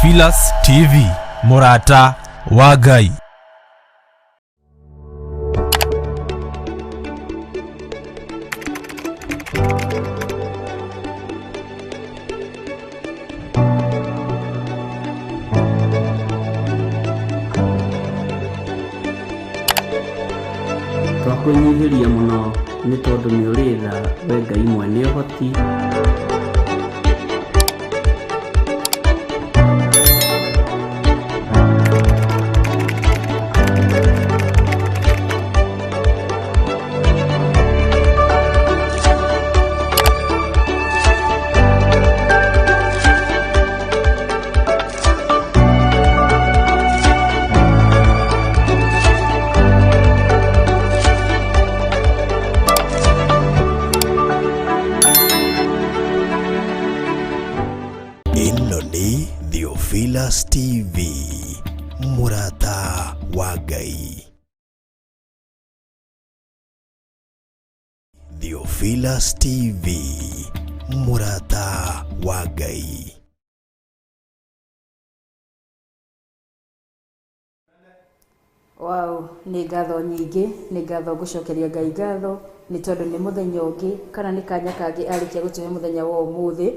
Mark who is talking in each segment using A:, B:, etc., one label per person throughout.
A: Theophilus TV, Murata wa Ngai.
B: Twakunyihiria muno ni tondu ni uritha we Ngai mwene ũhoti.
C: Ino ni Theophilus TV, Murata wa Ngai. Theophilus TV, Murata wa Ngai.
D: Wow, ni ngatho nyingi, ni ngatho gucokeria Ngai ngatho ni tondu ni muthenya ungi kana ni kanya kangi arikia gutuhe muthenya wa umuthi.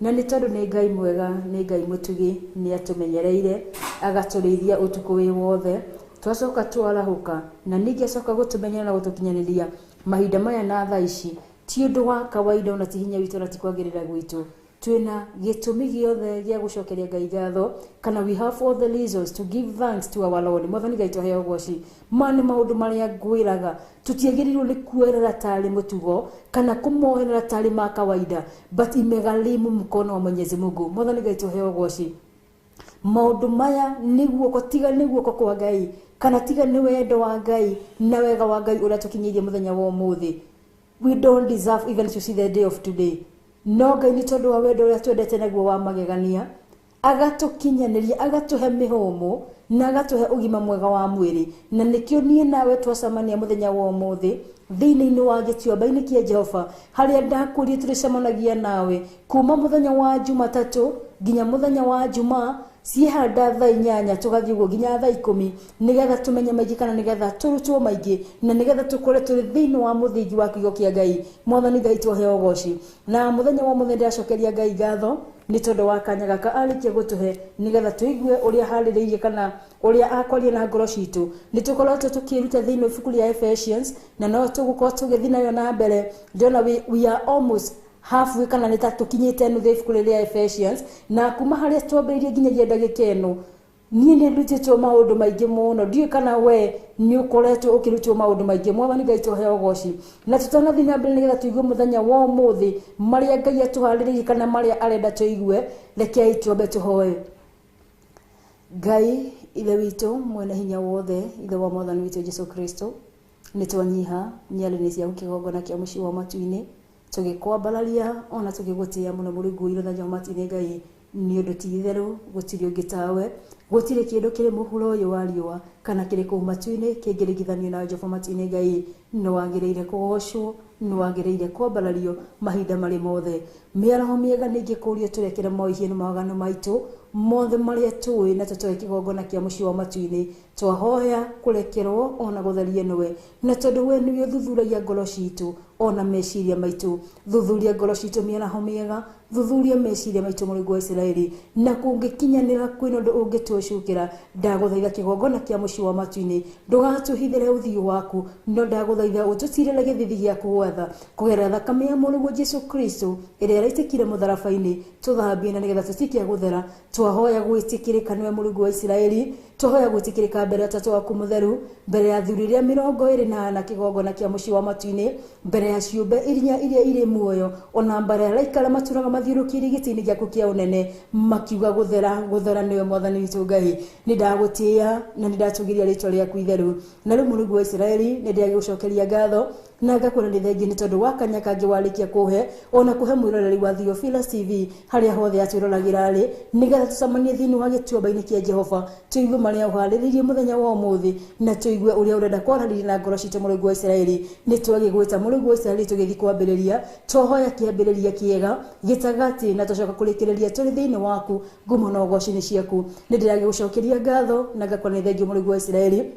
D: Na ni tondu ni Ngai mwega, ni Ngai mutugi, ni atumenyereire agaturithia utuku wi wothe. Twacoka twarahuka na ningi acoka gutumenyera na gutukinyaniria mahinda maya na thaa ici ti undu wa kawaida ona ti hinya witu na ti kwagirira gwitu. Twina gitumi giothe gia gucokeria Ngai ngatho kana we have all the reasons to give thanks to our Lord. Mwathani Ngai tuheo goci mani maundu maria ngwiraga tutiagirirwo ni kuerera tari mutugo kana kumoherera tari ma kawaida, but imegharimu mkono wa Mwenyezi Mungu. Mwathani Ngai tuheo goci maundu maya niguo kotiga niguo kwa Ngai kana tiga ni wendo wa Ngai na wega wa Ngai uria tukinyirie muthenya wa umuthi. We don't deserve even to see the day of today. No Ngai ni tondu wa wendo uria twendete naguo wa magegania agatukinyaniria agatuhe mihomo na agatuhe ugima mwega wa mwiri, na nikio nie nawe twacamania muthenya wa umuthi thiini-ini wa gĩtuamba-inĩ kia Jehova haria ndakurie turicemanagia nawe kuma muthenya wa Jumatatu nginya muthenya wa Jumaa ciehanda thaa 8 tugathie uguo nginya thaa 10 nigetha tumenye maingĩ kana nigetha turutwo maingĩ na nigetha tukore turi thiini wa muthingi wa kiugo kia Ngai. Mwathani Ngai tuheo goci na muthenya wa muthenya ndacokeria Ngai ngatho ni tondu wa kanya gaka arikia gutuhe nigetha tuigue uria haririirie kana uria akwaria na ngoro citu. Ni tukoretwo tukiruta thiini wa ibuku ria Ephesians na no tugukorwo tugithii nayo na mbere. Ndona we are almost halfway kana ni tatukinyite nuthu ibuku ria Ephesians na kuma haria twambiririe nginyagia ndagika ino nie ni ndutitwo maundu maingi muno. Ndiu kana we ni ukoretwo ukirutwo maundu maingi. Mwathani Ngai tuheo goci na tutanathii na mbere nigetha tuigue muthenya wa umuthi maria Ngai atuhaririirie kana maria arenda tuigue. Rekei twambe tuhoe. Ngai ithe witu mwene hinya wothe, ithe wa Mwathani witu Jesu Kristo, ni twanyiha nyarĩinĩ cia kĩgongona kĩa mũciĩ wa matu-inĩ tugikwambararia ona tugigutia muno Mũrungu irothanya wa matu-inĩ Ngai ni undu ti itheru gutiri ungi tawe, gutiri kindu kiri muhuro uyu wa riua kana kiri kuu matu-inĩ kingirigithanio na Jehova matu-inĩ Ngai. No wagiriire kugocwo, no wagiriire kwambarario mahinda mari mothe. Miaraho miega ningi kurio turekere moihie na mawagano maitu mothe maria tuwi na tutoe kĩgongona kĩa mũciĩ wa matu-inĩ. Twahoya kurekerwo ona gutherie niwe na tondu we niwe uthuthuragia ngoro citu ona meciria maitu. Thuthuria ngoro citu miaraho miega, thuthuria meciria maitu Mũrungu wa Israeli, na kungikinyanira kwina undu ungitwicukira. Ndaguthaitha kĩgongona kĩa mũciĩ wa matu-inĩ ndugatuhithire uthiu waku, no ndaguthaitha ututirire githithi giaku gwatha kugerera thakame ya Mũrungu Jesu Kristo iria iraitikire mutharabai-ini tuthambie na nigetha tutikie guthera. Twahoya gwitikirika niwe Mũrungu wa Israeli, twahoya gwitikirika mbere ya tatu waku mutheru, mbere ya thuriria 24 na kĩgongona kĩa mũciĩ wa matu-inĩ, mbere ya ciũmbe iria iri muoyo ona mbere ya araika maturaga mathiũrũkĩirie gĩtĩ-inĩ gĩaku kĩa ũnene makiuga guthera niwe Mwathani witũ Ngai. Ni ndagutia na ni ndatugiria rĩtwa rĩaku itheru, na rĩu Mũrungu wa Israeli ni ndĩagĩgũcokeria ngatho na ngakwĩra nĩ thengi nĩ tondu wa kanya kangi warikia kuhe ona kuhe mwĩroreri wa Theophilus TV haria hothe atwĩroragĩra rĩ nigetha tucemanie thiini wa gĩtuamba-inĩ kia Jehova tuigue maria uhariririe muthenya wa umuthi na tuigue uria urenda kwaranĩria na ngoro citũ Mũrungu wa Isiraeli. Nĩ twagĩgwĩta Mũrungu wa Isiraeli tũgĩthiĩ kwambĩrĩria twahoya kĩambĩrĩria kĩega gĩtagati na tũcoka kũrĩkĩrĩria tũrĩ thĩinĩ waku ngumo na ũgooci-inĩ ciaku. Nĩ ndĩragĩgũcokeria ngatho na ngakũra nĩ thengiũ Mũrungu wa Isiraeli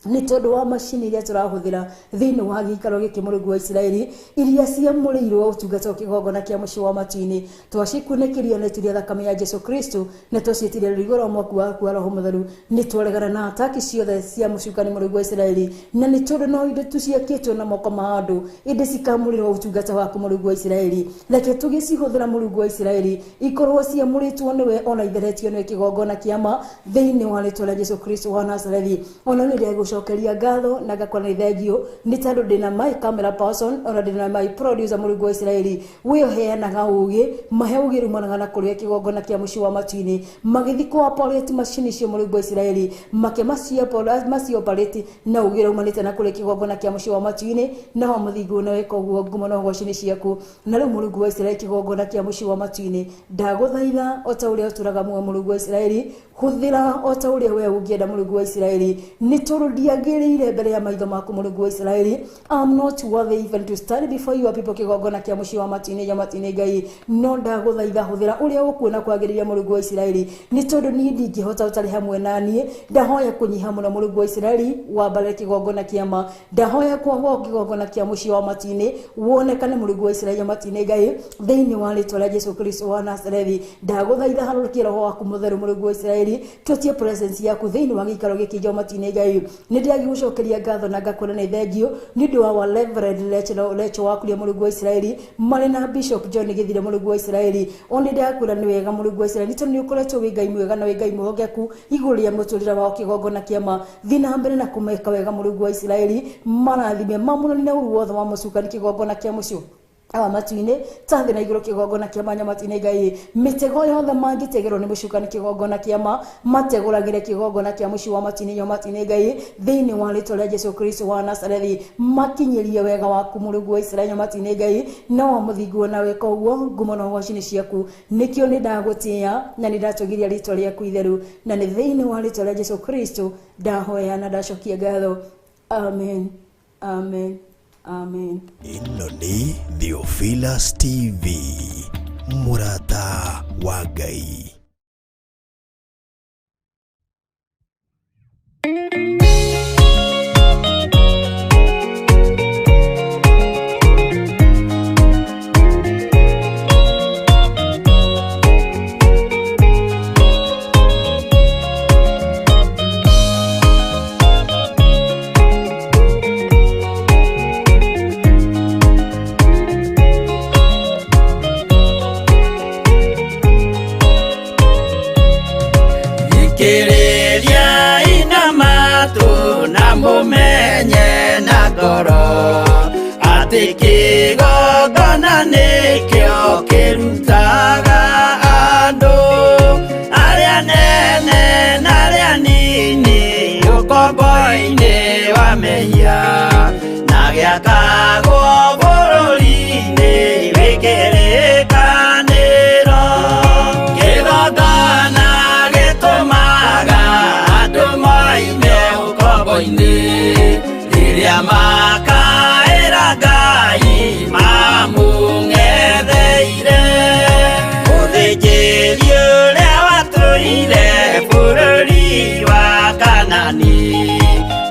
D: nĩ tondũ wa macini iria tũrahũthĩra thĩinĩ wa gĩikaro gĩkĩ Mũrungu wa Isiraeli iria ciamũrĩirwo ũtungata wa kĩgongona kĩa mũciĩ wa matu-inĩ twacikunĩkĩria na ituria thakame ya Jesu Kristo na twaciĩtĩria rũrigo rwa mwaku waku wa Roho Mũtheru. Nĩ twaregana na ataki ciothe cia mũcukani Mũrungu wa Isiraeli na nĩ tondũ no indo tu ciakĩtwo na moko ma andũ ĩndĩ cikamũrĩrwo ũtungata waku Mũrungu wa Isiraeli. Reke tũgĩcihũthĩra Mũrungu wa Isiraeli ikorwo ciamũrĩtwo nĩwe ona itheretio nĩwe kĩgongona kĩa ma thĩinĩ wa rĩĩtwa rĩa Jesu Kristo wa Nazarethi. Ona nĩ ndĩragũcokeria ngatho na ngakũra nĩ thengiũ nĩ tondũ ndĩna my camera person ona ndĩna my producer Mũrungu wa Isiraeli wĩheanaga ũgĩ mahe ũgĩ rumanaga na kũrĩa kĩgongona kĩa mũciĩ wa matu-inĩ magĩthiĩ kũ-operate macini cio Mũrungu wa Isiraeli maci-operate na ũgĩ rumanĩte na kũrĩa kĩgongona kĩa mũciĩ wa matu-inĩ na wa mũthingu na weka ũguo ngumo na ũgooci-inĩ ciaku. Na rĩu Mũrungu wa Isiraeli kĩgongona kĩa mũciĩ wa matu-inĩ ndagũthaitha o ta ũrĩa ũtũraga muoyo Mũrungu wa Isiraeli hũthĩra o ta ũrĩa we ũngĩenda Mũrungu wa Isiraeli. Nĩ tondũ ndiagĩrĩire mbere ya maitho maku Mũrungu wa Isiraeli. I'm not worthy even to stand before your people kĩgongona kĩa mũciĩ wa matu-inĩ ya matu-inĩ Ngai no ndagũthaitha hũthĩra ũrĩa ũkuona kwagĩrĩria Mũrungu wa Isiraeli nĩ tondũ niĩ ndingĩhota ũtarĩ hamwe na niĩ. Ndahoya kũnyiha mũno Mũrungu wa Isiraeli wambare kĩgongona kĩa ma ndahoya kwagwo kĩgongona kĩa mũciĩ wa matu-inĩ wonekane Mũrungu wa Isiraeli matu-inĩ Ngai thĩinĩ wa rĩĩtwa rĩa Jesu Kristo wa Nazarethi. Ndagũthaitha harũrũkia Roho waku Mũtheru Mũrungu wa Isiraeli tũtie presence yaku thĩinĩ wa gĩikaro gĩkĩ kĩa matu-inĩ Ngai. Nĩ ndĩragĩgũcokeria ngatho na ngakũra nĩ thengiũ nĩ ũndũ wa our Reverend Lecho wakuria Mũrungu wa Isiraeli marĩ na Bishop John Gĩthire Mũrungu wa Isiraeli. Ona ndĩrakũra nĩ wega Mũrungu wa Isiraeli tondũ nĩ ũkoretwo wĩ Ngai mwega na wĩ Ngai mũhokeku igũrũ rĩa mũtũrĩre wao kĩgongona kĩa ma. Thiĩ na mbere na kũmeka wega Mũrungu wa Isiraeli marathime mamũnani na ũru wothe wa mũcukani kĩgongona kĩa mũciĩ awa matu-inĩ ta thĩ na igũrũ kĩgongona kĩa manya matu-inĩ Ngai. Mĩtego yothe mangĩtegerwo nĩ mũcukani kĩgongona kĩa ma mategũragĩre kĩgongona kĩa mũciĩ wa matu-inĩ ya matu-inĩ Ngai thĩinĩ wa rĩĩtwa rĩa Jesu Kristo wa Nazarethi. Makinyĩrie wega waku Mũrungu wa Isiraeli matu-inĩ Ngai na wa mũthingu na weka ũguo ngumo na ũgooci-inĩ ciaku. Nĩkĩo nĩ ndagũtĩĩa na nĩ ndatũgiria rĩĩtwa rĩaku itheru na nĩ thĩinĩ wa rĩĩtwa rĩa Jesu Kristo ndahoya na ndacokia ngatho. Amen. Amen. Amen.
C: Ĩno nĩ Theophilus TV, mũrata wa Ngai.
E: Kĩrĩria ina matũ na mũmenye na ngoro atĩ kĩgongona nĩkĩo kĩrutaga andũ arĩa nene na arĩa nini ũkombo-inĩ wa mehia na gĩakagwo bũrũri-inĩ wĩkĩrĩkanĩro. Kĩgongona gĩtũmaga andũ moime ũkombo-inĩ rĩrĩa makaĩra Ngai mamũng'etheire. Mũthĩnjĩri ũrĩa watũire bũrũri wa Kanani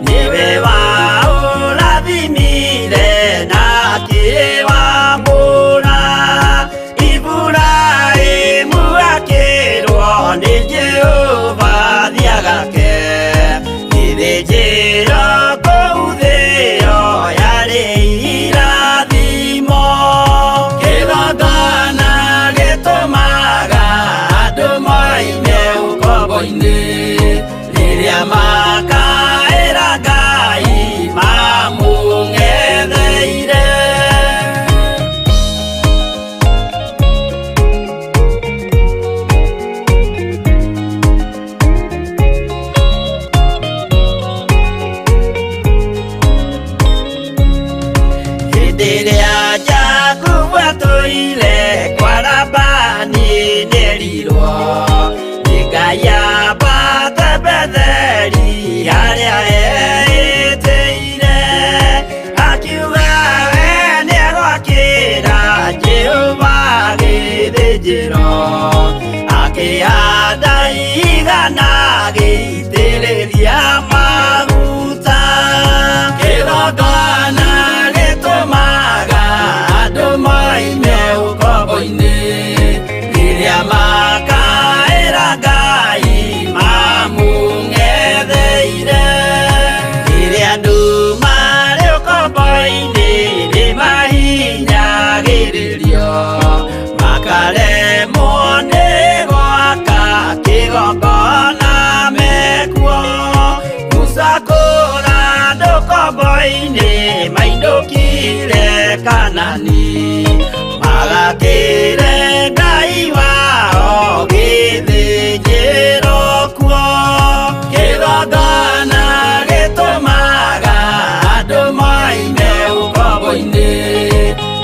E: nĩwe waũrathimire na akĩwamũra. Iburahĩmu akĩrwo nĩ Jehova thiagake gĩthĩnjĩro kũu thĩ ĩyo yarĩ irathimo. Kĩgongona gĩtũmaga andũ moime ũkombo-inĩ rĩrĩa makaĩra Ngai igana gĩitĩrĩria maguta. Kĩgongona gĩtũmaga andũ moime ũkombo-inĩ rĩrĩa makaĩra Ngai mamũng'etheire. Rĩrĩa andũ marĩ ũkombo-inĩ nĩmahinyagĩrĩrio makaremwo nĩ gwaka kĩgongona mekuo. Musa kũra andũ ũkombo-inĩ mainũkire Kanani magakĩre Ngai wao gĩthĩnjĩro kuo. Kĩgongona gĩtũmaga andũ moime ũkombo-inĩ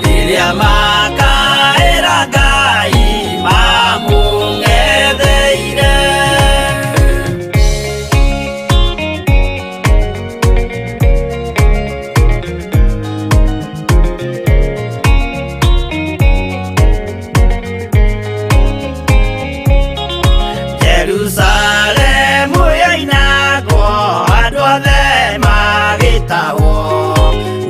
E: rĩrĩa makaĩra Ngai mamũng'etheire. Jerusalemu yainagwo andũ othe magĩtahwo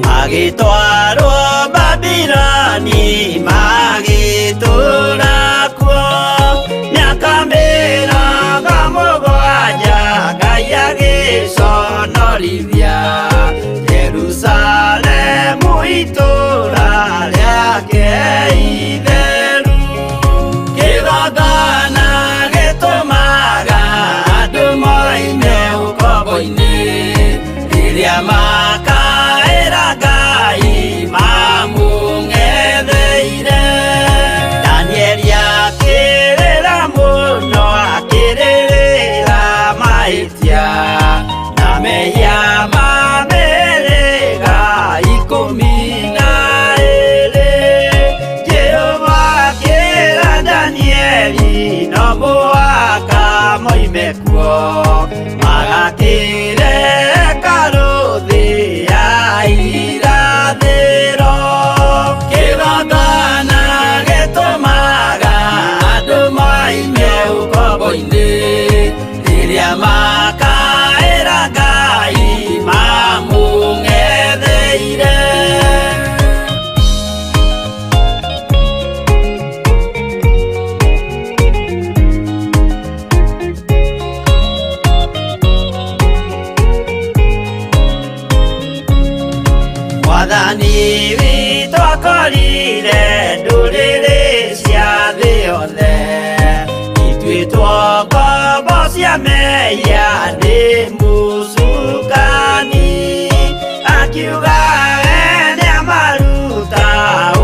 E: magĩtwarwo Babironi magĩtũũra kuo mĩaka mĩrongo mũgwanja Ngai agĩconorithia Jerusalemu itũũra rĩake itheru. Kĩgongona gĩtũmaga andũ moime ũkombo-inĩ rĩrĩa makaĩra Ngai mamũng'etheire. Danieli akĩrĩra mũno akĩrĩrĩra mahĩtia na mehia ma mĩhĩrĩga 12. Jehova akĩra Danieli no mũhaka moime kuo magakĩre karũthĩ ya irathĩro. Kĩgongona gĩtũmaga andũ moime ũkombo-inĩ rĩrĩa makaĩra Ngai mamũng'etheire. Mwathani witũ akorire ndũrĩrĩ cia thĩ yothe ituĩtwo ngombo cia mehia nĩ mũcukani. Akiuga we nĩamaruta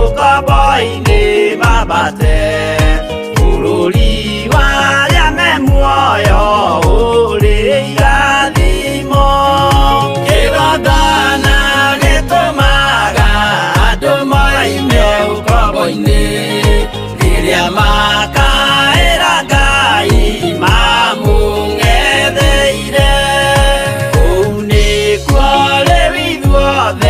E: ũkombo-inĩ mambate bũrũri wa arĩa me muoyo ũrĩ irathimo. Kĩgongona gĩtũmaga andũ moime ũkombo-inĩ rĩrĩa makaĩra Ngai mamũng'etheire. Kũu nĩkuo rĩu ithuothe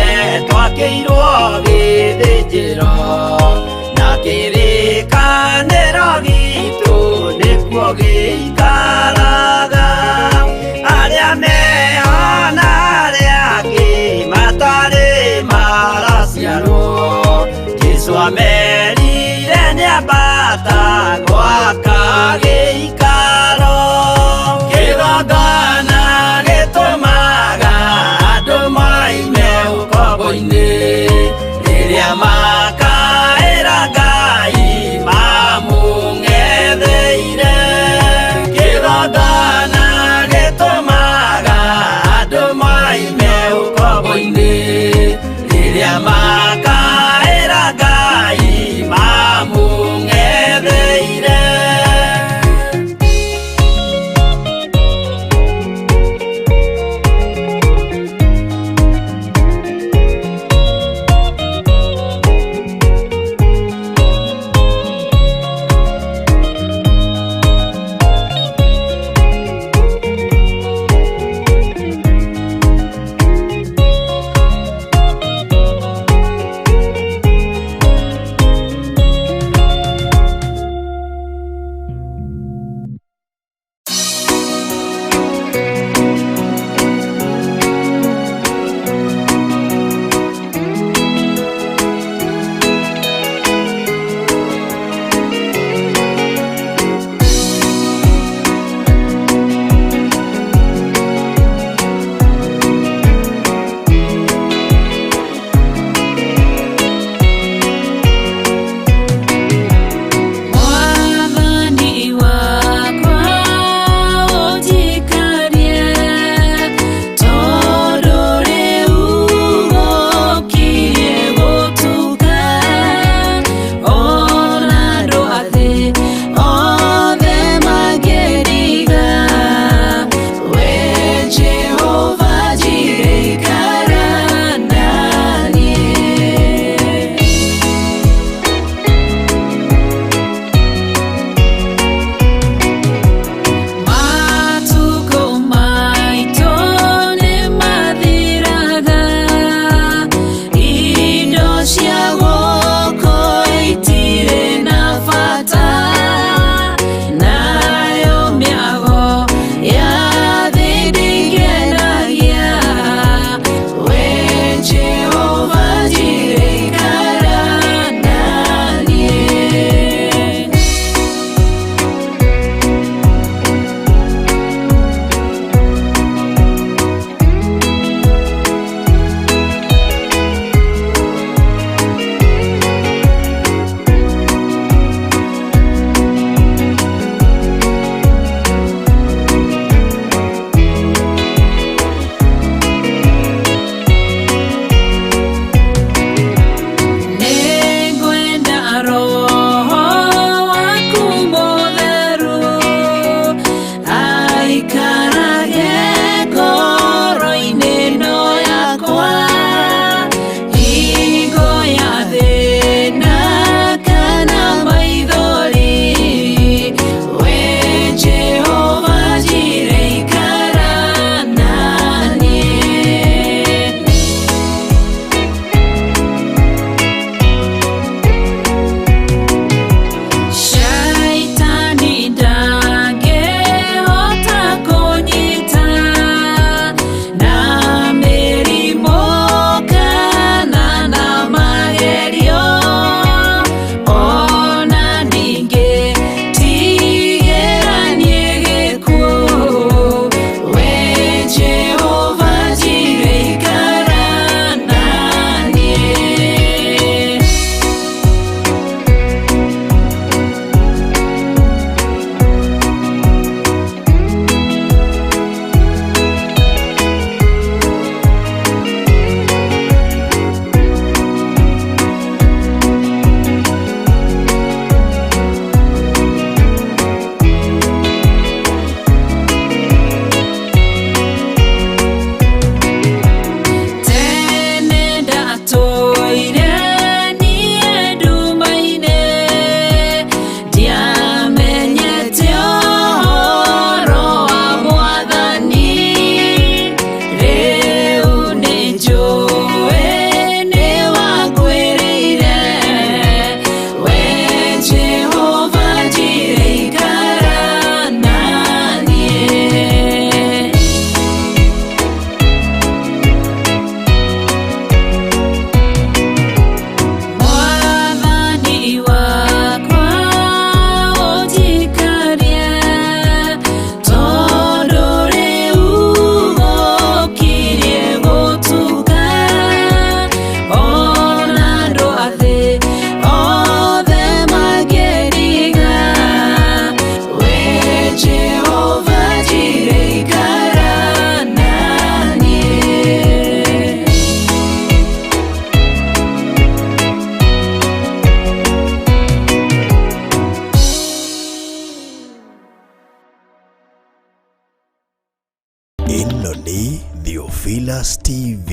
C: Theophilus TV,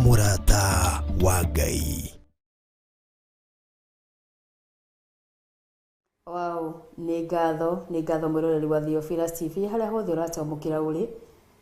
C: Murata wa Ngai.
D: Wow, nĩ ngatho mwĩroreri wa Theophilus TV harĩa hothe ũratamũkĩra ũrĩ.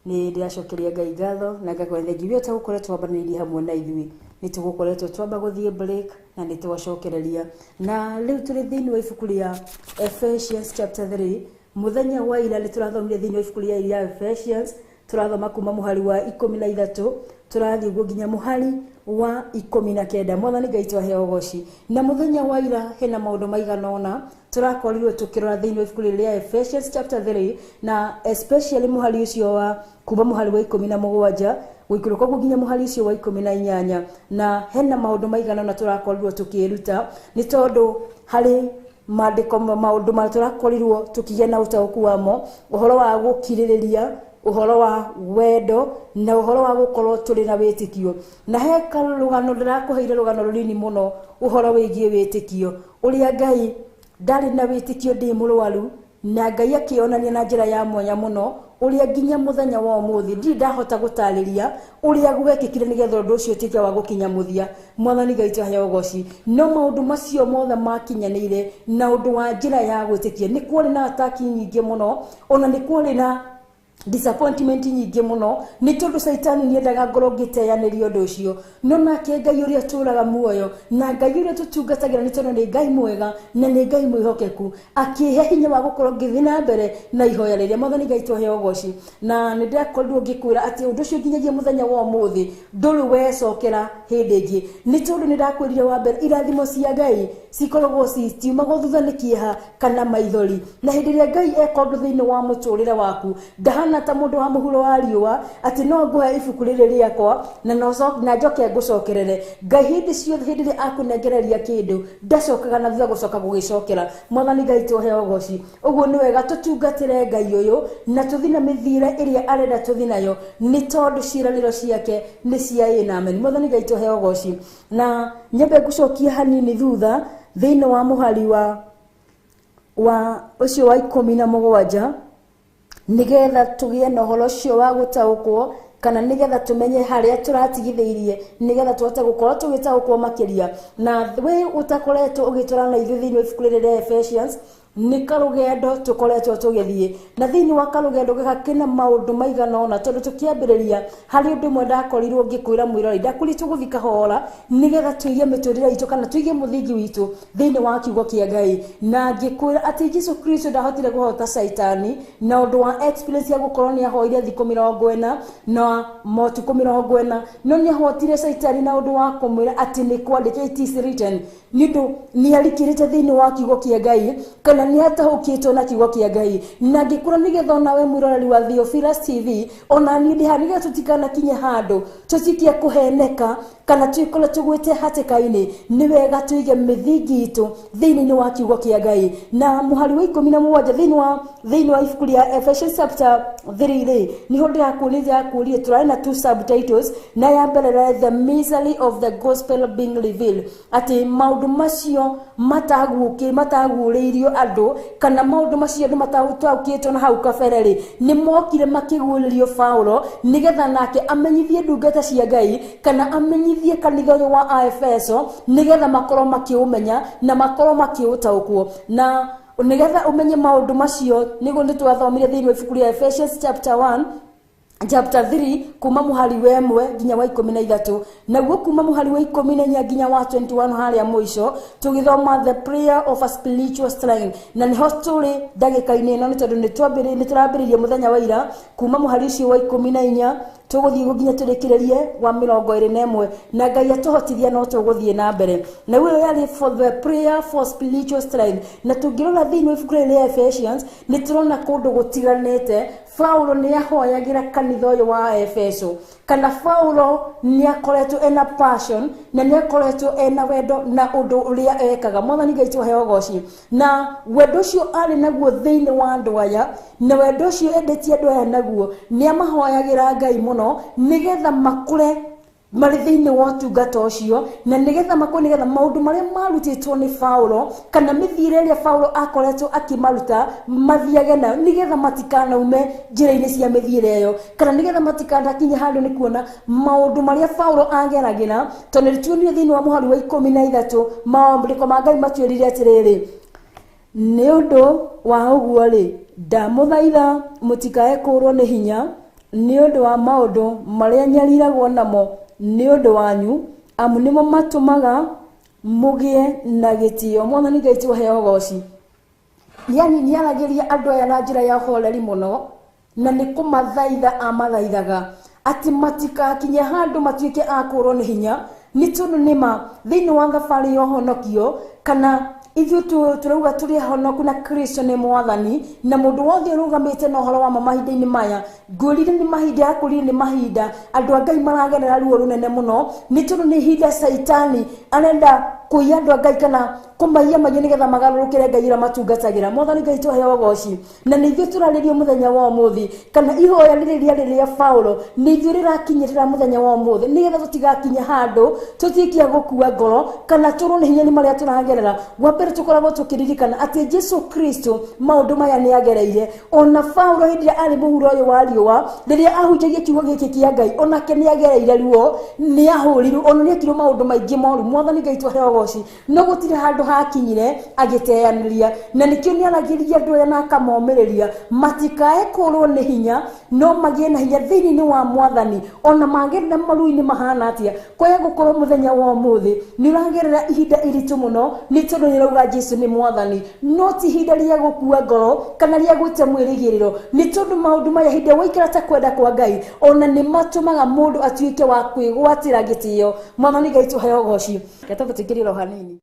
D: Nĩ ndĩracokeria Ngai ngatho na ngakwenda thengi wĩta gũkoretwo wambanĩirie hamwe na ithuĩ. Nĩ tũgũkoretwo twamba gũthiĩ break na nĩ twacokereria. Na rĩu tũrĩ thĩinĩ wa ibuku rĩa Ephesians chapter 3. Mũthenya wa ira nĩ tũrathomire thĩinĩ wa ibuku rĩa Ephesians. Tũrathoma kuma mũhari wa 13 tũrathiĩ ũguo nginya mũhari wa 19. Mwathani Ngai twaheo goci. Na mũthenya wa ira hena maũndũ maigana ũna tũrakorirwo tũkĩrora thĩinĩ wa ibuku rĩa Ephesians chapter 3 na especially mũhari ũcio wa kuma mũhari wa 17 gũikũrũka ũguo nginya mũhari ũcio wa 18. Na hena maũndũ maigana ũna tũrakorirwo tũkĩruta nĩ tondũ harĩ maandĩko maũndũ marĩa tũrakorirwo tũkĩgĩa na ũtaũku wamo, ũhoro wa gũkirĩrĩria, uhoro wa wendo na uhoro wa gukorwo turi na witikio. Na heka rugano ndirakuheire rugano runini muno uhoro wigie witikio uria Ngai ndari na witikio ndi murwaru na Ngai akionania na njira ya mwanya muno uria nginya muthenya wa umuthi ndi ndahota gutariria uria gwekikire nigetha undu ucio tike wa gukinya muthia. Mwathani Ngai twaheo goci. No maundu macio mothe makinyanire na undu wa njira ya gwitikia ni kwari na ataki nyingi muno, ona ni kwari na disappointment nyingi muno ni tondu Saitani ni endaga ngoro ngiteyanĩria undu ucio. No nake Ngai uria turaga muoyo na Ngai uria tutungatagĩra ni tondu ni Ngai mwega na ni Ngai mwihokeku akihe hinya wa gukorwo ngĩthiĩ na mbere na ihoya rĩrĩa. Mwathani Ngai twaheo goci. Na nĩ ndakorirwo ngĩkwĩra atĩ undu ucio nginyagia muthenya wa ũmũthĩ ndũrĩ wecokera hĩndĩ ĩngĩ ni tondu nĩ ndakwĩrire wa mbere irathimo cia Ngai cikoragwo ciumagwo thutha nĩ kĩeha kana maithori. Na hĩndĩ ĩrĩa Ngai eka ũndũ thĩinĩ wa mũtũrĩre waku ndahana ta mundu wa muhuro wa riũa ati no nguhe ibuku rĩrĩ rĩakwa na njoke ngucokerere. Ngai hĩndĩ ciothe hĩndĩ ĩrĩa akunengereria kĩndũ ndacokaga na thutha gucoka gũgĩcokera. Mwathani Ngai twaheo goci. Ũguo nĩ wega tũtungatĩre Ngai ũyũ na tũthiĩ na mĩthiĩre ĩrĩa arenda tũthiĩ nayo nĩ tondũ ciĩranĩro ciake nĩ cia ĩ na amen. Mwathani Ngai twaheo goci. Na nyambe ngucokia hanini thutha thĩinĩ wa mũhari wa ũcio wa 17 nigetha tugie na horo cio wa gutaukwo kana nigetha tumenye haria turatigithĩirie nigetha tuhote gukorwo tugitaukwo makiria. Na we utakoretwo ugiturana ithuĩ thĩinĩ wa ibuku rĩrĩ rĩa Ephesians ni karugendo tukoretwo tugithie na thĩinĩ wa karugendo gakena maundu maigana ona tondu tukiambĩrĩria hari undu mwe ndakorirwo ngikwĩra mwĩrori ndakuritwo guthika hora nigetha tuige mĩtũrĩre itũ kana tuige mũthingi witũ thĩinĩ wa kiugo kĩa Ngai. Na ngikwĩra atĩ Jesu Kristo ndahotire guhota Saitani na undu wa experience ya gukorwo ni ahoire thikũ 40 na motukũ 40 no ni ahotire Saitani na undu wa kumwĩra atĩ ni kwandĩke it is written nindo ni arikirite thĩinĩ wa kiugo kĩa Ngai kana ni atahukitwo na kiugo kĩa Ngai. Na ngikura nigetha nawe mwĩroreri wa Theophilus TV ona ni ndi hariga tutikana kinye handu tutikie kuheneka kana twikole tugwite hatĩka-inĩ ni wega tuige mĩthingi itũ thĩinĩ wa kiugo kĩa Ngai. Na mũhari wa 17 thĩinĩ wa ibuku rĩa Ephesians chapter 3 niho ndĩrakuonie tũrarĩ na two subtitles na ya mbere the misery of the gospel being revealed ati maundu macio mataguũrĩirio andũ kana maundu macio andũ matautaũkĩtwo na hau kabere ni mokire makiguũrĩrio Paulo nigetha nake amenyithie ndungata cia Ngai kana amenyithie kanitha ũyũ wa Efeso nigetha makorwo makiũmenya na makorwo makiũtaũkwo. Na nigetha umenye maundu macio niguo nĩ twathomire thĩinĩ wa ibuku rĩa Ephesians chapter 3 kuma muhari wa 1 nginya wa 13 naguo kuma muhari wa 14 nginya wa 21 haria mwisho tugithoma the prayer of a spiritual strength. Na niho turi ndagĩka-inĩ ĩno nĩ tondũ nĩ tũrambĩrĩirie muthenya wa ira kuma muhari ũcio wa 14 tuguthiĩ nginya tũrĩkĩrĩrie wa 21 na Ngai atuhotithia no tũgũthiĩ na mbere. Na wĩra yari for the prayer for spiritual strength. Na tũngĩrora thĩinĩ wa ibuku rĩa Ephesians nĩ tũrona kũndũ gũtiganĩte Paulo ni ahoyagira kanitha ũyũ wa Efeso kana Paulo ni akoretwo ena passion na ni akoretwo ena wendo na undu uria ekaga. Mwathani Ngai twaheo goci. Na wendo ũcio arĩ naguo thĩinĩ wa andũ aya na wendo ũcio endetie andũ aya naguo ni amahoyagira Ngai muno nigetha makure marĩ thĩinĩ wa ũtungata ũcio, na nĩgetha maũndũ marĩa marutĩtwo nĩ Paulo kana mĩthiĩre ĩrĩa Paulo akoretwo akĩmaruta mathiage nayo, nĩgetha matikanaume njĩra-inĩ cia mĩthiĩre ĩyo, kana nĩgetha matikanakinye handũ nĩ kuona maũndũ marĩa Paulo ageragĩra. Tondũ nĩtuonire thĩinĩ wa mũhari wa 13 maandĩko ma Ngai matwĩrire atĩrĩrĩ, nĩ ũndũ wa ũguo rĩ, ndamũthaitha mũtikae kũrwo nĩ hinya nĩ ũndũ wa maũndũ marĩa nyariragwo namo nĩ ũndũ wanyu, amu nĩmo matũmaga mũgĩe na gĩtĩo. Mwathani Ngai tũheo goci. Yani nĩaragĩria andũ aya na njĩra ya ũhoreri mũno, na nĩ kũmathaitha amathaithaga atĩ matikakinye handũ matuĩke a kũrwo nĩ hinya, nĩ tondũ nĩma thĩinĩ wa thabarĩ ya ũhonokio kana ithuĩ turauga tũrĩ ahonoku na Kristo nĩ Mwathani, na mũndũ wothe ũrũgamĩte na ũhoro wa mahinda-inĩ maya, ngũrire nĩ mahinda ya kũrire nĩ mahinda andũ a Ngai maragerera ruo rũnene mũno, nĩ tondũ nĩ ihinda Saitani arenda kũiya andũ a Ngai kana kũmaiya maiyũ nĩgetha magarũrũkĩre Ngai ũrĩa matungatagĩra. Mwathani Ngai tũheo goci. Na nĩ ithuĩ tũrarĩrio mũthenya wa ũmũthĩ, kana ihoya rĩrĩa Paulo nĩ ithuĩ rĩrakinyĩrĩra mũthenya wa ũmũthĩ, nĩgetha tũtigakinye handũ tũtikia gũkua ngoro kana tũrwo nĩ hinya nĩ marĩa tũragerera. Wa mbere tũkoragwo tũkĩririkana atĩ Jesu Kristo maũndũ maya nĩ agereire. Ona Paulo hĩndĩ ĩrĩa arĩ mũhuro ũyũ wa riũa, rĩrĩa ahunjagia kiugo gĩkĩ kĩa Ngai, onake nĩ agereire ruo, nĩ ahũrirwo, ona nĩ ekirwo maũndũ maingĩ moru. Mwathani Ngai tũheo goci. No gũtirĩ handũ hakinyire agĩteanĩria, na nĩkĩo nĩ aragĩria andũ aya na akamomĩrĩria matikae kũrwo nĩ hinya, no magĩe na hinya thĩinĩ wa Mwathani. Ona magerera maru-inĩ mahana atĩa, kwaya gũkorwo mũthenya wa ũmũthĩ nĩ ũragerera ihinda iritũ mũno, nĩ tondũ nĩ rauga Jesu nĩ Mwathani, no ti ihinda rĩa gũkua ngoro kana rĩa gwĩte mwĩrĩgĩrĩro, nĩ tondũ maũndũ maya hĩndĩ waikara ta kwenda kwa Ngai, ona nĩ matũmaga mũndũ atuĩke wa kwĩgwatĩra gĩtĩo. Mwathani Ngai tũheo goci. Gata gũtikĩrĩra o hanini.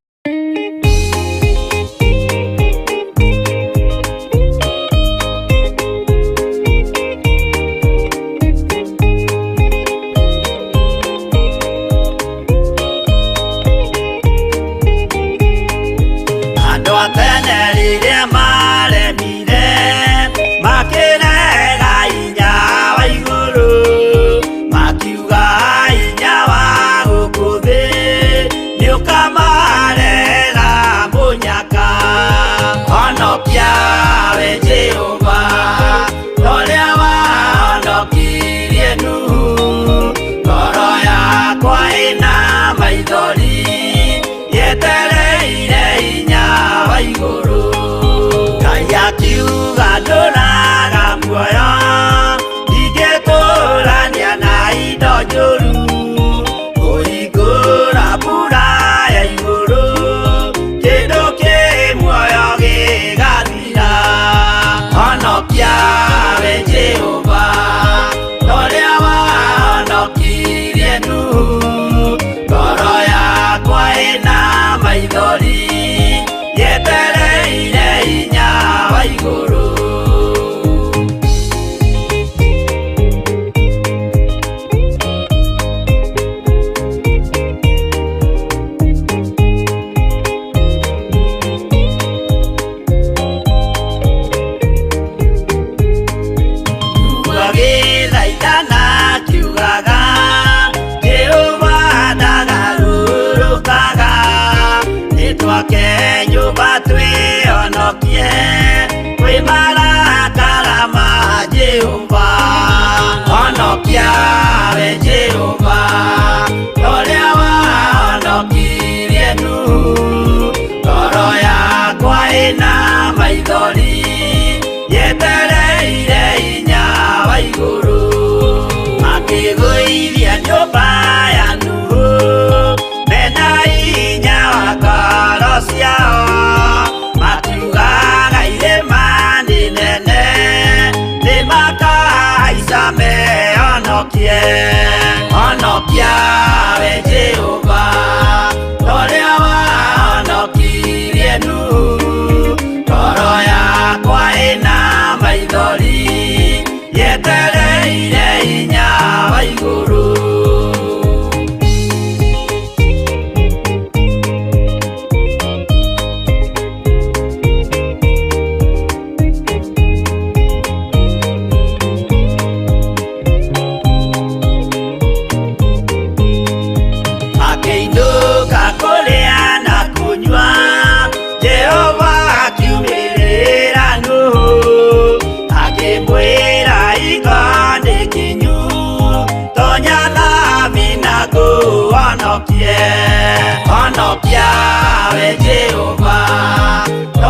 E: we Jehova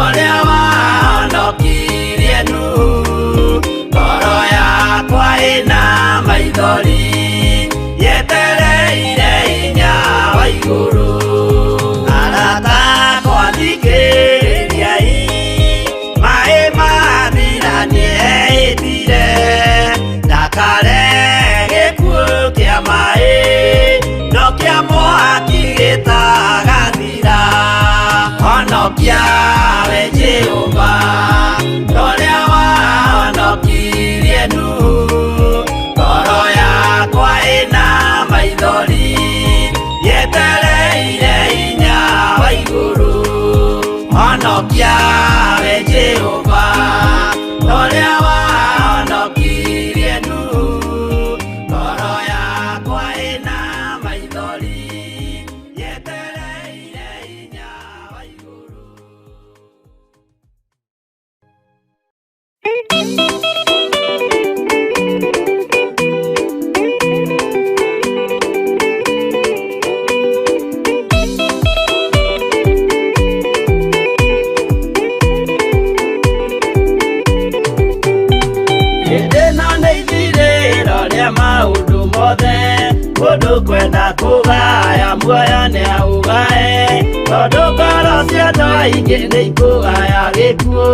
E: ũrĩa wahonokirie Nuhu ngoro yakwa ĩna maithori yetereire hinya wa igũrũ arata kwathikĩrĩriai maĩ mathira nĩehĩtire ndakare gĩkuũ kĩa maĩ no kĩa mwaki gĩtagathira honokia we Jehova ũrĩa wahonokirie Nuhu ngoro yakwa ĩna maithori yetereire hinya wa igũrũ honokia we Jehova ũrĩa wahonokirie Nuhu ngoro yakwa ĩna maithori yetereire hinya wa igũrũ. Maundu mothe mundu kwenda kugaya muoyo ni augae tondu ngoro cia andũ aingĩ nĩ ikũgaya gĩkuũ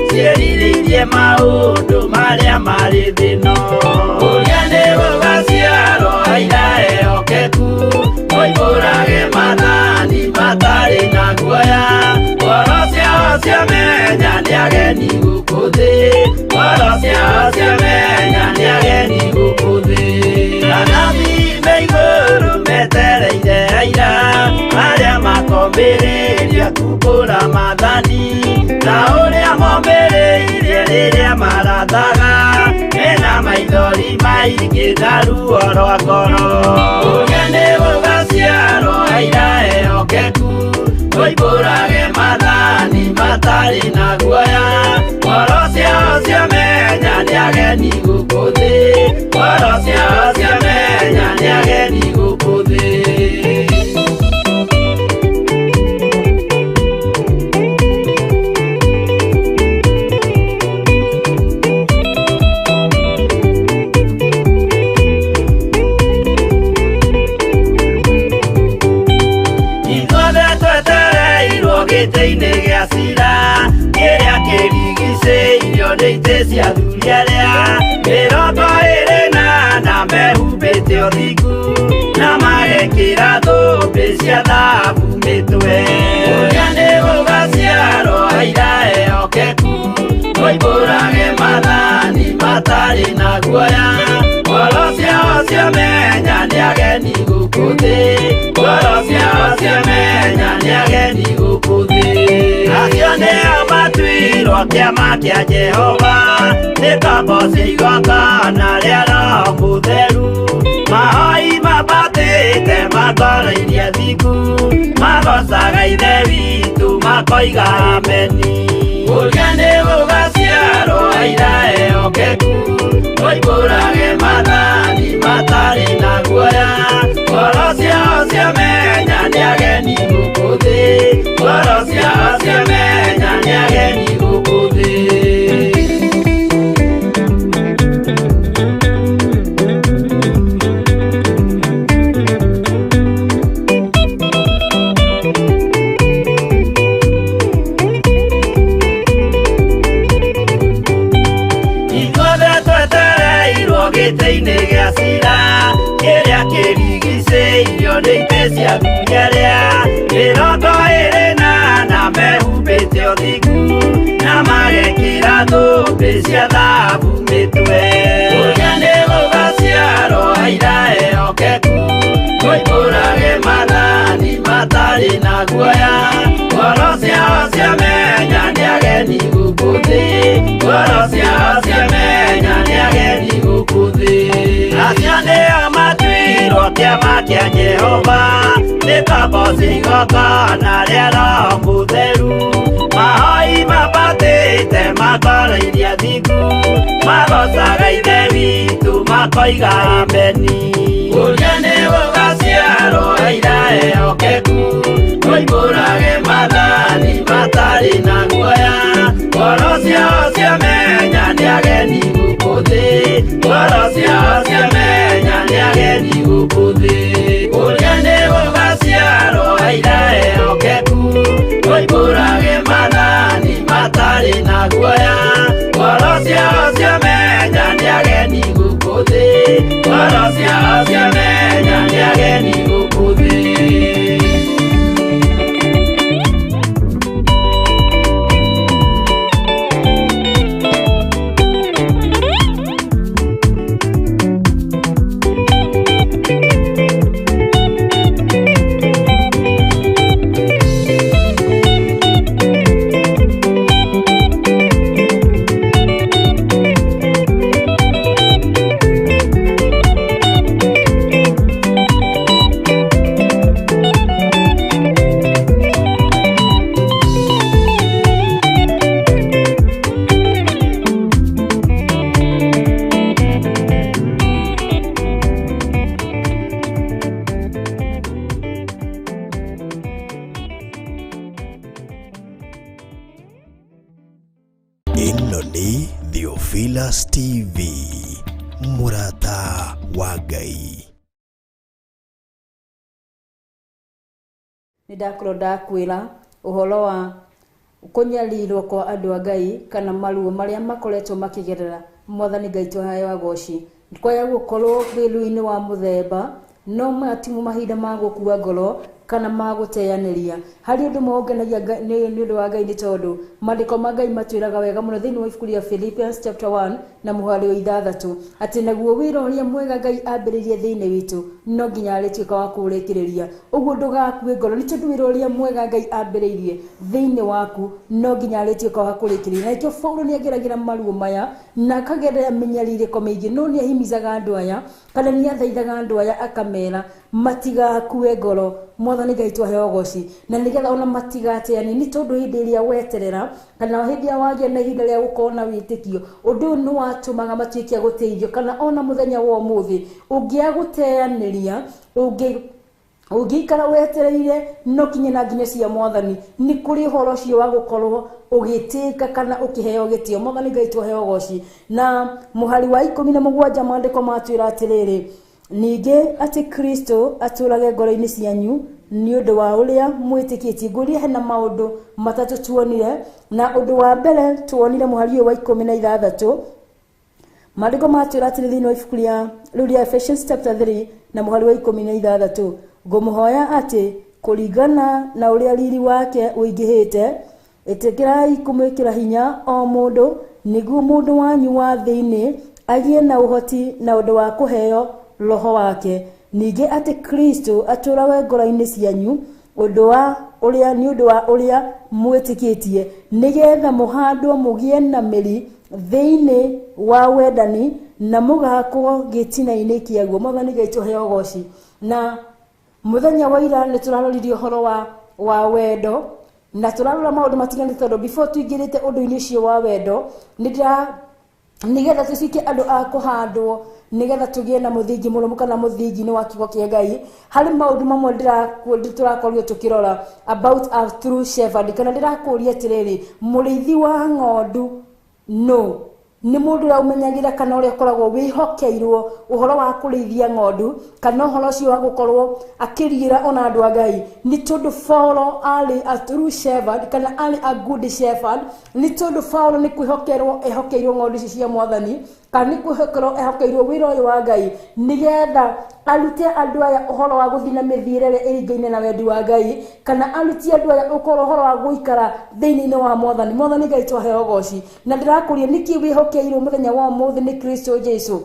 E: ciĩrirĩirie maũndũ marĩa marĩ thĩno ũrĩa nĩ gũgaciarwo aira ehokeku moimbũrage mathani matarĩ na guoya ngoro ciao ciamenya nĩ ageni gũkũ thĩ ngoro ciao ciamenya nĩ ageni gũkũ thĩ anabi me igũrũ metereire aira arĩa makombĩrĩria kumbũra mathani na ũrĩa mombĩrĩirie rĩrĩa marathaga mena maithori maingĩ na ruo rwa ngoro ũrĩa nĩ gũgaciarwo aira ehokeku moimbũrage mathani matarĩ na guoya ngoro ciao ciamenya nĩ ageni gũkũ thĩ ngoro ciao ciamenya nĩ ageni gũkũ thĩ. Gĩtĩ-inĩ gĩa cira kĩrĩa kĩrigicĩirio nĩ itĩ cia athuri arĩa mĩrongo ĩrĩ na mehumbĩte ũthingu na magekĩra thũmbĩ cia thahabu mĩtwe ũrĩa nĩ gũgaciarwo aira ehokeku moimbũrage mathani matarĩ na guoya ngoro ciao ciamenya nĩ ageni gũkũ thĩ ngoro ciao ciamenya nĩ ageni gũkũ thĩ acio nĩo matuirwo kĩama kĩa Jehova nĩ ngombo cia igongona rĩa Roho Mũtheru mahoi mabatĩte matoro-irie thingu magocaga ithe witũ makoiga ameni ũrĩa nĩ gũgaciarwo aira ehokeku moimbũrage mathani matarĩ na guoya ngoro ciao ciamenya nĩ ageni gũkũ thĩ ngoro ciao ciamenya nĩ ageni gũkũ thĩ. Gĩtĩ-inĩ gĩa cira kĩrĩa kĩrigicĩirio nĩ itĩ cia athuri arĩa mĩrongo ĩrĩ na mehumbĩte ũthingu na magekĩra thũmbĩ cia thahabu mĩtwe ũrĩa nĩ gũgaciarwo aira ehokeku moimbũrage mathani matarĩ na guoya ngoro ciao ciamenya nĩ ageni gũkũ thĩ ngoro ciao ciamenya nĩ ageni gũkũ thĩ acio nĩo matuirwo kĩama kĩa Jehova nĩ ngombo cia igongona rĩa Roho Mũtheru mahoi mabatĩte matoro-irie thingu magocaga ithe witũ makoiga ameni ũrĩa nĩ gũgaciarwo aira ehokeku moimbũrage mathani gukuthi Uriane wabasiaro aira eokeku Oiburage manani matari na guaya Warasia menya niageni gukuthi Warasia menya niageni gukuthi
C: Ino ni Theophilus TV, Murata wa Ngai.
D: Nidakorwo ndakwira uhoro wa kunyarirwo kwa andu a Ngai kana maruo maria makoretwo makigerera Mwathani Ngai twahaye wa goci kwaya gukorwo wiru-ini wa muthemba no matimu mahinda ma gukua ngoro kana maguteyanĩria hari ũndũ mongenagia nĩ ũndũ wa Ngai nĩ tondũ mandĩko ma Ngai matwĩraga wega mũno thĩinĩ wa ibuku rĩa Philippians chapter 1 na mũhari wa 6 atĩ naguo wĩra ũrĩa mwega Ngai ambĩrĩirie thĩinĩ witũ no nginya arĩtuĩka wa kũũrĩkĩrĩria ũguo ndũgakue ngoro nĩ tondũ wĩra ũrĩa mwega Ngai ambĩrĩirie thĩinĩ waku no nginya arĩtuĩka wa kũũrĩkĩrĩria na ikio Paulo nĩ ageragĩra maruo maya na akagerera mĩnyarirĩko mĩingĩ no nĩ ahimizaga andũ aya kana nĩ athaithaga andũ aya akamera matigakue ngoro Mwathani Ngai twaheyo goci na nigetha ona matigateani ni tondu hindi iria weterera kana hindi ya wagia na ihinda ria gukorwo na witikio undu no watumaga matuike guteithio kana ona muthenya wa umuthi ungia guteaniria ungikara wetereire no kinye na nginya cia Mwathani ni kuri horo cio wa gukorwo ugitika kana ukiheyo gitio Mwathani Ngai twaheyo goci na muhari wa 17 mandiko matwira atiriri ninge ati Kristo aturage ngoro-ini cianyu ni undu wa uria mwitikitie nguria hena maundu matatu tuonire na undu wa mbere tuonire muhari wa 16 mandiko matwira ati thini wa ibuku ria Ephesians chapter 3 na muhari wa 16 ngumuhoya ati kuringana na uria riri wake uingihite itikirai kumwikira hinya o mundu niguo mundu wanyu wa thiini agie na uhoti na undu wa kuheyo roho wake ninge ati Kristo aturawe ngoro-ini cianyu undu wa uria mwitikitie nigetha muhandwo mugie na miri thiini wa wendani na mugakwo gitina-ini kiaguo Mwathani Ngai tuheyo goci na muthenya wa ira ni turaroririe horo wa wendo na turarora maundu matigani tondu before tuingirite undu-ini ucio wa wendo nigetha tucike andu a kuhandwo nigetha tugie na muthingi murumu kana muthingi ni wa kiugo kia Ngai hari maundu mamwe turakorio tukirora about a true shepherd kana ndirakuria tiriri murithi wa ng'ondu no ni mundu ra umenyagira kana uria koragwo wihokeirwo uhoro wa kurithia ng'ondu kana uhoro ucio wa gukorwo akirigira ona andu a Ngai ni tondu Paulo ali a true shepherd kana ali a good shepherd ni tondu Paulo ni ehokeirwo ng'ondu cia Mwathani kana ni ehokeirwo wira uyu wa Ngai nigetha arute andu aya uhoro wa guthina mithirere iringaine na wendi wa Ngai kana aruti andu aya ukoro uhoro wa guikara thiini wa Mwathani Ngai twaheyo goci na ndirakuria niki wihokeirwo muthenya wa umuthi ni Kristo Jesu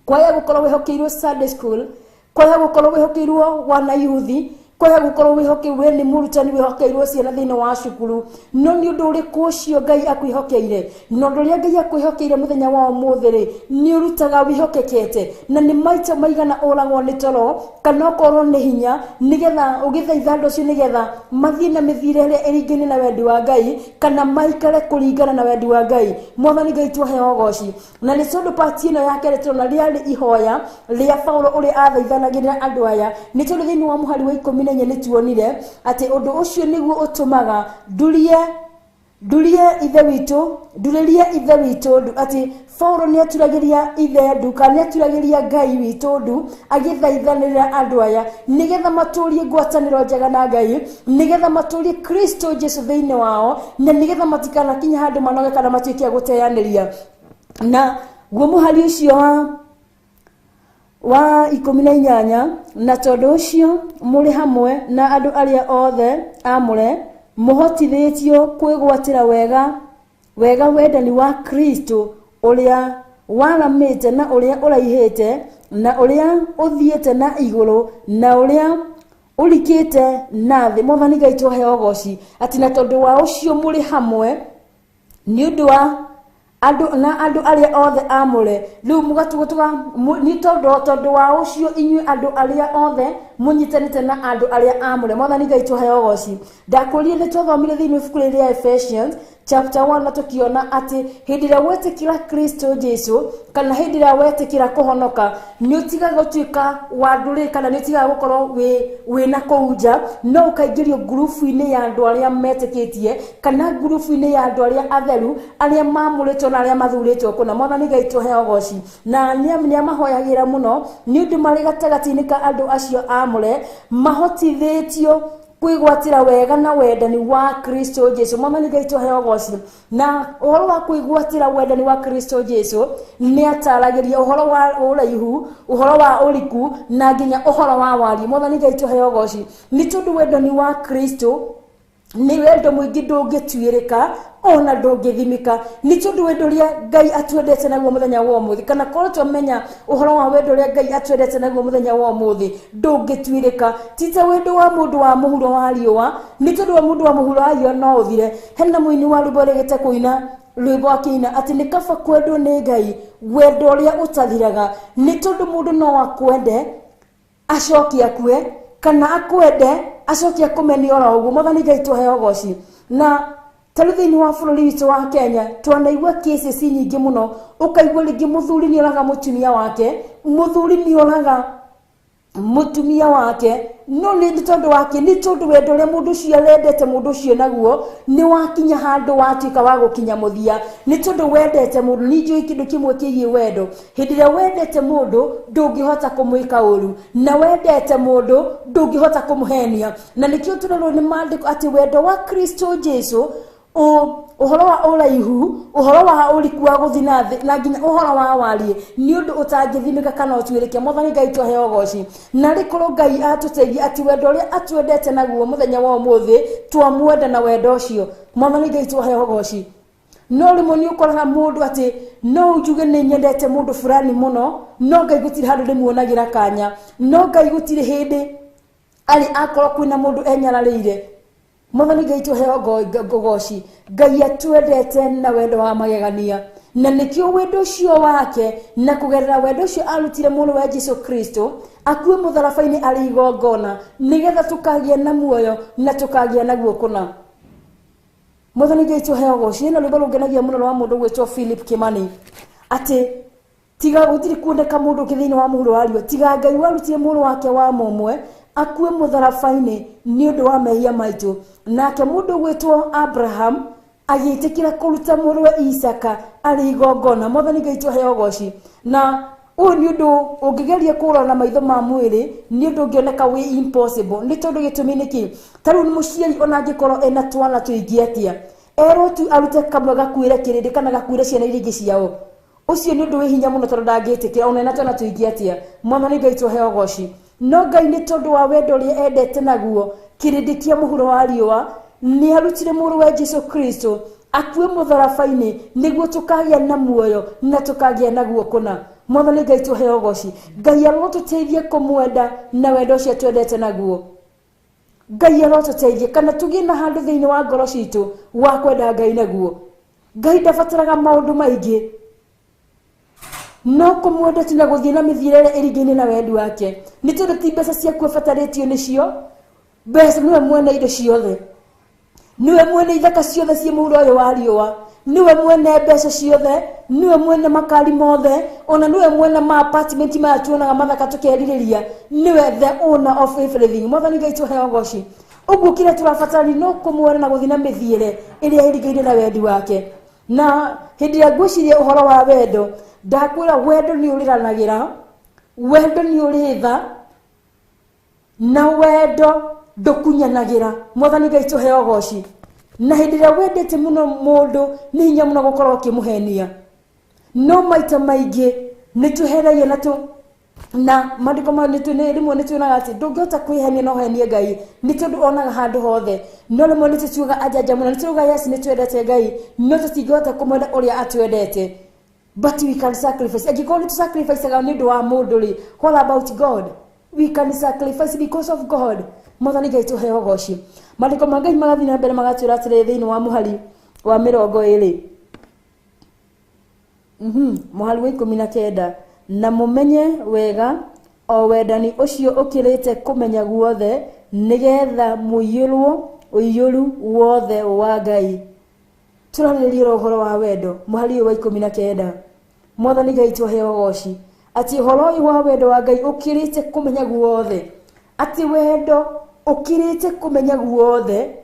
D: kwaya gukorwo wihokeirwo Sunday school kwaya gukorwo wihokeirwo wana yuthi kwaya gukorwo wihokeirwo ni murutani wihokeirwo ciana thiini wa cukuru no ni undu uriku ucio Ngai akwihokeire no undu uria Ngai akwihokeire muthenya wa umuthi ri ni urutaga wihokekete na ni maita maigana uragwo ni toro kana ukorwo ni hinya nigetha ugithaitha andu cio nigetha mathie na mithirere iringaine na wendi wa Ngai kana maikare kuringana na wendi wa Ngai Mwathani Ngai twaheyo goci na ni tondu part ino yake ritona riari ihoya ria Paulo uri athaithanagira andu aya ni tondu thiini wa muhari wa 10 ni tuonire ati undu ucio niguo utumaga ndurie ndurie ithe witu ndureria ithe witu ndu ati Paulo ni aturagiria ithe ndu kana aturagiria Ngai witu ndu agithaithanira andu aya nigetha maturie ngwataniro njega na Ngai nigetha maturie Kristo Jesu thiini wao na nigetha matikana kinya handu manoge kana matuikia guteaniria na guo muhari ucio wa 18 na tondu ucio muri hamwe na andu aria othe amure muhotithitio kwigwatira wega wendani wa Kristo uria waramite na uria uraihite na uria uthiete na iguru na uria urikite nathi Mwathani Ngai tuhe ogoci ati na tondu wa ucio muri hamwe ni undu wa andu aria othe amure riu mugatugutuga ni tondu wa ucio inyui andu aria othe munyitanite na andu aria amure Mwathani Ngai tuhe ogoci ndakurie ni twathomire thiini ibuku ria Ephesians chapter 1 na tukiona ati hindira wetikira Kristo Jesu kana hindira wetikira kuhonoka ni utiga gutuika wanduri kana ni utiga gukorwo we na kuuja no ukaingirio group-ini ya andu aria metikitie kana group-ini ya andu aria atheru aria mamuritwo na aria mathuritwo kuna Mwathani Ngai tuhe ogoci na ni amahoyagira muno ni undu mari gatagati-ini ka andu acio amure mahotithitio kwigwatira wega na wendani wa Kristo Jesu Mwathani Ngai tuhe ogoci na uhoro wa kwigwatira wendani wa Kristo Jesu ni ataragiria uhoro wa uraihu uhoro wa uriku na nginya uhoro wa wari Mwathani Ngai tuhe ogoci ni tondu wendani wa Kristo ni wendo mwingi ndungituirika ona ndungithimika ni tondu wendo ria Ngai atwendete naguo muthenya wa umuthi kana korwo twamenya uhoro wa wendo ria Ngai atwendete naguo muthenya wa umuthi ndungituirika tita wendo wa mundu wa muhuro wa riua ni tondu wa mundu wa muhuro wa riua no uthire hena muini wa rwimbo regete kuina rwimbo akina ati ni kaba kwendwo ni Ngai wendo ria utathiraga ni tondu mundu no akwende acokia kwe kana akwende acokia kumeni ora uguo Mwathani Ngai tuhe ogoci na taruthini wa bururi witu wa Kenya twanaigua cases nyingi muno ukaigua ringi muthuri ni oraga mutumia wake muthuri ni oraga mutumia wake no ni tondu wake ni tondu wendo ria mundu cio arendete mundu cio naguo ni wakinya handu watuika wa gukinya muthia ni tondu wendete mundu ni njui kindu kimwe kigie wendo hindira wendete mundu ndungihota kumwika uru na wendete mundu ndungihota kumuhenia na nikio turero ni maandiko ati wendo wa Kristo Jesu uhoro wa uraihu uhoro wa uriku wa guthina na nginya uhoro wa wari ni undu utangithimika kana utwirike Mwathani Ngai tuhe ogoci na rikorwo Ngai atuteithia ati wendo ria atwendete naguo muthenya wa umuthi twamwenda na wendo ucio Mwathani Ngai tuhe ogoci no rimwe ni ukoraga mundu ati no ujuge ni nyendete mundu fulani muno no Ngai gutiri handu ndimuonagira kanya no Ngai gutiri hindi ali akorwo kwina mundu enyararire Mwathani Ngai tuhe ogoci Ngai atwendete na wendo wa magegania na nikio wendo ucio wake na kugerera wendo ucio arutire muno wa Jesu Kristo akue mutharabaini ari igongona nigetha tukagia na muoyo na tukagia na guo kuna Mwathani Ngai tuhe ogoci na rwimbo rungenagia muno wa mundu gwitwo Philip Kimani ati tiga gutiri kuoneka mundu kithini wa muhuro wa riua tiga Ngai warutire muno wake wa momwe akue mutharabaini ni undu wa mehia maitu nake mundu gwitwo Abraham agitikira kuruta muruwe Isaka ari igongona Mwathani Ngai tuhe ogoci na uyu ni undu ungigeria kurona maitho ma mwiri ni undu ngioneka we impossible ni tondu gitumi niki taru ni muciari ona angikorwo ena twana tuingietia ero tu arute kamwe gakuire kirindi kana gakuire ciana iringi ciao ucio ni undu wi hinya muno tondu ndangitikia ona ena twana tuingietia Mwathani Ngai tuhe ogoci no Ngai ni tondu wa wendo ria endete naguo kirindi kia muhuro wa riua ni arutire muhuro wa Jesu Kristo akue mutharabaini niguo tukagia na muoyo na tukagia naguo kuna Mwathani Ngai tuhe ogoci Ngai arotuteithie kumwenda na wendo ucio twendete naguo Ngai arotuteithie kana tugie na handu thiini wa ngoro citu wa kwenda Ngai naguo Ngai ndabataraga maundu maingi no kumwenda tu na guthie na mithirire iringine na wendi wake ni tondu ti mbeca cia kwebataritio nicio mbeca niwe mwene indo ciothe niwe mwene ithaka ciothe cie muhuro uyu wa riua niwe mwene mbeca ciothe niwe mwene makari mothe ona niwe mwene ma apartment ma tuonaga mathaka tukeririria niwe the owner of everything Mwathani Ngai tuhe ogoci Uguo kire turabatari no kumwona na guthina mithiire iria irigaine na wendi wake. Na hindi ya gwiciria uhoro wa wendo, ndakwira wendo ni uriranagira, wendo ni uritha, na wendo ndukunyanagira. Mwathani Ngai tuheo goci. Na hindi ya wendete muno mundu ni hinya muno gukorwo kimuhenia. No maita maingi ni tuheragia na mandiko ma nitune rimwe nitunaga ati ndungihota kwihenia no henie Ngai ni tondu onaga handu hothe. No rimwe nitutuga ajaja muno nituga yes nitwendete Ngai no tutingihota kumwenda uria atwendete. But we can sacrifice. Agikoni to sacrifice ga nindu wa mundu ri. What about God? We can sacrifice because of God. Mwathani Ngai tuheo goci. Mandiko ma Ngai magathi na mbere magatwira atire thiini wa muhari wa 20 muhari wa 19 na mumenye wega o wendani ucio ukirite kumenya guothe nigetha muiyurwo uiyuru wothe wa Ngai. Turarĩrĩria ũhoro wa wendo muhari wa 19. Mwathani Ngai tuheo goci ati ũhoro ũyũ wa wendo wa Ngai ukirite kumenya guothe, ati wendo ukirite kumenya guothe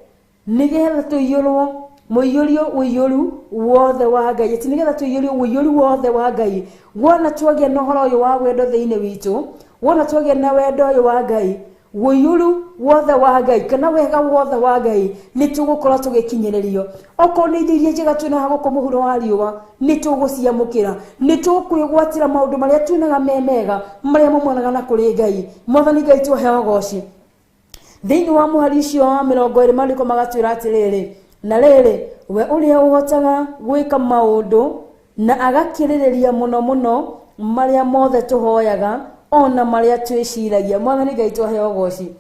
D: nigetha tuiyurwo muiyurio uiyuru wothe wa Ngai. Ati nigetha tuiyurio uiyuru wothe wa Ngai. Wona twagia na horo uyu wa wendo thiini witu, wona twagia na wendo uyu wa Ngai, uiyuru wothe wa Ngai kana wega wothe wa Ngai ni tugukorwo tugikinyiririo. Oko ni ithirie njega twina guko muhuro wa riuwa ni tuguciamukira, ni tukwigwatira maundu maria twinaga memega maria mumanaga na kuri Ngai. Mwathani Ngai tuheo goci. Thiini wa muhari ucio wa 20 mandiko magatwira atiriri, na riri we uria uhotaga gwika maundu na agakiririria muno muno maria mothe tuhoyaga ona maria twiciragia. Mwathani Ngai tuheo goci.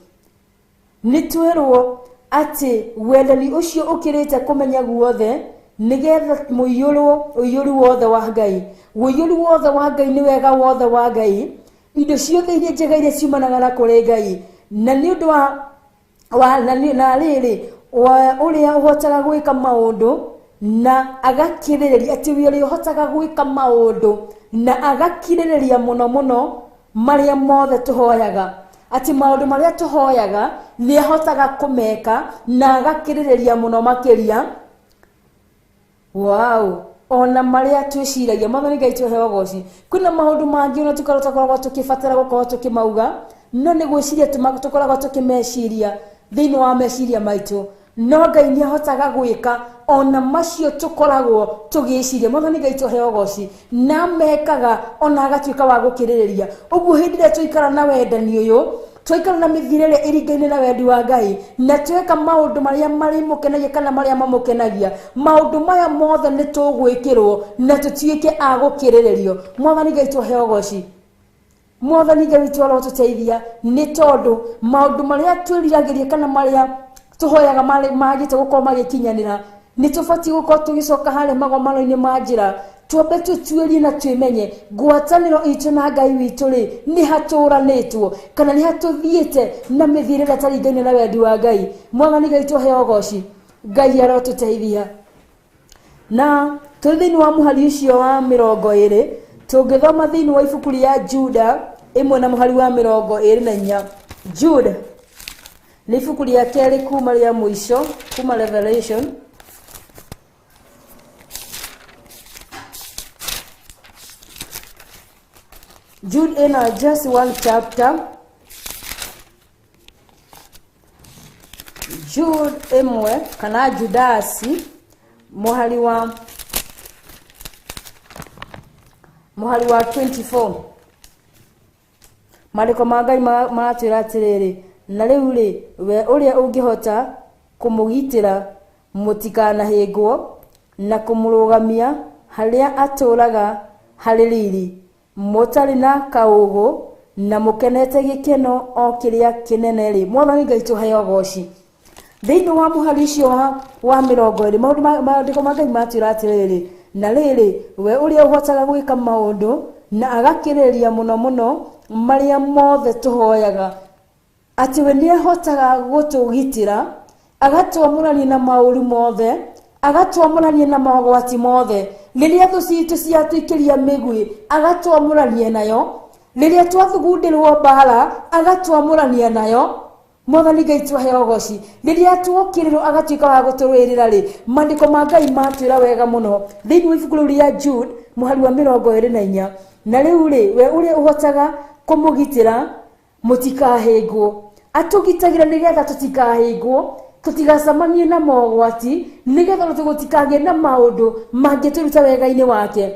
D: Nitwirwo ati wendani ucio ukirite kumenya guothe nigetha muiyurwo uiyuru wothe wa Ngai. Uiyuru wothe wa Ngai ni wega wothe wa Ngai, indo ciothe iria njega iria ciumanaga na kuri Ngai. Na ni undu wa na riri uria uhotaga gwika maundu na agakiririria ati we uhotaga gwika maundu na agakiririria muno muno maria mothe tuhoyaga. Ati maundu maria tuhoyaga ni ahotaga kumeka na agakiririria muno makiria. Wow, ona maria twiciragia. Mwathani Ngai tuheo goci. Kuna maundu mangi ona tukoragwo tukibatara gukorwo tukimauga, no ni gwiciria tukoragwo tukimeciria thiini wa meciria maitu. No Ngai ni ahotaga gwika ona macio tukoragwo tugiciria. Mwathani Ngai tuheo goci. Na mekaga ona agatuika wa gukiririria. Uguo hindi ria tuikara na wendani uyu, tuikara na mithirire irigaine na wendi wa Ngai, na tweka maundu maria mari mukenagia kana maria mamukenagia, maundu maya mothe ni tugwikirwo na tutiike a gukiriririo. Mwathani Ngai tuheo goci. Mwathani Ngai twaro tuteithia ni tondu maundu maria twiriragiria kana maria tuhoyaga magite gukorwo magikinyanira ni tubati gukorwo tugicoka hare magomano-ini ma njira twambe tutuirie na twimenye ngwataniro itu na Ngai witu ri ni haturanitwo kana ni hatuthiite na mithirire taringaine na wendi wa Ngai. Mwathani Ngai tuheo goci. Ngai arotuteithia. Na thiini wa muhari ucio wa 20 tungithoma thiini wa ibuku ria Juda imwe na muhari wa 24. Juda ni ibuku ria keri kuma ria mwisho kuma Revelation. Jude in just one chapter. Jude imwe kana Judasi muhari wa 24. Mariko ma Ngai maratwira atiriri, na riu ri we uria ungihota kumugitira mutikanahingwo na kumurugamia haria aturaga hari riri mutari na kaugo na mukenete gikeno o kiria kinene ri. Mwathani Ngai tuheo goci. Thiini wa muhari ucio wa 20 maandiko ma Ngai matwira atiriri, na riri we uria uhotaga gwika maundu na agakiriria muno muno maria mothe tuhoyaga, ati we ni ahotaga gutugitira agatwamurania na mauru mothe, agatwamurania na magwati mothe. Riria tucitu ciatuikiria migwi agatwamurania nayo, riria twathugundirwo bara agatwamurania nayo. Mwathani Ngai twahe ogoci riria twokiriro agatuika wa gutwirira ri mandiko ma Ngai matwira wega muno thiini wa ibuku ria Jude muhari wa 24 na riu ri we uri uhotaga kumugitira mutikahingwo atugitagira nigetha tutikahingwo tutigacamanie na mogwati nigetha tugutikage na maundu mangituruta wega-ini wake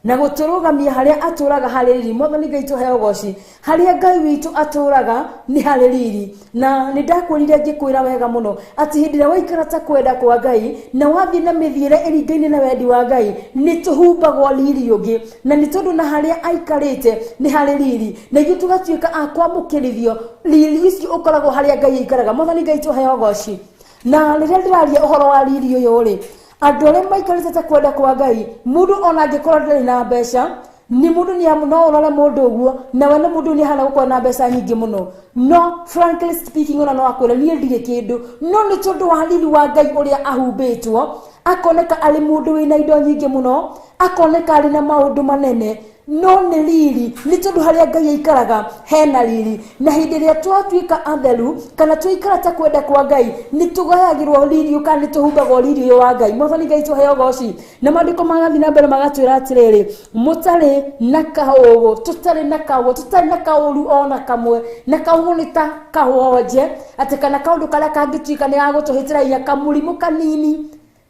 D: na guturugamia haria aturaga hariri. Mwathani Ngai tuhe ugoci haria Ngai witu aturaga ni hariri na nindakwirire ngikwira wega muno ati hindira waikara ta kwenda kwa Ngai na wathi na mithiire iringaine na wendi wa Ngai ni tuhumbagwo riri ungi na ni tondu na haria aikarite ni hariri na ithu tugatuika akwamukirithio riri icio ukoragwo haria Ngai aikaraga. Mwathani Ngai tuhe ugoci na riria ndiraria uhoro wa riri uyu ri andu aria maikarite ta kwenda kwa Ngai mundu ona angikorwo ndari na mbeca ni mundu ni amuno urore mundu uguo na we mundu ni hana gukorwo na mbeca nyingi muno no frankly speaking ona no akwira ni ndire kindu no ni tondu wa riri wa Ngai uria ahumbitwo akoneka ari mundu wina indo nyingi muno akoneka ari na maundu manene no ni riri ni tondu haria Ngai aikaraga hena riri na hindi ria twatuika atheru kana twaikara ta kwenda kwa Ngai ni tugayagirwo riri ukani tuhumbagwo riri wa Ngai. Mwathani Ngai tuhe ugoci na mandiko magathi na mbere magatwira atiriri mutari na kahugu tutari na kahugu tutari na kauru ona kamwe na kahugu ni ta kahoje ati kana kaundu karia kangituika ni agutuhitiraia kamurimu kanini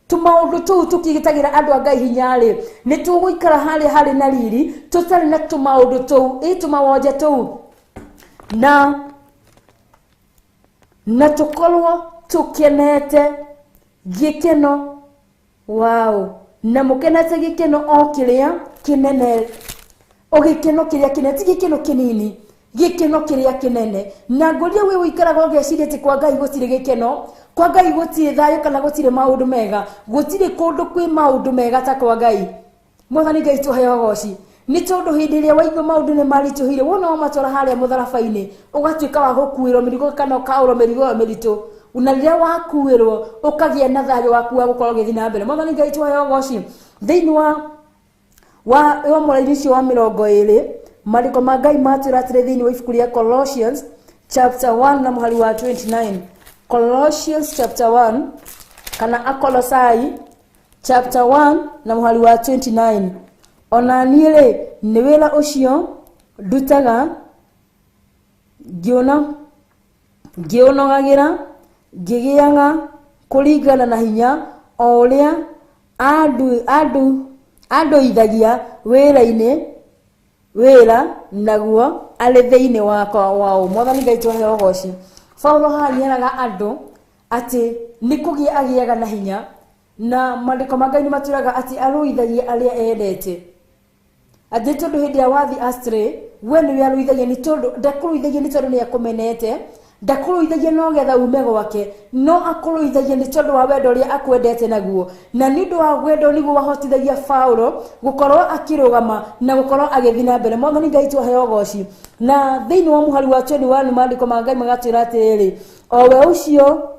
D: tumaundu tu tukigitagira andu a Ngai hinyari ni tuguikara hari na riri tutari na tumaundu tu tumawoje tu na tukorwo tukenete gikeno wow na mukenete gikeno o kiria kinene o gikeno kiria kinene gikeno kinini gikeno kiria kinene na ngoria we wikaraga ugeciria ti kwa Ngai gutire gikeno kwa Ngai gutire thayo kana gutire maundu mega gutire kundu kwi maundu mega ta kwa Ngai. Mwathani Ngai tuhe ugoci ni tondu hindi ria waigua maundu ni marituhire wona matwara haria mutharabaini ugatuika wa gukuirwo mirigo kana ukaurwo mirigo miritu una riria wakuirwo ukagia na thayo waku wa gukorwo githi na mbere. Mwathani Ngai tuhe ugoci thiini wa muraini cio wa 20 mandiko ma Ngai matwira atiri thiini wa ibuku ria Colossians chapter 1 na muhari wa 29 Colossians chapter 1 kana Akolosai chapter 1 na muhari wa 29 ona niire ni wira ucio ndutaga ngionogagira ngigianga kuringana na hinya o uria andu ithagia wira naguo ari thiini wakwa wao. Mwathani Ngai tuhe ugoci Paulo hanyeraga andu ati nikugia agiaga na hinya na mandiko ma Ngai ni maturaga ati aruithagia aria endete ati tondu hindi ya wathi astray we ni aruithagia ni tondu ndakuruithagia ni tondu ni akumenete ndakuruithagia no getha ume gwake no akuruithagia ni tondu wa wendo uria akwendete naguo na ni ndu wa wendo niguo wahotithagia Paulo gukorwo akirugama na gukorwo agithi na mbere. Mwathani Ngai tuhe ugoci na thiini wa muhari wa 21 mandiko ma Ngai magatwira atiriri owe ucio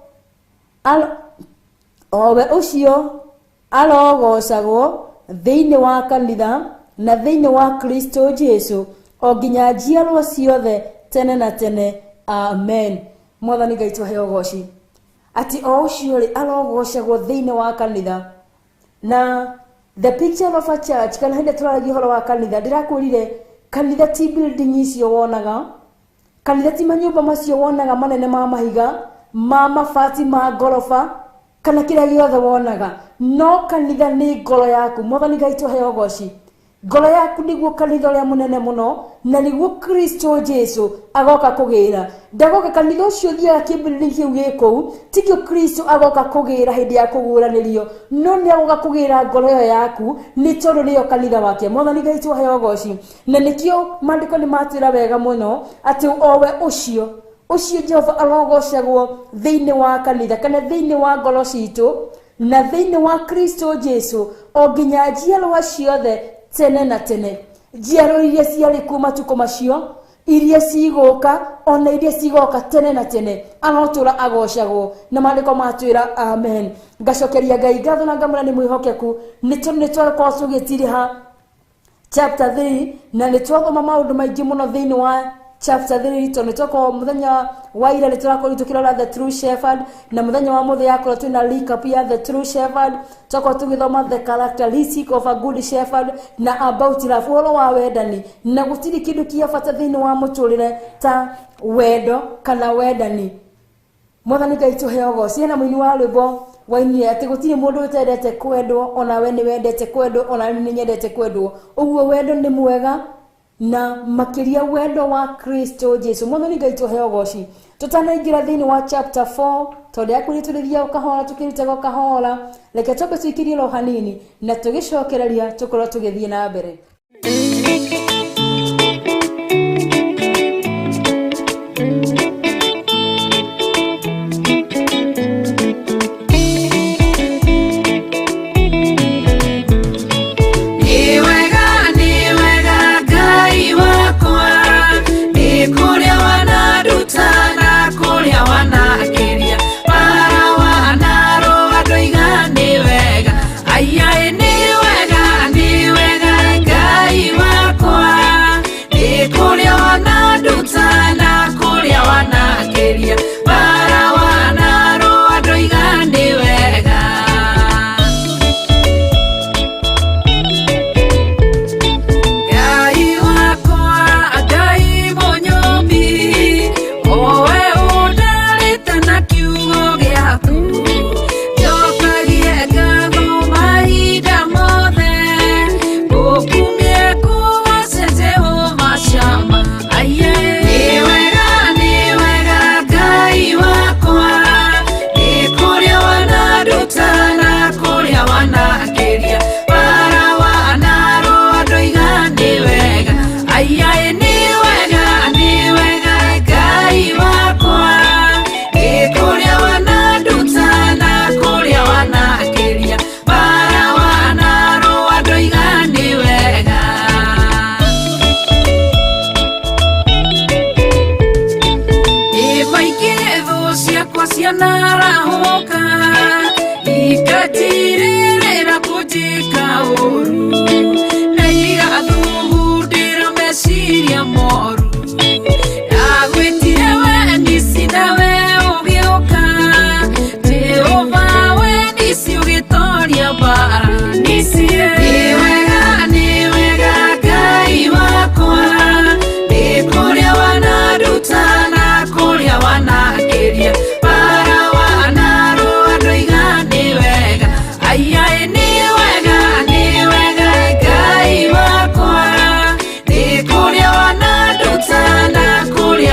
D: arogocagwo thiini wa kanitha na thiini wa Kristo Jesu o nginya njiarwa ciothe tene na tene amen. Mwathani Ngai tuhe ugoci ati o ucio ri arogocagwo thiini wa kanitha na the picture of a church kana hindi turaragia horo wa kanitha ndirakwirire kanitha ti building icio wonaga kanitha ti manyumba macio wonaga manene ma mahiga ma mabati ma gorofa kana kiria giothe wonaga no kanitha ni ngoro yaku. Mwathani Ngai tuhe ugoci ngoro yaku niguo kanitha uria munene muno na niguo Kristo Jesu agoka kugira ndagoka kanitha ucio thiaga kibuilding kiu giku tikio Kristo agoka kugira hindi ya kuguranirio no ni agoka kugira ngoro yaku ni tondu niyo kanitha wake. Mwathani Ngai tuhe ugoci na nikio mandiko ni matwira wega muno ati owe ucio Jehova arogocagwo thiini wa kanitha kana thiini wa ngoro citu na thiini wa Kristo Jesu o nginya njiarwa ciothe tene na tene. Njiarwa iria ciarĩ kuma tuko macio iria ciguka ona iria cigoka tene na tene arotura agocagwo na mandiko matwira amen. Ngacokeria Ngai ngatho na ngamwĩra nĩ mwĩhokeku nĩ twakorwo tũgĩtiriha chapter 3 na nĩ twathoma maũndũ maingĩ mũno thĩinĩ wa chapter 3 tonetoko muthenya wa ira niturakorwo tukirora the true shepherd na muthenya wa muthe yakora tuna recap ya the true shepherd toko tugithoma the characteristic of a good shepherd na about love wa wendani na gutiri kindu kia bata thini wa muturire ta wendo kana wendani. Mwathani Ngai tuheogo ciana muini wa rwimbo waini ati gutiri mundu utendete kwendwo ona we ni wendete kwendwo ona ni nyendete kwendwo uguo wendo ni mwega na makiria wendo wa Kristo Jesu. Mwathani Ngai tuheogo ci tutanaingira thini wa chapter 4 tondu yakurithurithia ukahora tukirutega ukahora reke toke tuikirie ro hanini na tugicokereria tukorwo tugithie na mbere.
E: Kuria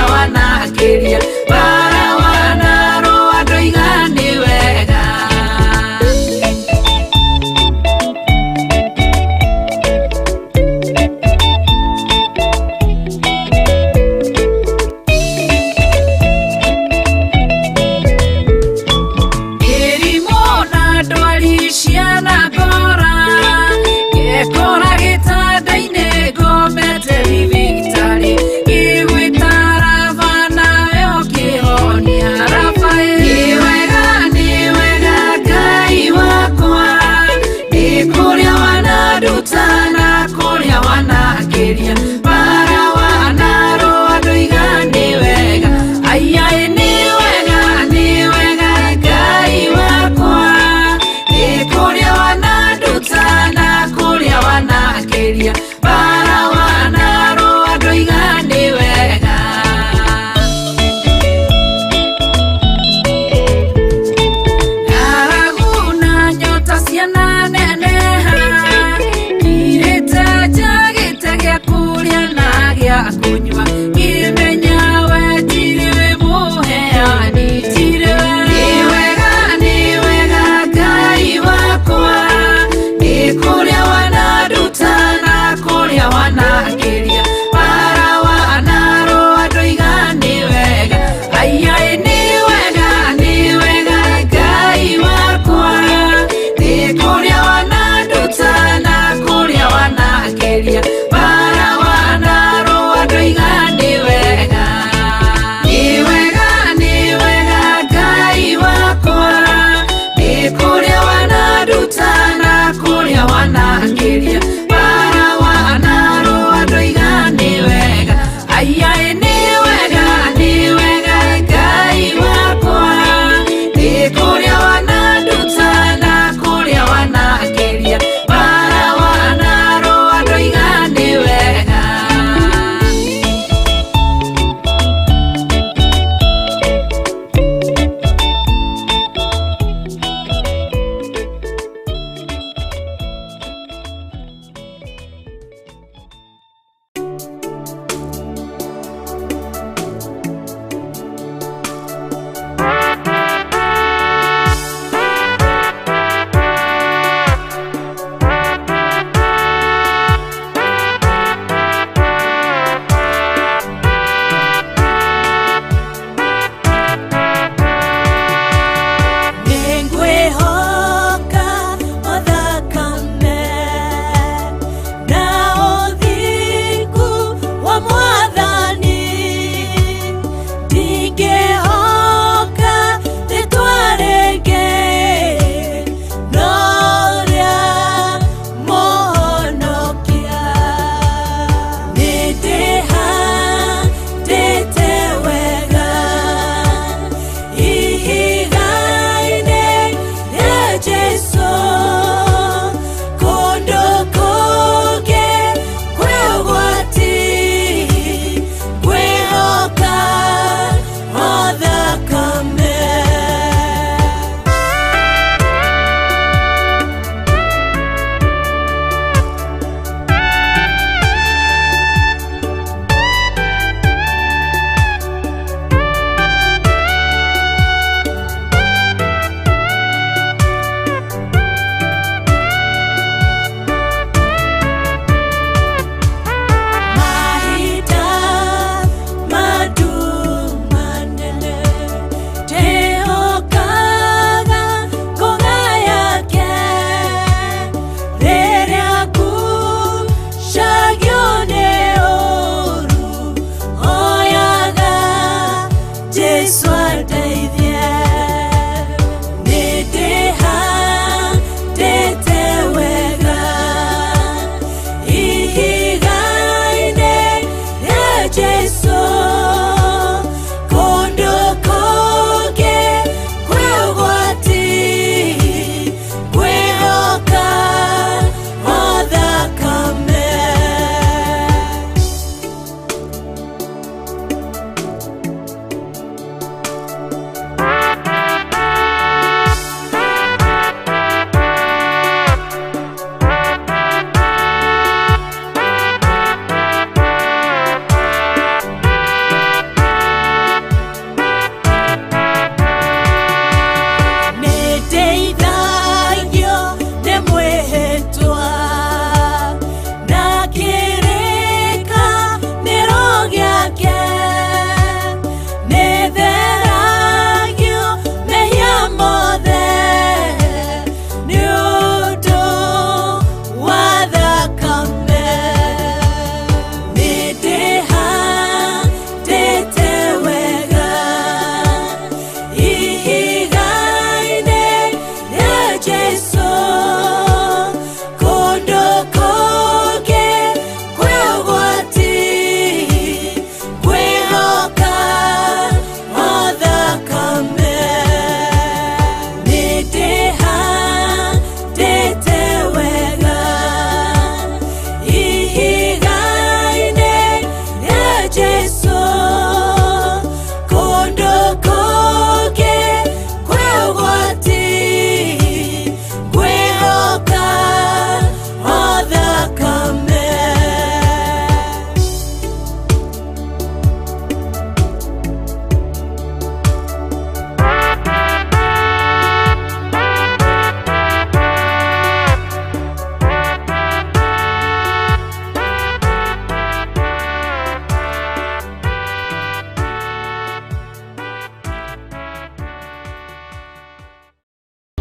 E: wana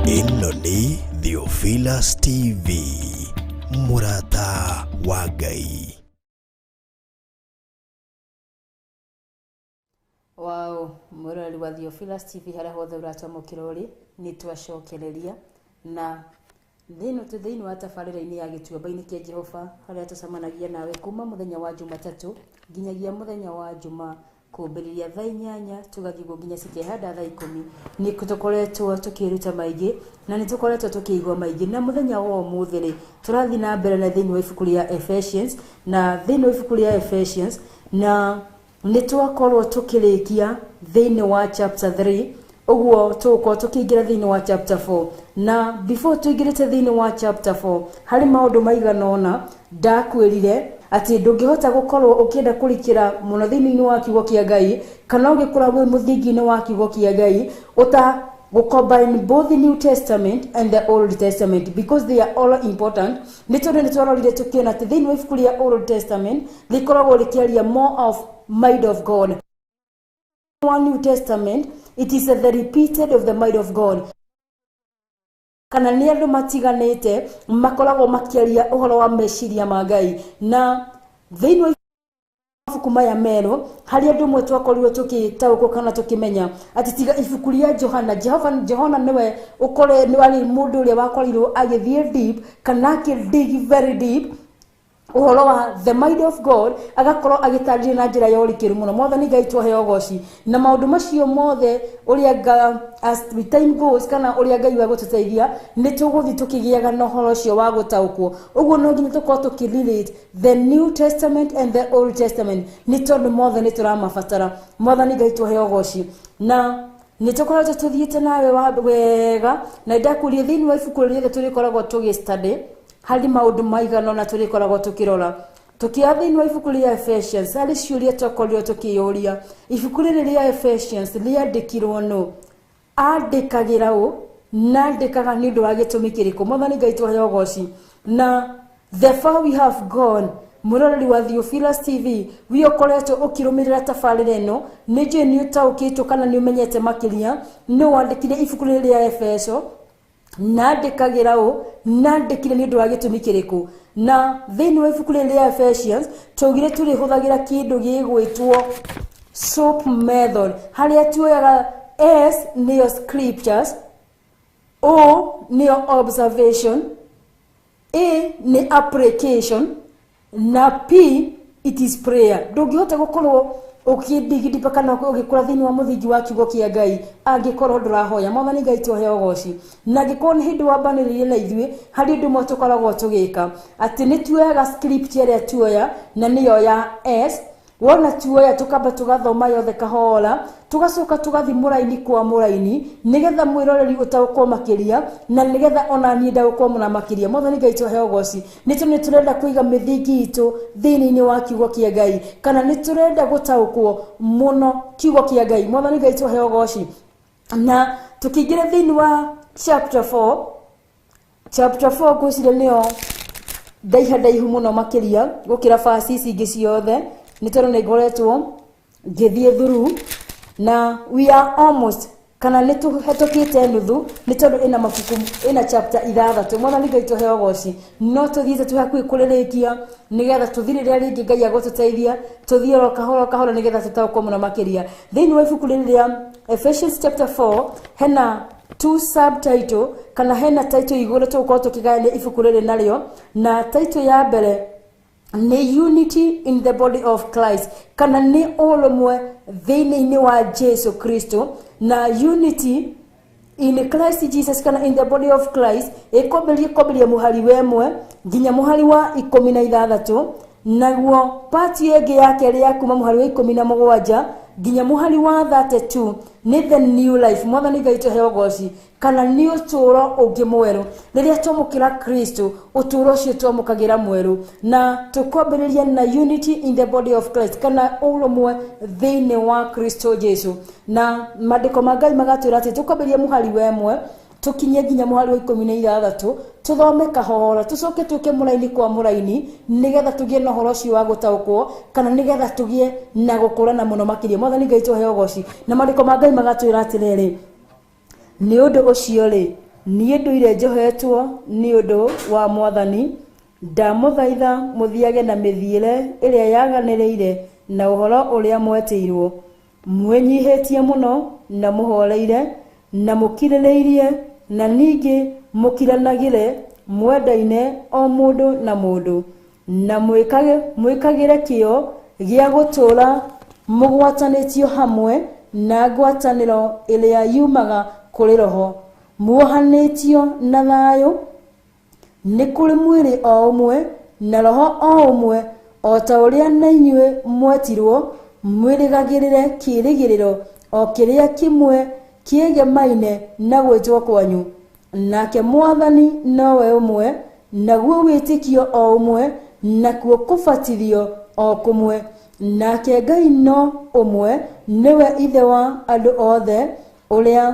C: ĩno nĩ Theophilus TV, mũrata wa Ngai.
D: Wow, murali wa Theophilus TV haria hothe uratamukira uri ni twacokereria na thĩinĩ wa tabarĩra-inĩ ya gĩtuamba-inĩ kĩa Jehova haria tũcemanagia nawe kuma mũthenya wa Jumatatũ nginyagia mũthenya wa Juma kũmbĩrĩria thaa 8 tũgathigwo nginya cikehanda thaa 10 nĩ tũkoretwo tũkĩruta maingĩ na nĩ tũkoretwo tũkĩigua maingĩ na mũthenya wa ũmũthĩ rĩ tũrathiĩ na mbere na thĩinĩ wa ibuku rĩa Ephesians na thĩinĩ wa ibuku rĩa Ephesians na nĩ twakorwo tũkĩrĩkia thĩinĩ wa chapter 3 ũguo tũkorwo tũkĩingĩra thĩinĩ wa chapter 4 na before tũingĩrĩte thĩinĩ wa chapter 4 harĩ maũndũ maigana ũna ndakwĩrire atĩ ndũngĩhota gũkorwo ũkĩenda kũrikĩra mũno thĩinĩ wa kiugo kĩa Ngai kana ũgĩkorwo wĩ mũthingi-inĩ wa kiugo kĩa Ngai combine both the New Testament and the Old Testament because they are all important. Nĩ twarorire tũkĩona atĩ thĩinĩ wa ibuku rĩa Old Testament rĩkoragwo rĩkĩaria more of mind of God. In New Testament it is the repeated of the mind of God. Kana nĩ andũ matiganĩte makoragwo makĩaria ũhoro wa meciria ma Ngai na thĩinĩ wa ibuku maya merũ harĩ andũ mwe twakorirwo tũkĩtaũkwo kana tũkĩmenya atĩ tiga ibuku rĩa Johana nĩwe nĩ mũndũ ũrĩa wakorirwo agĩthiĩ deep kana dig very deep ũhoro wa the mind of God agakorwo agĩtarĩria na njĩra ya ũrikĩru mũno. Mwathani Ngai tũheo goci na maũndũ macio mothe ũrĩa as time goes kana ũrĩa Ngai wa gũtũteithia nĩ tũgũthiĩ tũkĩgĩaga na ũhoro ũcio wa gũtaũkwo. Ũguo no nginya tũkorwo tũkĩrelate the New Testament and the Old Testament nĩ tondũ mothe nĩ tũramabatara. Mwathani Ngai tũheo goci na nĩ tũkoretwo tũthiĩte nawe wega na ndakũria thĩinĩ wa ibuku rĩrĩa tũrĩkoragwo tũgĩ-study harĩ maũndũ maigana na tũrĩkoragwo tũkĩrora tũkĩya thĩinĩ wa ibuku rĩa Ephesians harĩ ciũria twakorirwo tũkĩyũria ibuku rĩrĩ rĩa Ephesians rĩandĩkirwo nũ andĩkagĩra ũ na andĩkaga nĩ ũndũ wa gĩtũmi kĩrĩkũ. Mwathani Ngai tũheo goci na the far we have gone mũroreri wa Theophilus TV we ũkoretwo ũkĩrũmĩrĩra tabarĩra ĩno nĩ njũĩ nĩ ũtaũkĩtwo kana nĩ ũmenyete makĩria nĩ wandĩkire ibuku rĩrĩ rĩa Efeso na ndĩkagĩra ũ na ndĩkire nĩ ũndũ wa gĩtũmi kĩrĩkũ na thĩinĩ wa ibuku rĩrĩ rĩa Ephesians twaugire tũrĩhũthagĩra kĩndũ gĩgwĩtwo SOAP method harĩa tuoyaga S nĩyo scriptures, O nĩyo observation, A nĩ application na P it is prayer. Ndũngĩhota gũkorwo ũkĩndigidipa kana ũgĩkora thĩinĩ wa mũthingi wa kiugo kĩa Ngai angĩkorwo ndũrahoya. Mwathani Ngai tũheo goci na angĩkorwo nĩ hĩndĩ wambanĩrĩire na ithuĩ harĩ ũndũ ũmwe tũkoragwo tũgĩka atĩ nĩ tuoyaga scripture ĩrĩa tuoya na nĩyo ya S wona tuoya tukamba tugathoma yothe kahora tugacoka tugathi mũraini kwa mũraini nigetha mwĩroreri ũtaũkwo makĩria na nigetha ona niĩ ndaũkwo mũna makĩria. Mwathani Ngai tũheo goci nĩ tũrenda kũiga mĩthingi itũ thĩinĩ wa kiugo kĩa Ngai kana nĩ tũrenda gũtaũkwo mũno kiugo kĩa Ngai. Mwathani Ngai tũheo goci na tukĩingĩra thĩinĩ wa chapter 4 ngwĩciria nĩyo ndaihu mũno makĩria gũkĩra verse ici ingĩ ciothe nĩ tondũ nĩ ngoretwo ngĩthiĩ through na we are almost kana nĩ tũhetũkĩte nuthu nĩ tondũ ĩna mabuku ĩna chapter 6. Mwathani Ngai tũheo goci no tũthiĩte tũhakuhĩ kũrĩrĩkia nigetha tũthire rĩrĩa rĩngĩ Ngai agũtũteithia tũthiĩ oro kahora nigetha tũtaũkwo mũno makĩria. Thĩinĩ wa ibuku rĩrĩ rĩa Ephesians chapter 4 hena two subtitle kana hena title igũrũ tũgũkorwo tũkĩgayania ibuku rĩrĩ narĩo na title ya mbere nĩ unity in the body of Christ kana nĩ ũrũmwe thĩinĩ wa Jesu Kristo na unity in Christ Jesus kana in the body of Christ ĩkwambĩrĩria mũhari wemwe nginya mũhari wa 16 naguo part ĩngĩ yake ĩrĩ ya kuma mũhari wa 17 nginya mũhari wa 32 nĩ the new life. Mwathani Ngai tũheo goci kana nĩ ũtũũro ũngĩ mwerũ rĩrĩa twamũkĩra Kristo ũtũũro ũcio twamũkagĩra mwerũ na tũkwambĩrĩria na unity in the body of Christ kana ũrũmwe thĩinĩ wa Kristo Jesu na maandĩko ma Ngai magatwĩra atĩ tũkwambĩrĩria mũhari wemwe tukinye nginya mũhari wa 16 tuthome kahora tucoke tuke mũraini kwa mũraini nigetha tũgĩe na ũhoro ũcio wa gũtaũkwo kana nigetha tũgĩe na gũkũrana mũno makĩria. Mwathani Ngai tũheo goci na maandĩko ma Ngai magatwĩra atĩrĩrĩ nĩ ũndũ ũcio rĩ niĩ ndũire njohetwo nĩ ũndũ wa Mwathani, ndamũthaitha mũthiage na mĩthiĩre ĩrĩa yaganĩrĩire na ũhoro ũrĩa mwetĩirwo, mwĩnyihĩtie mũno na mũhoreire na mũkirĩrĩirie, na ningĩ mũkiranagĩre mwendaine o mũndũ na mũndũ, na mwĩkagĩre kĩo gĩa gũtũũra mũgwatanĩtio hamwe na ngwatanĩro ĩrĩa yumaga kũrĩ Roho, muohanĩtio na thayũ nĩ kũrĩ mwĩrĩ o ũmwe na Roho o ũmwe, o ta ũrĩa na inyuĩ mwetirwo mwĩrĩgagĩrĩre kĩĩrĩgĩrĩro o kĩrĩa kĩmwe kĩegemaine na gwĩtwo kwanyu. Nake Mwathani nowe ũmwe, naguo wĩtĩkio o ũmwe, nakuo kũbatithio o kũmwe. Nake Ngai no ũmwe, nĩwe ithe wa andũ othe, ũrĩa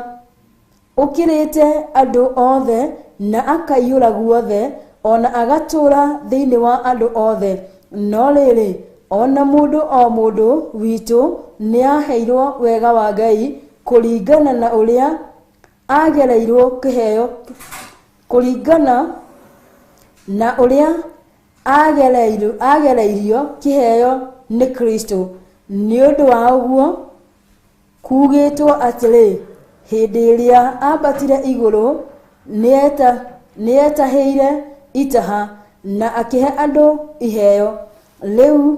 D: ũkĩrĩte andũ othe na akaiyũra guothe, ona agatũũra thĩinĩ wa andũ othe. No rĩrĩ, ona mũndũ o mũndũ witũ nĩ aheirwo wega wa Ngai kũringana na ũrĩa agereirwo kĩheo, kũringana na ũrĩa agereirio kĩheo nĩ Kristo. Nĩ ũndũ wa ũguo kugĩtwo atĩrĩ, hĩndĩ ĩrĩa ambatire igũrũ nĩetahĩire itaha na akĩhe andũ iheo. Rĩu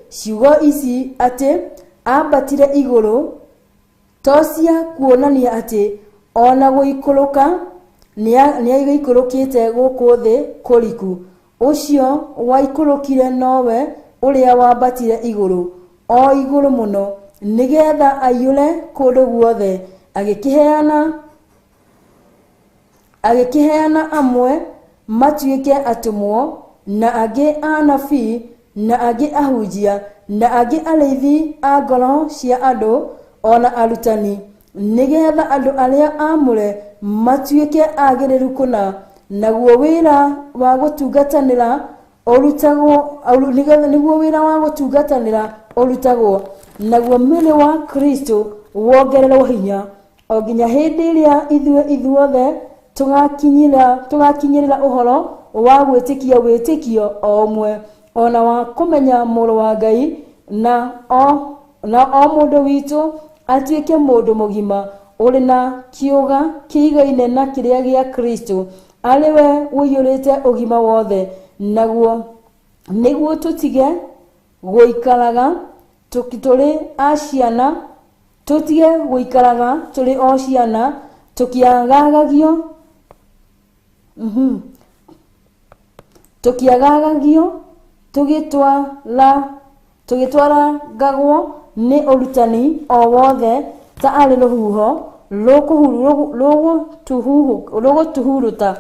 D: ciugo ici atĩ ambatire igũrũ to cia kuonania atĩ ona gũikũrũka nĩaigũikũrũkĩte gũkũ thĩ kũriku. Ũcio waikũrũkire nowe ũrĩa wambatire igũrũ, o igũrũ mũno, nĩgetha aiyũre kũndũ guothe, agĩkĩheana amwe matuĩke atũmwo, na angĩ anabii, na angĩ ahunjia, na angĩ arĩithi a ngoro cia andũ, ona arutani, nĩgetha andũ arĩa amũre matuĩke agĩrĩru kũna, naguo wĩra wa gũtungatanĩra ũrutagwo, naguo mwĩrĩ wa Kristo wongererwo hinya, o nginya hĩndĩ ĩrĩa ithuothe tũgakinyĩrĩra ũhoro wa wĩtĩkio o ũmwe, ona wa kũmenya mũrũ wa Ngai, na o mũndũ witũ atuĩke mũndũ mũgima ũrĩ na kĩũga kĩigaine na kĩrĩa gĩa Kristo, arĩ we wũiyũrĩte ũgima wothe. Naguo nĩguo tũtige gũikaraga tũrĩ a ciana, tũtige gũikaraga tũrĩ o ciana, tũkĩagagagio tũgĩtwaragwo nĩ ũrutani o wothe ta arĩ rũhuho rũgũtuhuruta,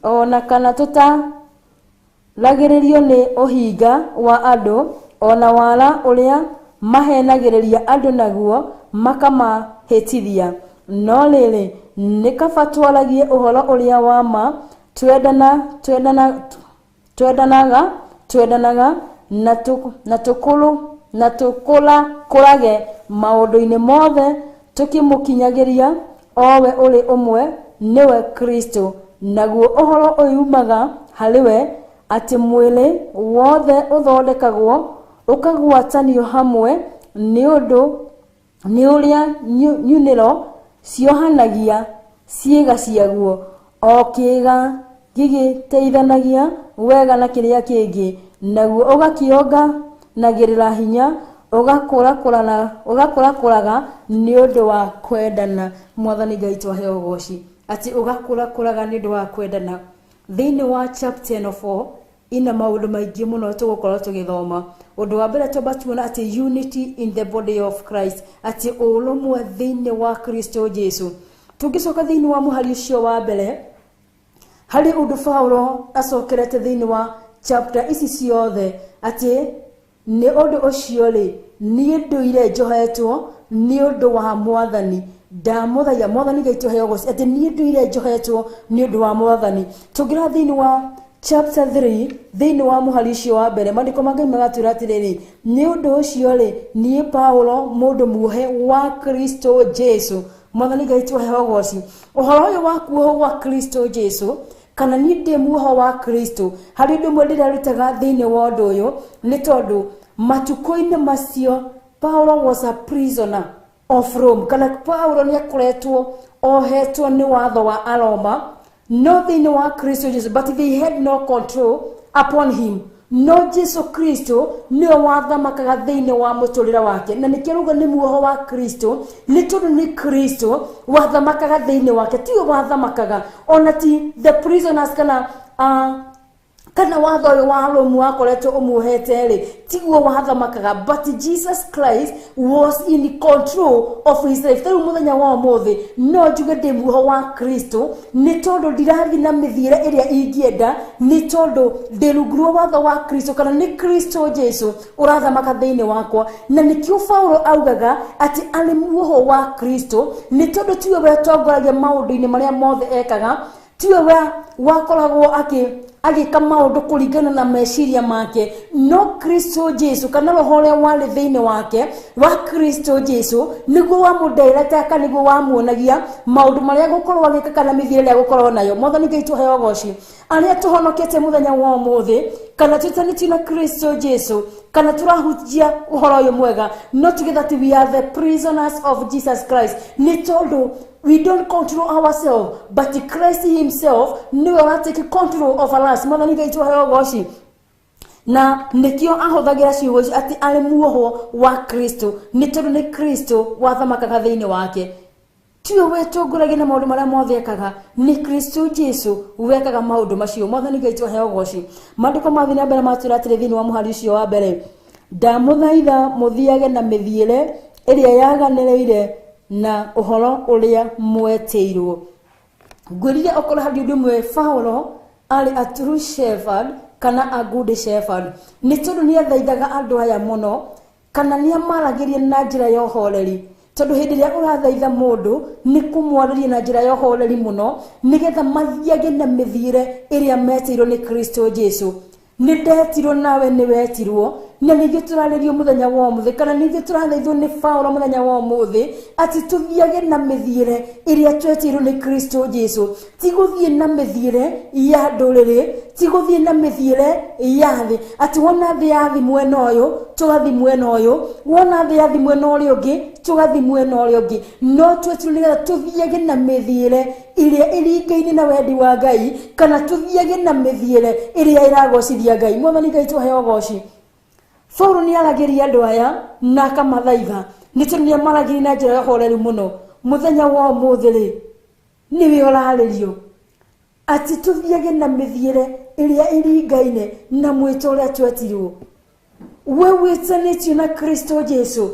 D: ona kana tũtaragĩrĩrio nĩ ũhinga wa andũ, ona wara ũrĩa mahenagĩrĩria andũ naguo makamahĩtithia. No rĩrĩ, nĩ kaba twaragie ũhoro ũrĩa wa ma, twendanaga na tũkũrage maũndũ-inĩ mothe, tũkĩmũkinyagĩria owe ũrĩ ũmwe, nĩwe Kristo. Naguo ũhoro ũyumaga harĩ we, atĩ mwĩrĩ wothe ũthondekagwo ũkagwatanio hamwe nĩ ũrĩa nyunĩro ciohanagia ciĩga ciaguo, o kĩĩga gĩgĩteithanagia wega na kĩrĩa kĩngĩ, naguo ũgakĩonganagĩrĩra hinya, ũgakũrakũraga nĩ ũndũ wa kwendana. Mwathani Ngai twaheo ũgooci atĩ ũgakũrakũraga nĩ ũndũ wa kwendana. Thĩinĩ wa chapter 4 ina maũndũ maingĩ mũno tũgũkorwo tũgĩthoma. Ũndũ wa mbere twamba tuona atĩ unity in the body of Christ, atĩ ũrũmwe thĩinĩ wa Kristo Jesu. Tũngĩcoka thĩinĩ wa mũhari ũcio wa mbere, harĩ ũndũ Paulo acokerete thĩinĩ wa chapter ici ciothe, atĩ nĩ ũndũ ũcio rĩ, niĩ ndũire njohetwo nĩ ũndũ wa Mwathani, ndamũthaitha Mwathani Ngai tũheo ũgooci atĩ niĩ ndũire njohetwo nĩ ũndũ wa Mwathani. Tũngĩra thĩinĩ wa chapter 3 thĩinĩ wa mũhari ũcio wa mbere, maandĩko ma Ngai magatwĩra atĩrĩrĩ, nĩ ũndũ ũcio rĩ, niĩ Paulo mũndũ muohe wa Kristo Jesu, mwathani Ngai tuheo goci uhoro uyu wa kuoho gwa Kristo Jesu kana ni ndi muoho wa Kristo hari ndu mwe ndirarutaga thiini wa undu uyu ni tondu matuko-ini macio Paulo was a prisoner of Rome kana Paulo ni akoretwo ohetwo ni watho wa Aroma no thiini wa Kristo Jesu but they had no control upon him. No Jesu Kristo ni wathamakaga thiini wa muturira wake na nikiruga ni muoho wa Kristo ni tondu ni Kristo wathamakaga thiini wake tio wathamakaga ona ti the prisoners kana watho wa Rome wakoretwo umuhete ri tiguo wathamakaga but Jesus Christ was in control of his life. Tari muthenya wa muthi no njuge ndi muoho wa Kristo ni tondu ndirathi na mithiire iria ingienda ni tondu ndirugurwo watho wa Kristo kana ni Kristo Jesu urathamaka thiini wakwa na nikio Paulo augaga ati ali muoho wa Kristo ni tondu tiwe we tongoragia maundu-ini maria mothe ekaga tiwe we wakoragwo agika maundu kuringana na meciria make no Kristo Jesu kana roho uria wari thiini wake wa Kristo Jesu niguo wa mudireta kana niguo wa muonagia maundu maria gukorwo agika kana mithiire iria gukorwo nayo. Mwathani Ngai tuheo goci aria tuhonokete muthenya wa umuthi kana tutanitio na Kristo Jesu kana turahujia uhoro uyu mwega no together we are the prisoners of Jesus Christ ni tondu we don't control ourselves but Christ himself niwe wa take control of us. Mwathani Ngai tuheo goci na nikio ahothagira ciugo ati ari muoho wa Kristo ni tondu ni Kristo wathamakaga thiini wake tiwe wetongorage na maundu maria mothe ekaga ni Kristo Jesu wekaga maundu macio. Mwathani Ngai tuheo goci mandiko mathi na mbere matwira atiri thiini wa muhari ucio wa mbere ndamuthaitha muthiage na mithiire iria yaganireire na uhoro uria mweteirwo. Ngwirire okoro hari undu mwe Paulo ari a true shepherd kana a good shepherd ni tondu ni athaithaga andu aya muno kana ni amaragirie na njira ya uhoreri tondu hindi ria urathaitha mundu ni kumwariria na njira ya uhoreri muno nigetha mathiage na mithiire iria metirwo ni Kristo Jesu. Ni ndetirwo nawe ni wetirwo na nithio turaririo muthenya wa umuthi kana nithio turathaithwo ni Paulo muthenya wa umuthi ati tuthiage na mithiire iria twetirwo ni Kristo Jesu tiguthie na mithiire ya nduriri tiguthie na mithiire ya thi ati wona thi ya thi mwena uyu tugathi mwena uyu wona thi ya thi mwena uria ungi tugathi mwena uria ungi no twetirwo nigetha tuthiage na mithiire iria iringaine na wendi wa Ngai kana tuthiage na mithiire iria iragocithia Ngai. Mwathani Ngai tuheo goci Paulo ni aragiria andu aya na akamathaitha ni tondu ni amaragiria na njira ya uhoreri muno muthenya wa umuthi ri niwe uraririo ati tuthiage na mithiire iria iringaine na mwito uria twetirwo we witanitio na Kristo Jesu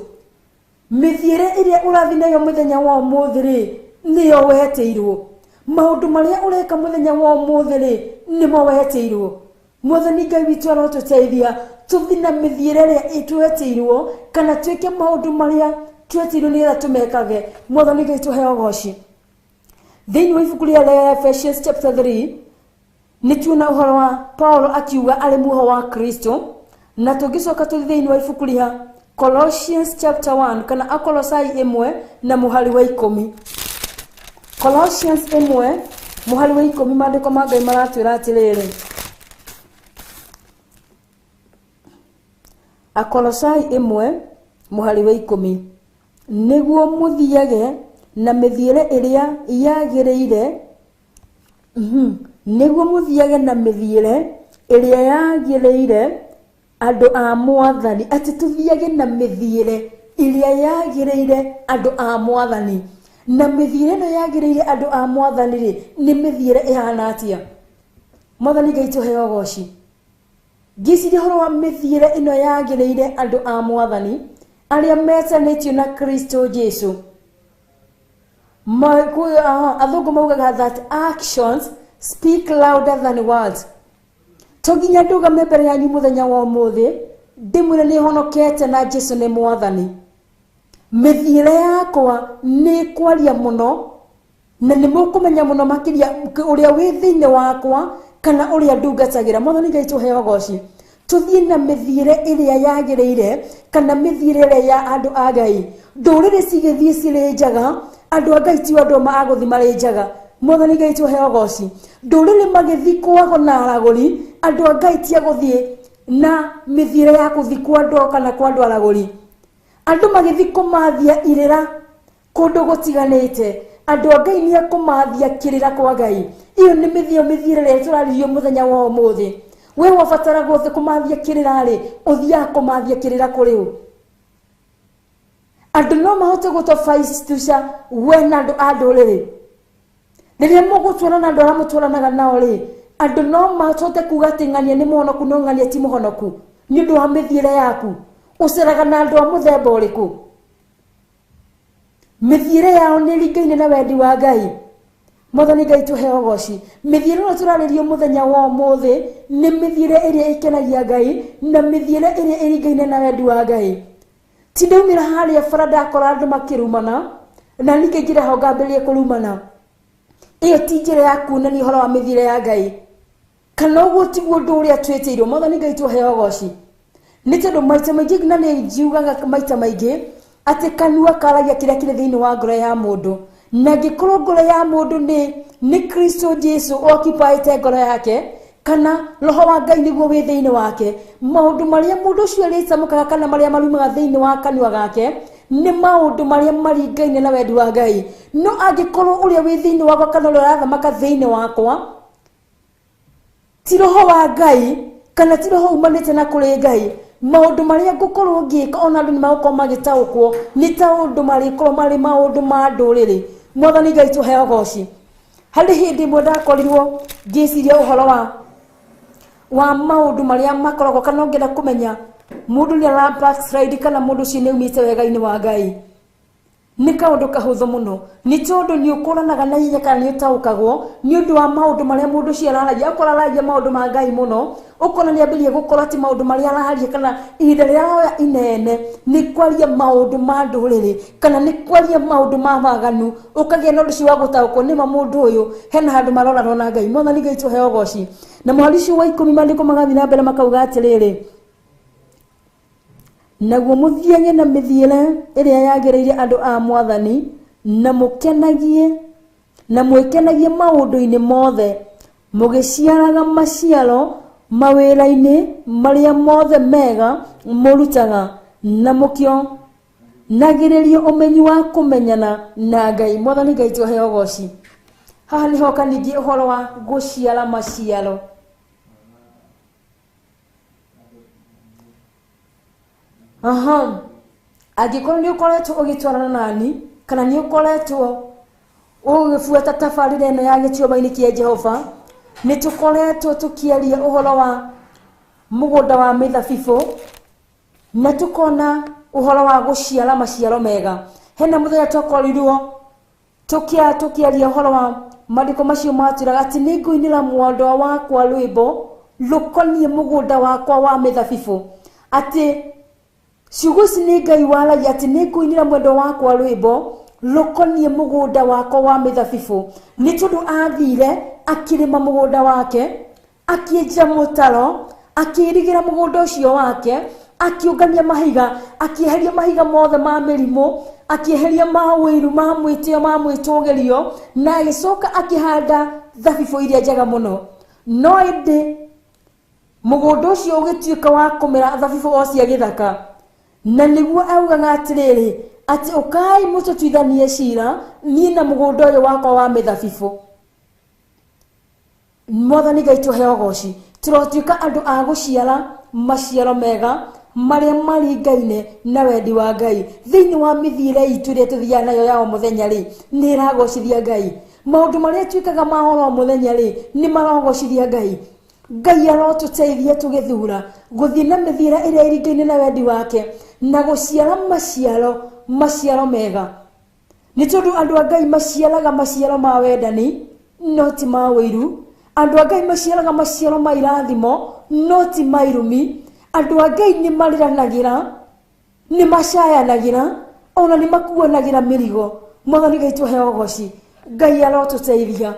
D: mithiire iria urathi nayo muthenya wa umuthi ri niyo weteirwo maundu maria ureka muthenya wa umuthi ri nimo weteirwo. Mwathani Ngai witu arotuteithia tuthi na mithiire iria itwetirwo kana twike maundu maria twetirwo nigetha tumekage. Mwathani Ngai tuheo goci thiini wa ibuku ria Ephesians chapter 3 ni tuona uhoro wa Paulo akiuga ari muoho wa Kristo na tungicoka tuthi thiini wa ibuku ria Colossians chapter 1 kana Akolosai 1 na muhari wa 10. Colossians 1 muhari wa 10 mandiko ma Ngai maratwira atiriri Akolosai 1 muhari wa 10 niguo muthiage na mithiire iria yagireire niguo muthiage na mithiire iria yagireire andu a Mwathani ati tuthiage na mithiire iria yagireire andu a Mwathani na mithiire no yagireire andu a Mwathani ri ni mithiire ihana atia. Mwathani Ngai tuheo goci giciri horo wa mithiire ino yagireire andu a Mwathani aria metanitio na Kristo Jesu. Athungu maugaga that actions speak louder than words. Toginya ndugame mbere yanyu muthenya wa umuthi ndimwire ni honokete na Jesu ni Mwathani. Mithiire yakwa ni kwaria muno na ni mukumenya muno makiria uria wi thiini wakwa kana uria ndungatagira. Mwathani Ngai tuheo goci tuthie na mithiire iria yagireire kana mithiire iria ya andu a Ngai ndurire cigithie ciri njaga andu Ngai ti andu maaguthi marinjaga Mwathani Ngai tuhe ogoci ndurire magithikwo ago na araguri andu Ngai ti aguthie na mithire ya kuthikwo andu kana kwa andu araguri andu magithikwo mathia irira kundu gutiganite andu Ngai ni akumathia kirira kwa Ngai iyo ni mithire re turaririo muthenya wa umuthi we wabatara gothe kumathia kirira ri uthia kumathia kirira kuri u andu no mahote gutofaistusha we na andu andurire riria mugutwarana andu aramutwaranaga nao ri andu no mahote kuga ati ng'ania ni muhonoku no ng'ania ti muhonoku ni ndu wa mithire yaku uceraga na andu a muthemba uriku mithire yao ni ringaine na wendi wa Ngai Mwathani Ngai tuhe ogoci mithire no turaririo muthenya wa umuthi ni mithire iria ikenagia Ngai na mithire iria iringaine na wendi wa Ngai tindaumira haria farada kora andu makirumana na ningire ho ngambirie kurumana iyo ti njira ya kuonania horo wa mithire ya Ngai kana uguo tiguo ndu uria twitiirwo Mwathani Ngai tuhe ogoci ni tondu maita maingi na ni njiugaga maita maingi ati kanua karagia kiria kiri thiini wa ngoro ya mundu na gikorwo ngoro ya mundu ni Kristo Jesu occupied ngoro yake kana roho wa Ngai niguo wi thiini wake maundu maria mundu ucio ricamukaga kana maria marumaga thiini wa kanua gake ni maundu maria maringaine na wendi wa Ngai no angikorwo uria wi thiini wakwa kana uria rathamaka thiini wakwa ti roho wa Ngai kana ti roho umanite na kuri Ngai maundu maria ngukorwo ngika ona andu ni magukwo magitaukwo ni taundu marikorwo mari maundu ma nduriri Mwathani Ngai tuhe ogoci hari hindi mwe ndakorirwo ngiciria uhoro wa maundu maria makoragwo kana ongera kumenya mundu ni ara backslide kana mundu ci ni umite wega-ini wa Ngai ni kaundu kahuthu muno ni tondu ni ukuranaga na hinya kana ni utaukagwo ni undu wa maundu maria mundu ci araragia ukoraragia maundu ma Ngai muno ukona ni ambirie gukora ati maundu maria araharia kana ihinda ria inene ni kwaria maundu ma nduriri kana ni kwaria maundu ma maganu ukagia na undu ci wa gutaukwo ni mundu uyu hena handu marorarwo na Ngai Mwathani Ngai tuhe ogoci na mwarici wa 10 mandiko magathi na mbere makauga atiriri naguo muthianye na mithiire iria yagireire andu a Mwathani na mukenagie na mwikenagie maundu-ini mothe mugiciaraga maciaro mawira-ini maria mothe mega murutaga na mukio nagiririo umenyi wa kumenyana na Ngai Mwathani Ngai tuhe ogoci haha niho kaningi uhoro wa guciara maciaro angikorwo ni ukoretwo ugitwarana nani kana ni ukoretwo ugifuata tabarira ino ya gĩcioma-inĩ kia Jehova ni tukoretwo tukiaria uhoro wa mugunda wa mithabibu na tukona uhoro wa guciara maciaro mega hena muthenya twakorirwo tukiaria uhoro wa mandiko macio matwiraga ati ni nguinira mwendwa wakwa rwimbo rukonie mugunda wakwa wa mithabibu ati ciuguci ni Ngai waragia ati ni nguinira mwendwa wakwa rwimbo rukonie mugunda wakwa wa mithabibu ni tondu athire akirima mugunda wake akienja mutaro akirigira mugunda ucio wake akiungania mahiga akieheria mahiga mothe ma mirimu akieheria mawiru ma mwitio ma mwitugerio na agicoka akihanda thabibu iria njega muno no indi mugunda ucio ugituika wa kumera thabibu o cia githaka na niguo augaga atiriri ati ukai mututwithanie cira ni na mugunda uyu wakwa wa mithabibu Mwathani Ngai tuhe ogoci turotuika andu a guciara maciaro mega maria maringaine na wendi wa Ngai thiini wa mithiire itu ria tuthia nayo ya o muthenya ri ni iragocithia Ngai maundu maria twikaga ma o muthenya ri ni maragocithia Ngai Ngai arotuteithia tugithura guthii na mithiire iria iringaine na wendi wake na guciara maciaro mega ni tondu andu a Ngai maciaraga maciaro ma wendani no ti ma wiru andu a Ngai maciaraga maciaro ma irathimo no ti ma irumi andu a Ngai ni mariranagira ni macayanagira ona ni makuanagira mirigo Mwathani Ngai tuhe ogoci Ngai arotuteithia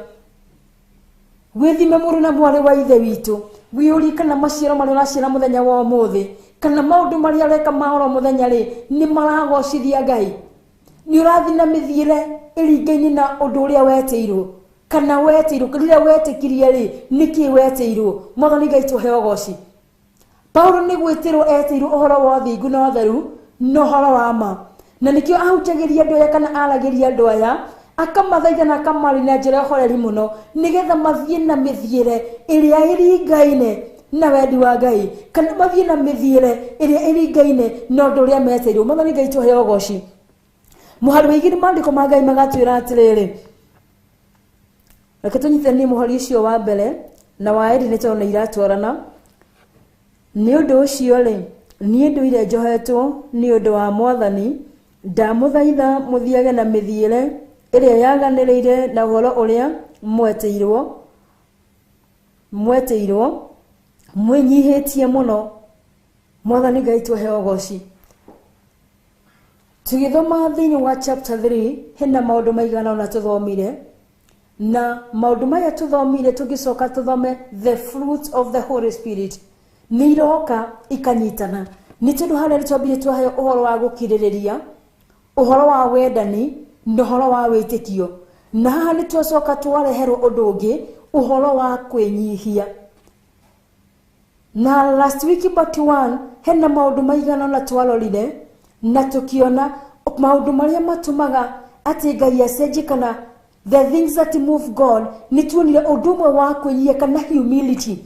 D: withime muru na mwari wa ithe witu wiuri kana maciaro maria uracira muthenya wa umuthi kana maundu maria areka ma oro muthenya ri ni maragocithia Ngai ni urathi na mithiire iringaini na undu uria weteirwo kana weteirwo rĩrĩa wetikirie ri niki weteirwo. Mwathani Ngai tuheo goci. Paulo ni gwitirwo eteirwo uhoro wa thingu na utheru no horo wa ma, na nikio ahutagiria andu aya kana aragiria andu aya akamathaitha na akamari na njira horeri muno nigetha mathie na mithiire iria iringaine na wendi wa Ngai kana mathie na mithiire iria iringaine no ndu uria meteirwo. Mwathani Ngai tuheo goci. Muhari wigiri mandiko ma Ngai magatwira atiriri, reke tunyitithanie muhari ucio wa mbere na wa eri ni tondũ iratwarana. Ni undu ucio ri nie nduire njohetwo ni undu wa Mwathani ndamuthaitha muthiage na mithiire iria yaganĩrĩire na ũhoro ũrĩa mweteirwo mwĩnyihĩtie mũno. Mwathani Ngai tuheo goci. Tugithoma thĩinĩ wa chapter 3 hena maũndũ maigana na tuthomire, na maũndũ maya tuthomire tugicoka tuthome the fruit of the Holy Spirit ni iroka ikanyitana. Ni tondũ harĩa twambire twaheo ũhoro wa gũkirĩrĩria, ũhoro wa wendani na ũhoro wa wĩtĩkio, na haha nĩ twacoka twareherwo ũndũ ũngĩ, ũhoro wa kwĩnyihia. Na last week part 1 hena maũndũ maigana na twarorire na tukiona maũndũ marĩa matumaga atĩ Ngai acenjie kana the things that move God. Ni tuonire ũndũ ũmwe wa kwĩnyihia kana humility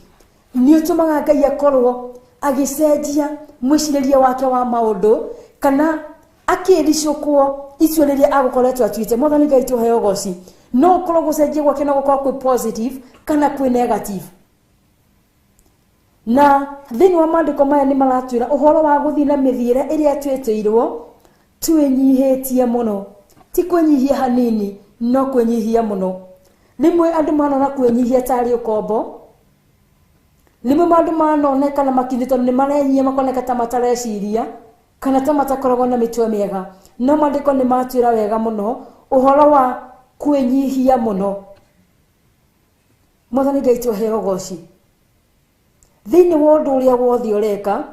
D: ni ũtũmaga Ngai akorwo agicenjia mwĩcirĩrie wake wa maũndũ kana akĩricũkwo icio rĩrĩa agũkoretwo atuĩte. Mwathani Ngai tuheo goci. No ũkorwo gũcenjia gwake no gũkorwo kwĩ positive kana kwĩ negative. Na thĩinĩ wa maandĩko maya nĩ maratwĩra ũhoro wa gũthiĩ na mĩthiĩre ĩrĩa twĩtĩirwo twĩnyihĩtie mũno, ti kwĩnyihia hanini no kwĩnyihia mũno. Rĩmwe andũ manona kwĩnyihia tarĩ ũkombo, rĩmwe andũ manoneka na makinyĩtwo nĩ marenyihia makoneka ta matareciria kana ta matakoragwo na mĩtwe mĩega, no maandĩko nĩ matwĩra wega mũno ũhoro wa kwĩnyihia mũno. Mwathani Ngai tuheo goci. Thĩinĩ wa ũndũ ũrĩa wothe ũreka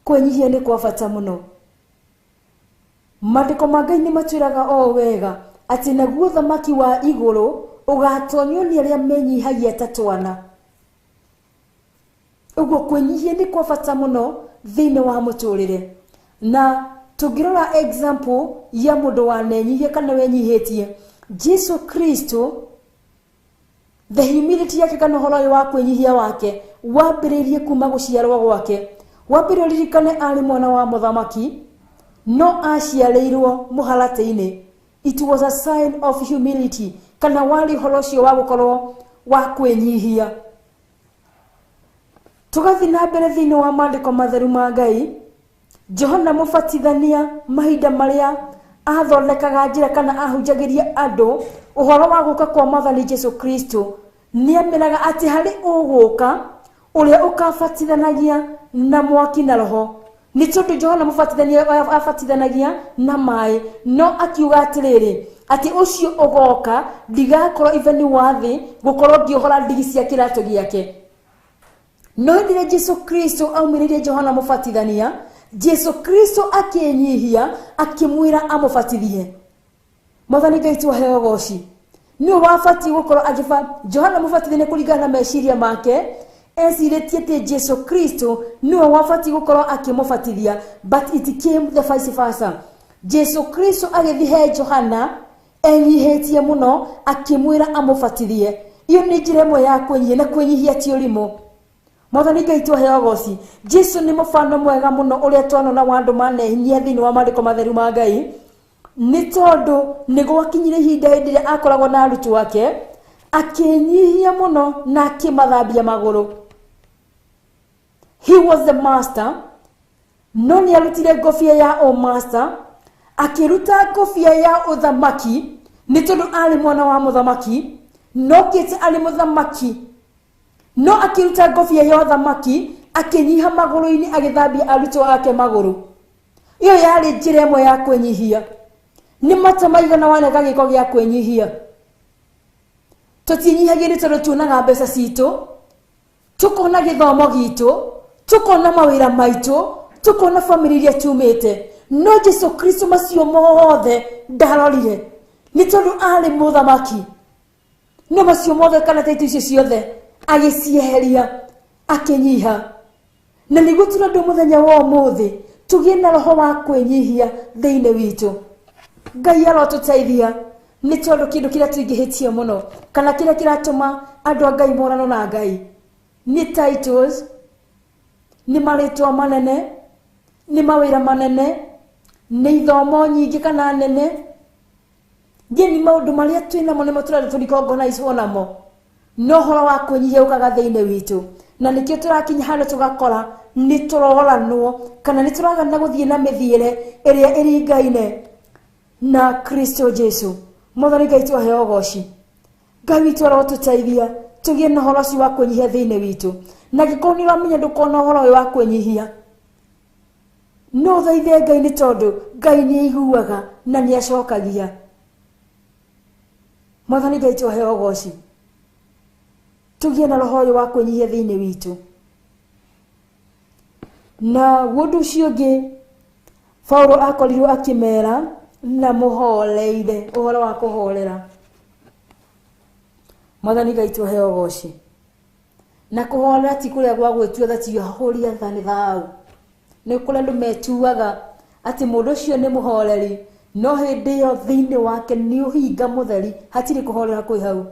D: kwĩnyihia nĩ kwa bata mũno. Maandĩko ma Ngai nĩ matwĩraga o wega atĩ naguo thamaki wa igũrũ ũgatonywo nĩ arĩa menyihagia ta twana. Ũguo kwĩnyihia nĩ kwa bata mũno thĩinĩ wa mũtũrĩre. Na tũngĩrora example ya mũndũ wanenyihia kana wenyihĩtie, Jesu Kristo, the humility yake kana ũhoro wa kwĩnyihia wake wambĩrĩirie kuma gũciarwo gwake. Wambĩrĩirie ririkane arĩ mwana wa mũthamaki no aciarĩirwo mũharatĩ-inĩ. It was a sign of humility kana warĩ ũhoro ũcio wa gũkorwo wa kwĩnyihia. Tugathiĩ na mbere thĩinĩ wa maandĩko matheru ma Ngai. Johana Mũbatithania mahinda marĩa athondekaga njĩra kana ahunjagĩria andũ ũhoro wa gũka kwa Mwathani Jesu Kristo, nĩameraga atĩ harĩ ũgũka ũrĩa ũkabatithanagia na mwaki na roho. Nĩ tondũ Johana Mũbatithania abatithanagia na maĩ, no akiuga atĩrĩrĩ atĩ ũcio ũgoka ndigakorwo iveni wathĩ gũkorwo ngĩohora ndigi cia kĩratũ gĩake. No hĩndĩ Jesu Kristo aumĩrĩire Johana Mũbatithania, Jesu Kristo akĩnyihia akĩmwĩra amũbatithie. Mwathani Ngai tuheo goci. Nĩ wabatiĩ gũkorwo agĩba Johana Mũbatithania kũringana na meciria make ecirĩtie atĩ Jesu Kristo nĩwe wabatiĩ gũkorwo akĩmũbatithia, but it came the vice versa. Jesu Kristo agĩthiĩ he Johana enyihĩtie mũno akĩmwĩra amũbatithie. Iyo nĩ njĩra ĩmwe ya kwĩnyihia, na kwĩnyihia ti ũrimũ. Mwathani Ngai tuheo goci. Jesu nĩ mũfano mwega mũno ũrĩa twanona wa andũ manehinyia thĩinĩ wa maandĩko matheru ma Ngai, nĩ tondũ nĩ gwakinyire ihinda hĩndĩ ĩrĩa akoragwo na arutwo ake akĩnyihia mũno na akĩmathambia magũrũ. He was the master, no nĩ arutire ngũbia ya master, akĩruta ngũbia ya ũthamaki nĩ tondũ arĩ mwana wa mũthamaki, no kĩte arĩ mũthamaki, no akĩruta ngũbia ya ũthamaki akĩnyiha magũrũ-inĩ agĩthambia arutwo ake magũrũ. Iyo yarĩ njĩra ĩmwe ya kwĩnyihia. Nĩ mata maigana waneka gĩko gĩa kwĩnyihia. Tũtinyihagia nĩ tondũ tuonaga mbeca citũ, tukona gĩthomo gitũ, tukona mawĩra maitũ, tukona famĩlĩ iria tumĩte, no Jesu Kristo macio mothe ndarorire ni tondu ari muthamaki no macio mothe kana taitu icio ciothe agicieheria akinyiha na niguo turandu muthenya wa umuthi tugie na roho wa kwenyihia thiine witu Ngai arotuteithia ni tondu kindu kiria tuingihitie muno kana kiria kiratuma andu a Ngai morano na Ngai ni titles ni maritwa manene ni mawira manene ni ithomo nyingi kana nene geni maundu maria twina mo nimo turari turikongonize namo no horo wa kwenyihia ukaga thiine witu na nikio turakinya hano tugakora ni turoranwo kana ni turagana guthie na mithiire iria iringaine na Kristo Jesu Mwathani Ngai twaheo goci Ngai witu arotuteithia tugie na horo ci wa kwenyihia thiine witu na gikoni ramenya ndukona horo wa kwenyihia no thaithe Ngai ni tondu Ngai ni aiguaga na ni acokagia Mwathani Ngai twaheo goci tugie na roho wa kwenyihia thiine witu na wundu ciongi Paulo akorirwo akimera na muholeire uhoro wa kuholera Mwathani Ngai twaheo goci na kuholera ti kuria gwa gwitua thati ya horia thani thau ni kule ndu metuaga ati mundu cio ni muholeri no hindi yo thiine wake ni uhinga mutheri hatiri kuholera kwi hau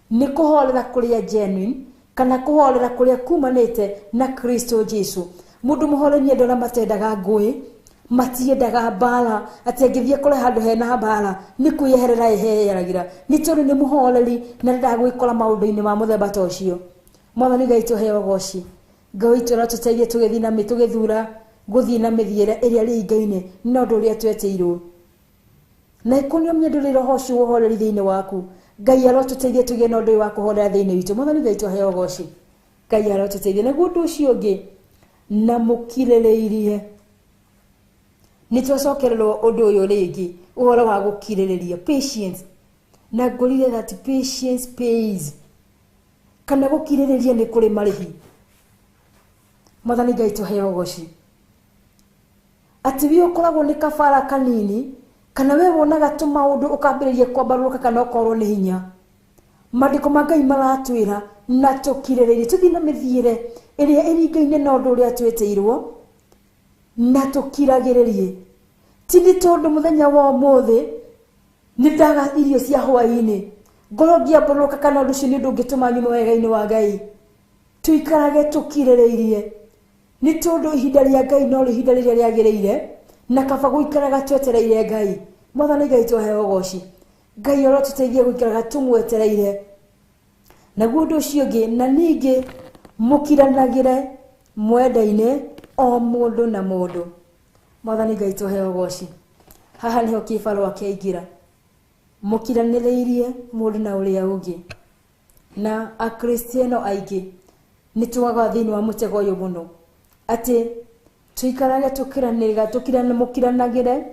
D: ni kuholera kuria genuine kana kuholera kuria kumanite na Kristo Jesu mundu muholeri ndona matendaga ngui matiendaga mbara ati angithie kule handu hena mbara ni kuyeherera iheyeragira ni tondu ni muholeri na ndagwikora maundu-ini ma muthemba ta ucio Mwathani Ngai twaheo goci Ngai twara tuteithie tugithii na mitugithura guthii na mithiire iria ringaine no ndu uria twetirwo na ikunio mnyedu roho ucio woholeri thiine waku Ngai arotuteithie tugie na ndu wa kuholera thiine witu Mwathani Ngai twaheo goci Ngai arotuteithie na gundu ucio ungi na mukirereirie ni twacokererwo undu uyu ringi uhoro wa gukiririria patience na ngorire that patience pays kana gukiririria ni kuri marihi Mwathani Ngai twaheo goci ati wi ukoragwo ni kabara kanini kana we wonaga tu maundu ukambiririe kwambaruka kana ukorwo ni hinya mandiko ma Ngai maratwira na tukiriririe tuthii na mithiire iria iringaine na undu uria twetirwo na tukiragiririe tini tondu muthenya wa umuthi ni ndaga irio cia hwaini ngorogia mboroka kana undu cio ni undu ngituma nyuma wega-ini wa Ngai tuikarage tukiriririe ni tondu ihinda ria Ngai no ihinda riria riagiriire na kaba guikaraga twetereire Ngai Mwathani Ngai twaheo goci Ngai arotuteithie guikaraga tumwetereire na gundu ucio ungi na ningi mukiranagire mwendaine o mundu na mundu Mwathani Ngai twaheo goci haha niho kibarua kiaingira mukiraniriirie mundu na uria ungi na akristiano aingi ni tuaga thiini wa mutego uyu muno ati tuikarage tukirane mukiranagire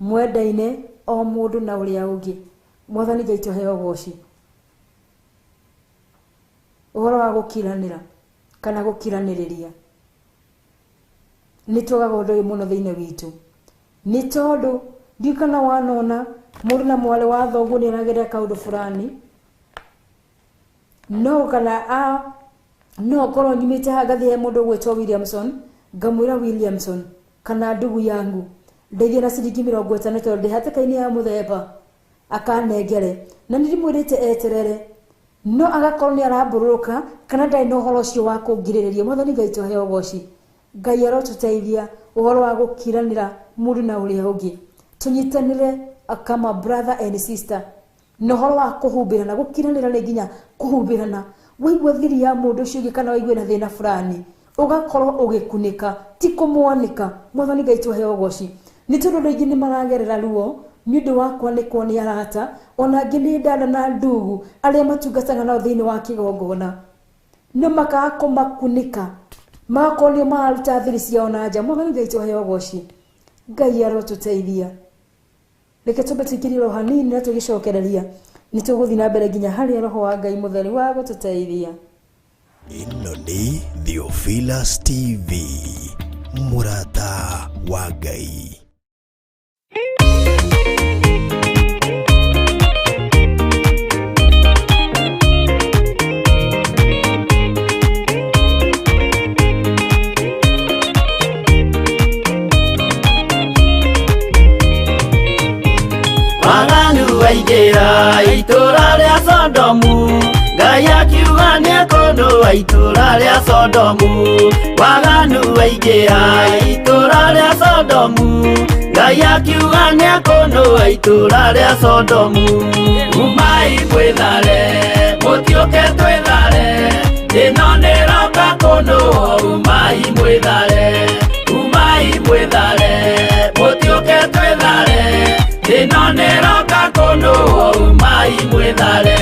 D: mwendaine o mundu na uria ungi Mwathani Ngai twaheo goci uhoro wa gukiranira kana gukiraniriria ni tuaga undu uyu muno thiine witu ni tondu ndikana wanona mundu na mwale wa thogu ni arageria kaundu fulani no kana no korwo nyumite hagathi he mundu gwetwo Williamson ngamwira Williamson kana ndugu yangu ndeithia na ciringi 50 tondu ndi hatikaini ya muthemba akanengere na ndirimwirite eterere no agakorwo ni aramburuka kana ndai no horo cio wa kungiririria Mwathani Ngai twaheo goci Ngai arotuteithia uhoro wa gukiranira mundu na uria ungi tunyitanire kama brother and sister no horo wa kuhumbirana gukiranira ni nginya kuhumbirana waigua thiri ya mundu ucio ungi kana waigua na thina fulani ugakorwo ugikunika ti kumwanika Mwathani Ngai twaheo goci ni tondu nduingi ni maragerera ruo ni undu wa kwanikwo ni arata ona ngi ni ndana na ndugu aria matungataga na thiini wa kigongona no makako makunika makonio maruta thiri ciao na nja Mwathani Ngai twaheo goci Ngai arotuteithia reke tumbe tikiriro hanini na tugicokereria ni tuguthi na mbere nginya hari roho wa Ngai mutheri wa gututeithia
C: ino ni Theophilus TV murata wa Ngai.
E: Waganu waingĩra itũra rĩa Sodomu, Ngai akiuga nĩekũndũa itũra rĩa Sodomu. Waganu waingĩra itũra rĩa Sodomu, Ngai akiuga nĩekũndũa itũra rĩa Sodomu. Umai mwĩthare, mũtiũke twĩthare, ĩno nĩroka kũndũa. Umai mwĩthare, umai mwĩthare, mũtiũke twĩthare, ĩno nĩroka kũndũa. Umai mwĩthare.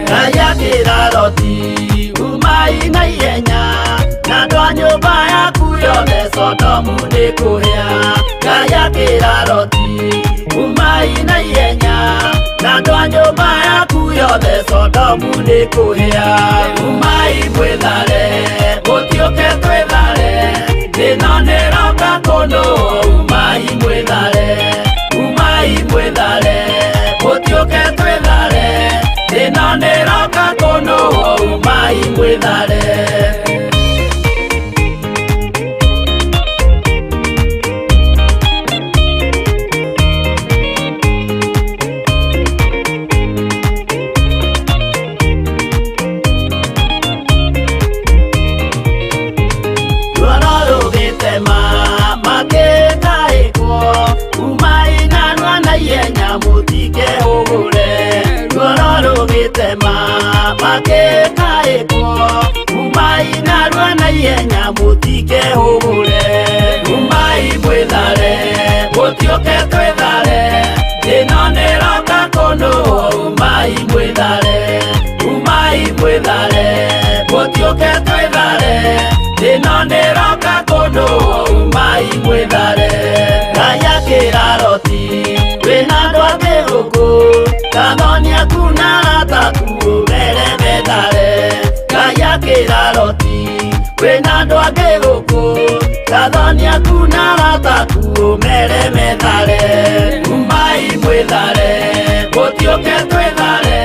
E: Ngai akĩra Loti, umai na ihenya, na andũ a nyũmba yaku yothe Sodomu nĩkũhĩa. Ngai akĩra Loti, umai na ihenya, na andũ a nyũmba yaku yothe Sodomu nĩkũhĩa. Umai mwĩthare, mũtiũke twĩthare, ĩno nĩroka kũndũa. Umai mwĩthare, umai mwĩthare, mũtiũke twĩthare, ĩno nĩroka kũndũa. Umai mwĩthare. Umai narua na ihenya mũtike hũgũre. Umai mwĩthare, mũtiũke twĩthare, ĩno nĩroka kũndũa. Umai mwĩthare, umai mwĩthare, mũtiũke twĩthare, ĩno nĩroka kũndũa. Umai mwĩthare. Ngai akĩra Loti, wĩna andũ angĩ gũkũ, Tathonia kuna ataku mere methare. Ngai akĩra Loti, wĩna andũ angĩ gũkũ, Tathonia kuna ataku mere methare. Umai mwĩthare, mũtiũke twĩthare,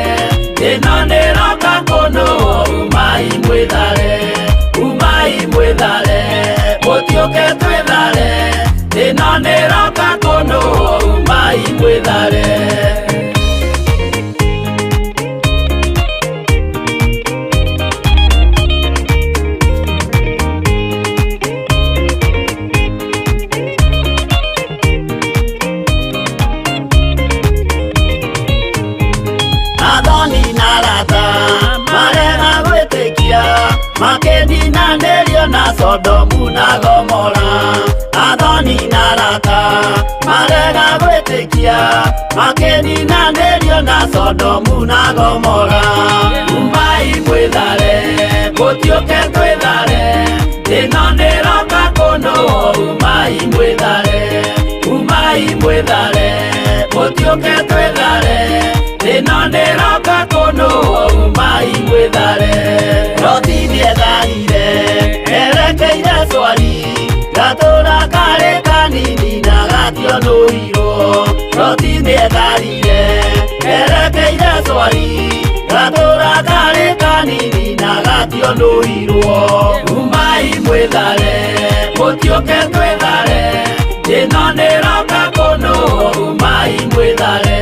E: ĩno nĩroka kũndũa. Umai mwĩthare, umai mwĩthare, mũtiũke twĩthare, ĩno nĩroka kũndũa. Umai mwĩthare. Makĩninanĩrio na Sodomu na Gomora. Athoni na arata marega gwĩtĩkia, makĩninanĩrio na Sodomu na Gomora. Umai mwĩthare, mũtiũke twĩthare, ĩno nĩroka kũndũa. Umai mwĩthare, umai mwĩthare, mũtiũke twĩthare, ĩno nĩroka kũndũa. Umai mwĩthare. Loti nĩetharire, erekeire Zoari, gatũra karĩ kanini na gationũirwo. Loti nĩetharire, erekeire Zoari, gatũra karĩ kanini na gationũirwo. Umai mwĩthare, mũtiũke twĩthare, ĩno nĩroka kũndũa. Umai mwĩthare,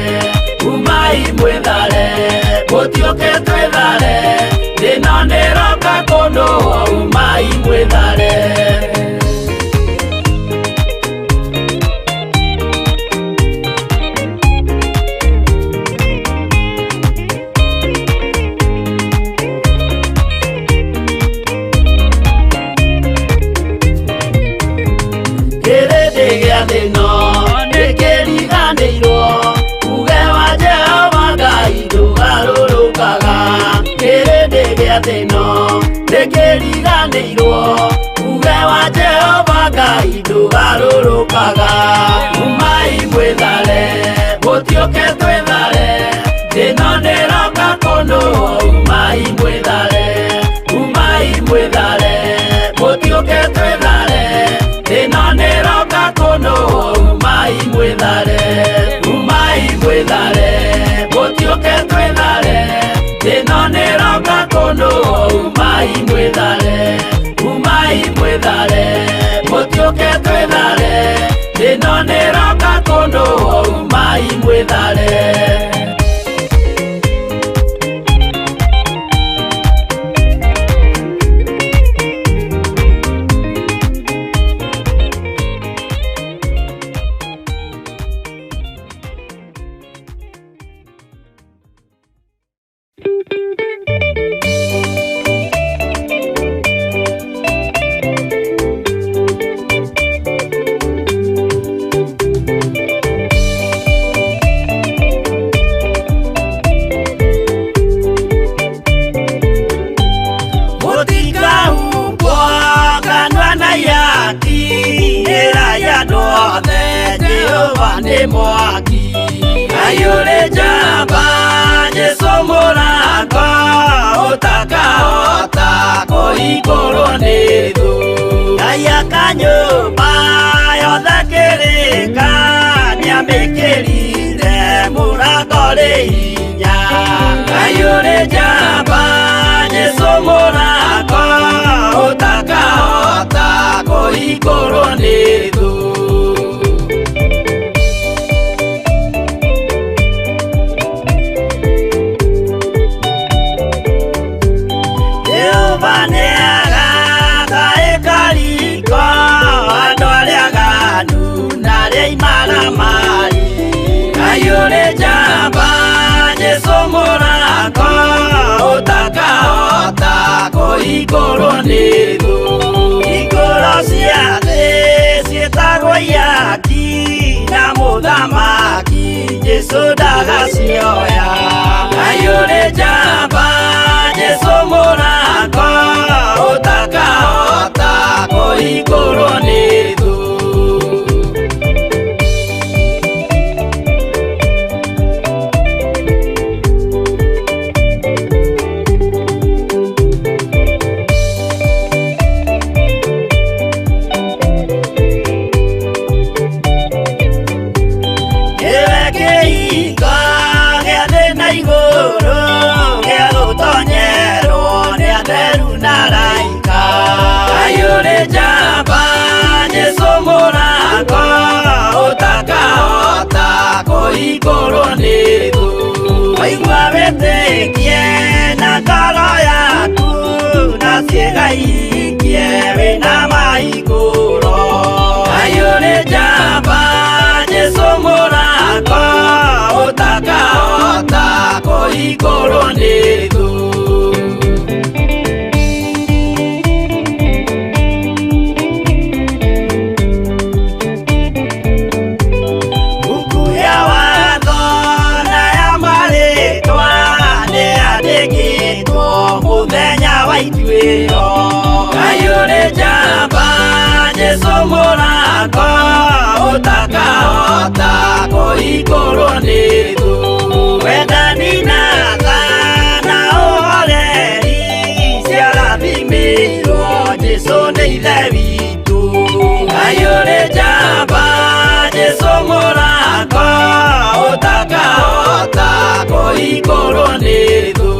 E: umai mwĩthare, mũtiũke twĩthare, ĩno nĩroka kũndũa. Umai mwĩthare. Kĩrĩndĩ gĩa thĩ ĩno nĩkĩriganĩirwo, uge wa Jehova Ngai ndũgarũrũkaga. Kĩrĩndĩ gĩa thĩ ĩno nĩkĩriganĩirwo, uge wa mwithare mutioke twithare thino niroka kundu umai mwithare mutioke twithare thino niroka kundu umai mwithare mwaki ayure jamba Jesu murako utakahota kuhingũrwo nĩ thũ Ngai akanyũmba yothe kĩrĩka nĩamĩkĩrire mũrango rĩ hinya ayure jamba Jesu murako utakahota kuhingũrwo nĩ thũ ayure jamba Jesu murako utakahota kuhingũrwo nĩ thũ hingũro cia thĩ ciĩtagwo ihaki na mũthamaki Jesu ndagacioya ayure jamba Jesu murako utakahota kuhingũrwo nĩ thũ ayure jamba Jesu murako utakahota kuhingũrwo nĩ thũ waigua wĩtĩkie na ngoro yaku na ciĩga ihingie wĩna mahingũro ayure jamba Jesu murako utakahota kuhingũrwo nĩ thũ ayure jamba Jesu murako utakahota kuhingũrwo nĩ thũ wendani na tha na ũhoreri ciarathimĩirwo Jesu nĩ ithe witũ ayure jamba Jesu murako utakahota kuhingũrwo nĩ thũ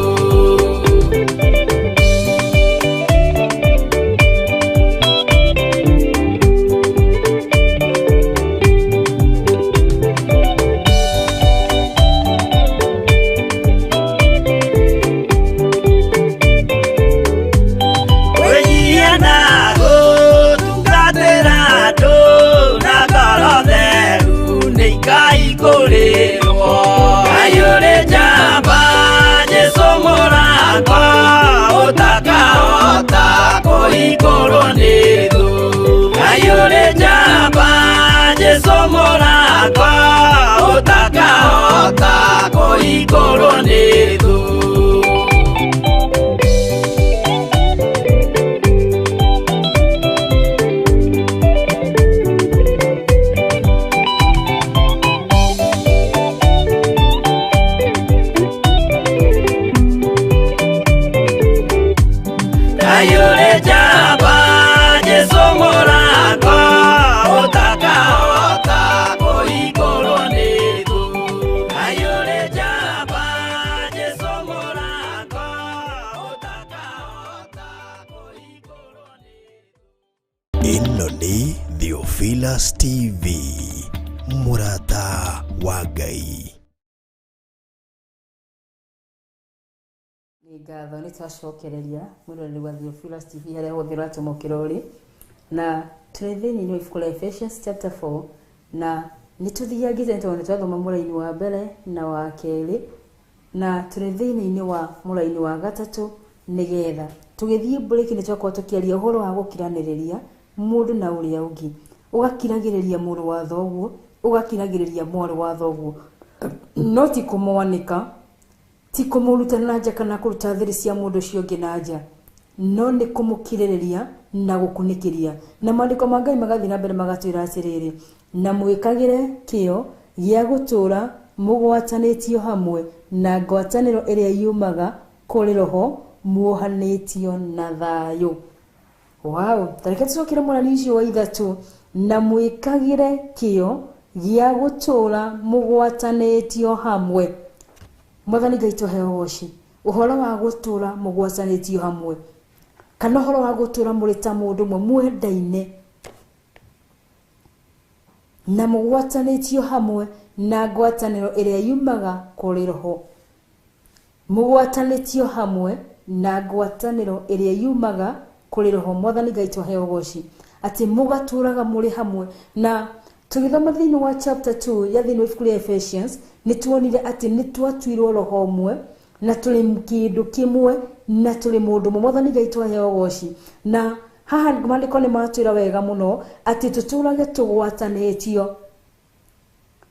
E: ayure jamba Jesu murako utakahota kuhingũrwo nĩ thũ ayure jamba Jesu murako utakahota kuhingũrwo nĩ thũ ayure jamba Jesu murako utakahota kuhingũrwo nĩ thũ
C: Theophilus TV, Murata wa Ngai.
D: Ngatho nĩ twacokereria mũrori wa Theophilus TV harĩa hũthĩra tũmũkĩrori na tũrĩ thĩinĩ wa ibuku la Ephesians chapter 4 na nĩ tũthiagĩte tondũ nĩ twathoma mũraini wa mbere na wa kerĩ na tũrĩ thĩinĩ wa mũraini wa gatatũ nĩgetha tũgĩthiĩ break nĩ twakorwo tũkĩaria ũhoro wa gũkiranĩrĩria mũndũ na ũrĩa ũngĩ ũgakiragĩrĩria mũrũ wa thoguo ũgakiragĩrĩria mwarĩ wa thoguo no ti kũmwanĩka ti kũmũruta na nja kana kũruta thiri cia mũndũ ũcio ũngĩ na nja no nĩ kũmũkirĩrĩria na gũkunĩkĩria na maandĩko ma Ngai magathiĩ na mbere magatwĩra atĩrĩrĩ na mwĩkagĩre kĩo gĩa gũtũũra mũgwatanĩtio hamwe na ngwatanĩro ĩrĩa yumaga kũrĩ Roho muohanĩtio na thayũ. Wow, tareke tũcokere mũrani ũcio wa ithatũ na mwĩkagĩre kĩo gĩa gũtũũra mũgwatanĩtio hamwe. Mwathani Ngai tũheo woci ũhoro wa gũtũũra mũgwatanĩtio hamwe kana ũhoro wa gũtũũra mũrĩ ta mũndũ ũmwe mwendaine na mũgwatanĩtio hamwe na ngwatanĩro ĩrĩa yumaga kũrĩ Roho. Mũgwatanĩtio hamwe na ngwatanĩro ĩrĩa yumaga kũrĩ Roho. Mwathani Ngai tũheo woci atĩ mũgatũũraga mũrĩ hamwe na tũgĩthoma thĩinĩ wa chapter 2 ya thĩinĩ wa ibuku la Ephesians nĩ tuonire atĩ nĩ twatuirwo Roho ũmwe na tũrĩ kĩndũ kĩmwe na tũrĩ mũndũ ũmwe. Mwathani Ngai tũheo woci na haha maandĩko nĩ maratwĩra wega mũno atĩ tũtũũrage tũgwatanĩtio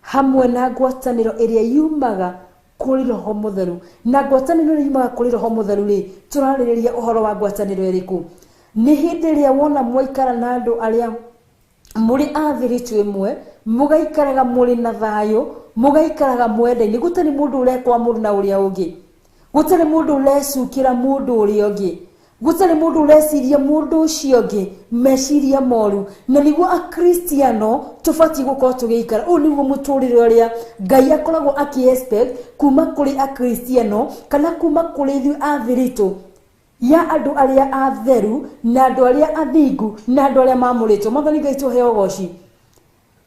D: hamwe na ngwatanĩro ĩrĩa yumaga kũrĩ Roho Mũtheru. Na ngwatanĩro ĩrĩa yumaga kũrĩ Roho Mũtheru rĩ tũrarĩrĩria ũhoro wa ngwatanĩro ĩrĩkũ? Nĩ hĩndĩ ĩrĩa wona mwaikara na andũ arĩa muri athiritu ĩmwe mugaikaraga muri na thayũ mugaikaraga mwendaine gũtarĩ mũndũ ũrekwa mũndũ na ũrĩa ũngĩ gũtarĩ mũndũ ũrecukĩra mũndũ ũrĩa ũngĩ gũtarĩ mũndũ ũreciria mũndũ ũcio ũngĩ meciria moru na nĩguo akristiano tũbatiĩ gũkorwo tũgĩikara. Ũyũ nĩguo mũtũrĩre ũrĩa Ngai akoragwo aki-expect kuma kũrĩ akristiano kana kuma kũrĩ ithuĩ athiritu ya andũ arĩa atheru na andũ arĩa athingu na andũ arĩa mamũrĩtwo. Mwathani Ngai tũheo woci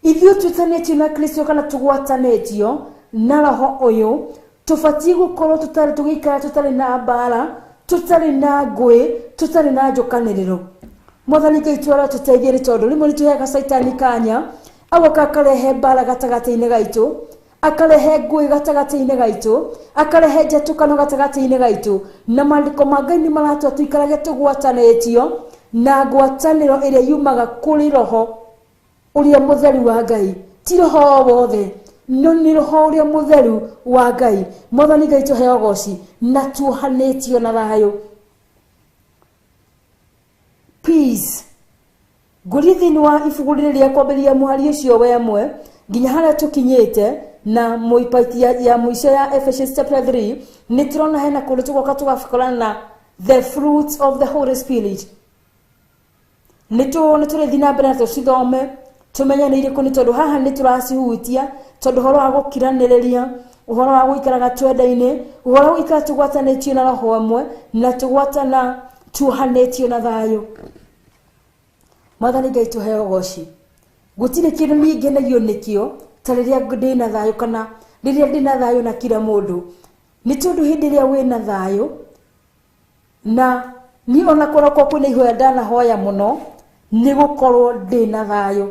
D: ithuĩ tũtanĩtio na Kristo kana tũgwatanĩtio na Roho ũyũ tũbatiĩ gũkorwo tũgĩikara tũtarĩ na mbara tũtarĩ na ngũĩ tũtarĩ na njokanĩrĩro. Mwathani Ngai tũteithie nĩ tondũ rĩmwe nĩ tũheaga Saitani kanya agoka akarehe mbara gatagatĩ-inĩ gaitũ akarehe ngũĩ gatagatĩ-inĩ gaitũ akarehe njatũkano gatagatĩ-inĩ gaitũ na maandĩko ma Ngai nĩ maratũa tũikarage tũgwatanĩtio na ngwatanĩro ĩrĩa yumaga kũrĩ Roho ũrĩa Mũtheru wa Ngai. Ti roho wothe no nĩ Roho ũrĩa Mũtheru wa Ngai. Mwathani Ngai tũheo woci na tuohanĩtio na thayũ. Peace. Ngũri thĩinĩ wa ibuku rĩrĩa kwambĩrĩria mũhari ũcio wemwe nginya harĩa tũkinyĩte na mũipaiti ya mũico ya Ephesians chapter 3 nĩ tũrona hena kũndũ tũgoka tũgakorana na the fruits of the Holy Spirit. Nĩ tũrĩthiĩ na mbere na tũcithome tũmenye nĩ irĩkũ nĩ tondũ haha nĩ tũracihutia tondũ ũhoro wa gũkiranĩrĩria ũhoro wa gũikaraga twendaine ũhoro wa gũikara tũgwatanĩtio na Roho ũmwe na tũgwatana tuohanĩtio na thayũ. Mwathani Ngai tũheo woci gũtirĩ kĩndũ niĩ ngenagio nĩkĩo ta rĩrĩa ndĩ na thayũ kana rĩrĩa ndĩ na thayũ na kila mũndũ nĩ tondũ hĩndĩ ĩrĩa wĩ na thayũ na niĩ ona korwo kwĩna ihoya ndanahoya mũno nĩ gũkorwo ndĩ na thayũ.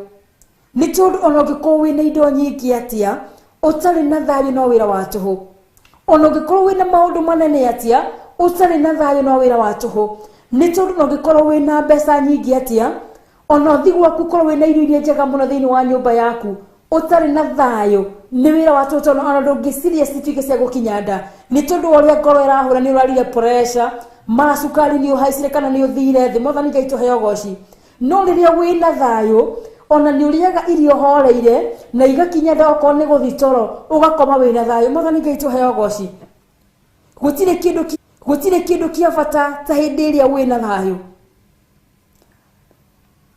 D: Nĩ tondũ ona ũngĩkorwo wĩna indo nyingĩ atĩa ũtarĩ na thayũ no wĩra wa tũhũ. Ona ũngĩkorwo wĩna maũndũ manene atĩa ũtarĩ na thayũ no wĩra wa tũhũ. Nĩ tondũ ona ũngĩkorwo wĩna mbeca nyingĩ atĩa ona ũthi gwaku korwo wĩna irio iria njega mũno thĩinĩ wa nyũmba yaku ũtarĩ na thayũ nĩ wĩra wa tũhũ tondũ ona ndũngĩciria cituĩke cia gũkinya nda. Nĩ tondũ ũrĩa ngoro ĩrahũra nĩ ũrarire pressure macukari nĩ ũhaicire kana nĩ ũthire thĩ. Mwathani Ngai tũheo woci no rĩrĩa wĩna thayũ ona nĩ ũrĩaga irio horeire na igakinya nda okorwo nĩ gũthi toro ũgakoma wĩna thayũ. Mwathani Ngai tũheo woci gũtirĩ kĩndũ kĩa bata ta hĩndĩ ĩrĩa wĩna thayũ.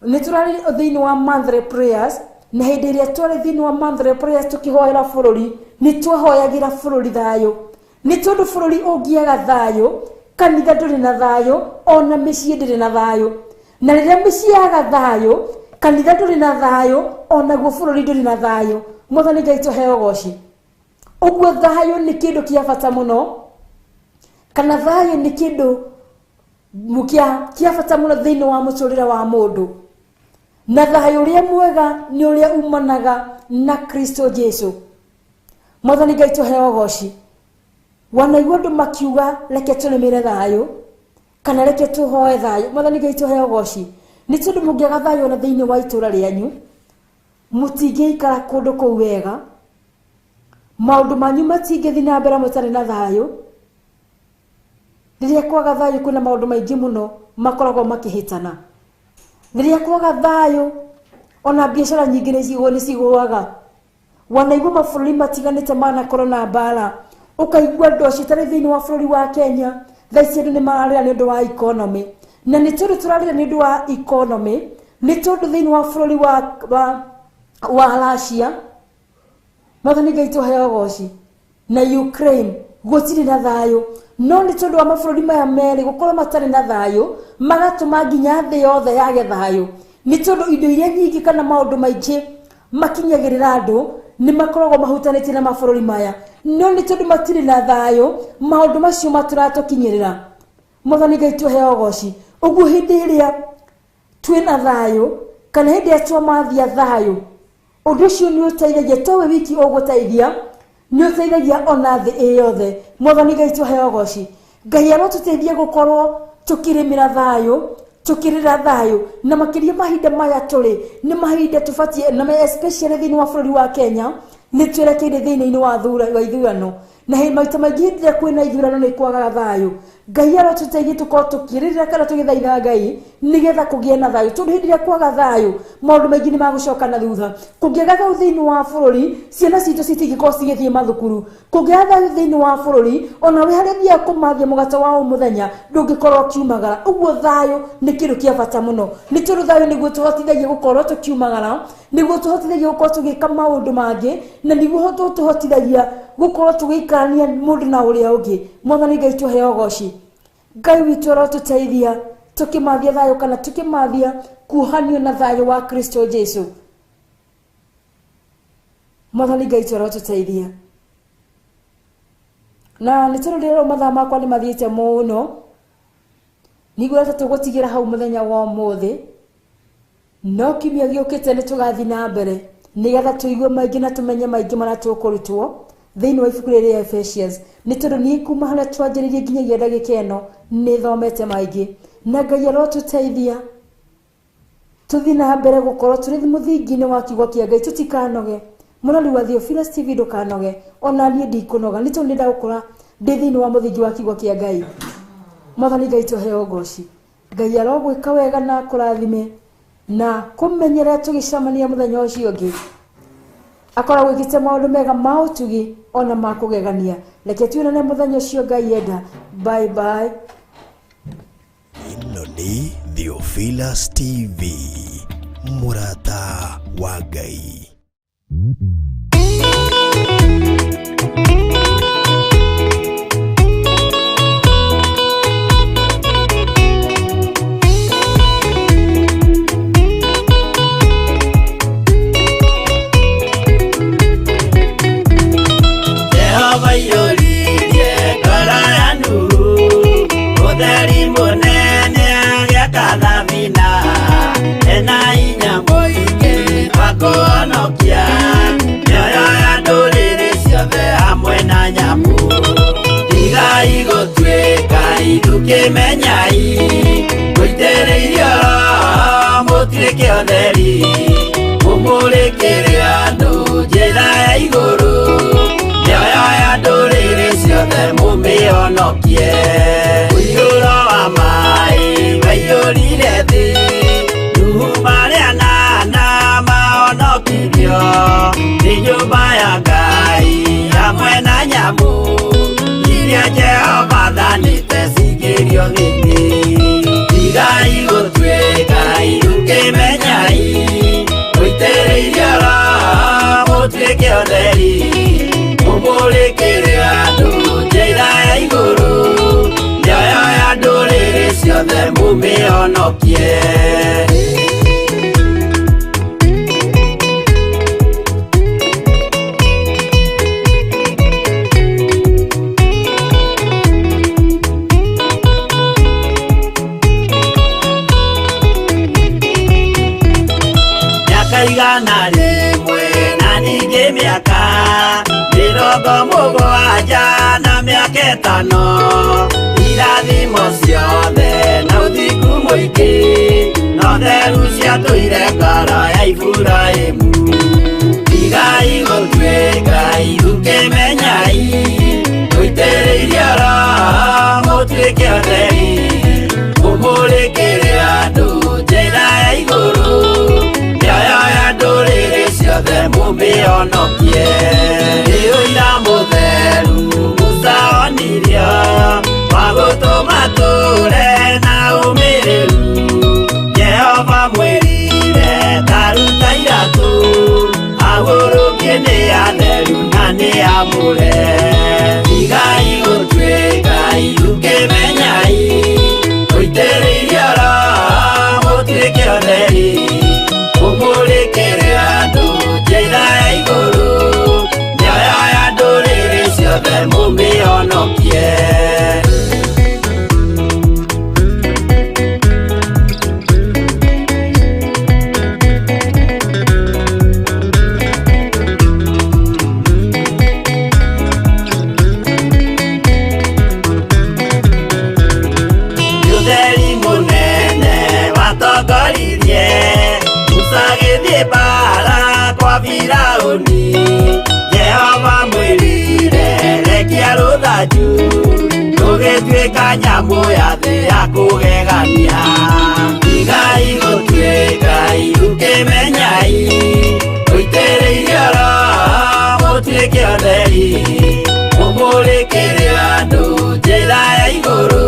D: Nĩ tũrarĩ thĩinĩ wa monthly prayers na hĩndĩ ĩrĩa twarĩ thĩinĩ wa monthly prayers tũkĩhoera bũrũri nĩ twahoyagĩra bũrũri thayũ. Nĩ tondũ bũrũri ũngĩaga thayũ kanitha ndũrĩ na thayũ ona mĩciĩ ndĩrĩ na thayũ. Na rĩrĩa mĩciĩ yaga thayũ kanitha nduri na thayo ona guo bururi nduri na thayo Mwathani Ngai tuheo goci uguo thayo ni kindu kia bata muno kana thayo ni kindu kia bata muno thiini wa muturire wa mundu na thayo uria mwega ni uria umanaga na Kristo Jesu Mwathani Ngai tuheo goci wanaigua andu makiuga reke tunemere thayo kana reke tuhoe thayo Mwathani Ngai tuheo goci ni tundu mungiaga thayo na thiini wa itura rianyu mutingeikara kundu kuu wega maundu manyu matingethi na mbere mutari na thayo riria kwaga thayo kuna maundu maingi muno makoragwo makihitana riria kwaga thayo ona biashara nyingi ni ciguaga wanaigua mabũrũri matiganĩte manakorwo na mbara ukaigua ndo citari thiini wa bũrũri wa Kenya thaici andu ni mararĩra ni undu wa economy na ni tundu turarĩra ni undu wa economy ni tundu thiini wa bũrũri wa Russia Mwathani Ngai tuheo goci na Ukraine gutiri na thayo no ni tundu wa mabũrũri maya meri gukorwo matari na thayo magatuma nginya thĩ yothe yage thayo ni tundu indo iria nyingi kana maundu maingi makinyagirira andu ni makoragwo mahutanĩtie na mabũrũri maya no ni tundu matiri na thayo maundu macio maturatukinyirira Mwathani Ngai tuheo goci uguo hindi iria twina thayo kana hindi ya twamathia thayo undu ucio ni uteithagia towe wiki uguteithia ni uteithagia ona thĩ yothe Mwathani Ngai tuheo goci Ngai arotuteithia gukorwo tukirimira thayo tukirira thayo na makiria mahinda maya turi ni mahinda tufatie na especially thiini wa bũrũri wa Kenya ni twerekeire thiini wa ithurano na maita maingi ndire kwina ithurano ni kwaga thayo Ngai arotuteithia tukorwo tukirira kana tugithaitha Ngai nigetha kugie na thayo tondu hindi ya kwaga thayo maundu maingi ni magucoka na thutha kungiaga thayo thiini wa bũrũri ciana citu citingikorwo cigithie mathukuru kungiaga thayo thiini wa bũrũri ona we haria thia kumathia mugata wa muthenya ndungikorwo kiumagara uguo thayo ni kindu kia bata muno ni tondu thayo niguo tuhotithagia gukorwo tukiumagara niguo tuhotithagia gukorwo tugika maundu mangi na niguo tuhotithagia gukorwo tugikarania mundu na uria ungi Mwathani Ngai tuheo goci Ngai witu arotuteithia tukimathia thayo kana tukimathia kuhanio na thayo wa Kristo Jesu Mwathani Ngai arotuteithia na ni tondu rero mathaa makwa ni mathiite muno niguo tugutigira hau muthenya wa umuthi no kimia giukite ni tugathi na mbere nigetha tuigue maingi na tumenye maingi mana tukurutwo thiini wa ibuku rĩrĩa Ephesians ni tondu ni kuma haria twanjĩrĩirie nginyagia ndagĩka ĩno ni thomete maingi na Ngai arotuteithia tuthi na mbere gukorwo turi muthingi-inĩ wa kiugo kia Ngai tutikanoge mũrori wa Theophilus TV ndukanoge ona niĩ ndikunoga ni tondu ndagukora ndi thiini wa muthingi wa kiugo kia Ngai Mwathani Ngai tuheo goci Ngai arogwĩka wega na kũrathime na kumenyera tugicamania muthenya ucio ungi akoragwo gwĩkĩte maũndũ mega ma ũtugi ona ma kũgegania reke tuonane muthenya ucio Ngai enda bye bye
C: ĩno nĩ Theophilus TV mũrata wa Ngai.
E: Kemenyai guitereirio mutirike otheri mumurikire andu njira ya iguru nioyo ya ndũrĩrĩ ciothe mumĩonokie ũiyũro wa maĩ waiyũrire thĩ ruhu marĩa nana mahonokirio nĩ nyũmba ya Ngai hamwe na nyamũ iria Jehova thanĩte cingĩrio thĩinĩ tigai gũtuĩka irũkĩmenyai mũitĩrĩirio mũtuĩke ũtheri mũmũrĩkĩre andũ njĩra ya igũrũ mĩoyo ya ndũrĩrĩ ciothe mũmĩonokie igana rimwe na ningĩ mĩaka 70 na mĩaka 5 irathimo ciothe na ũthingu mũingĩ na ũtheru ciatũire ngoro ya Iburahĩmu. Igai gũtuĩka itũkĩmenyai gũitĩrĩirie roho mũtuĩke ũtheri mũmũrĩkĩre andũ njĩra ya igũrũ mĩoyo ya ndũrĩrĩ ciothe mũmĩonokie. Ũira mũtheru Musa onirio wa gũtũma tũre na ũmĩrĩru. Jehova mwĩrire taruta iratũ agũrũkie nĩ atheru na nĩ amũre. Igai gũtuĩka itũkĩmenyai gũitĩrĩirie roho mũtuĩke ũtheri mũmũrĩkĩre andũ njĩra ya igũrũ mĩoyo ya ndũrĩrĩ ciothe mũmĩonokie. Bara kwa Firaũni Jehova mwĩrire rekia rũthanju rũgĩtuĩka nyamũ ya thĩ ya kũgegania. Igai gũtuĩka itũkĩmenyai gũitĩrĩirie roho mũtuĩke ũtheri mũmũrĩkĩre andũ njĩra ya igũrũ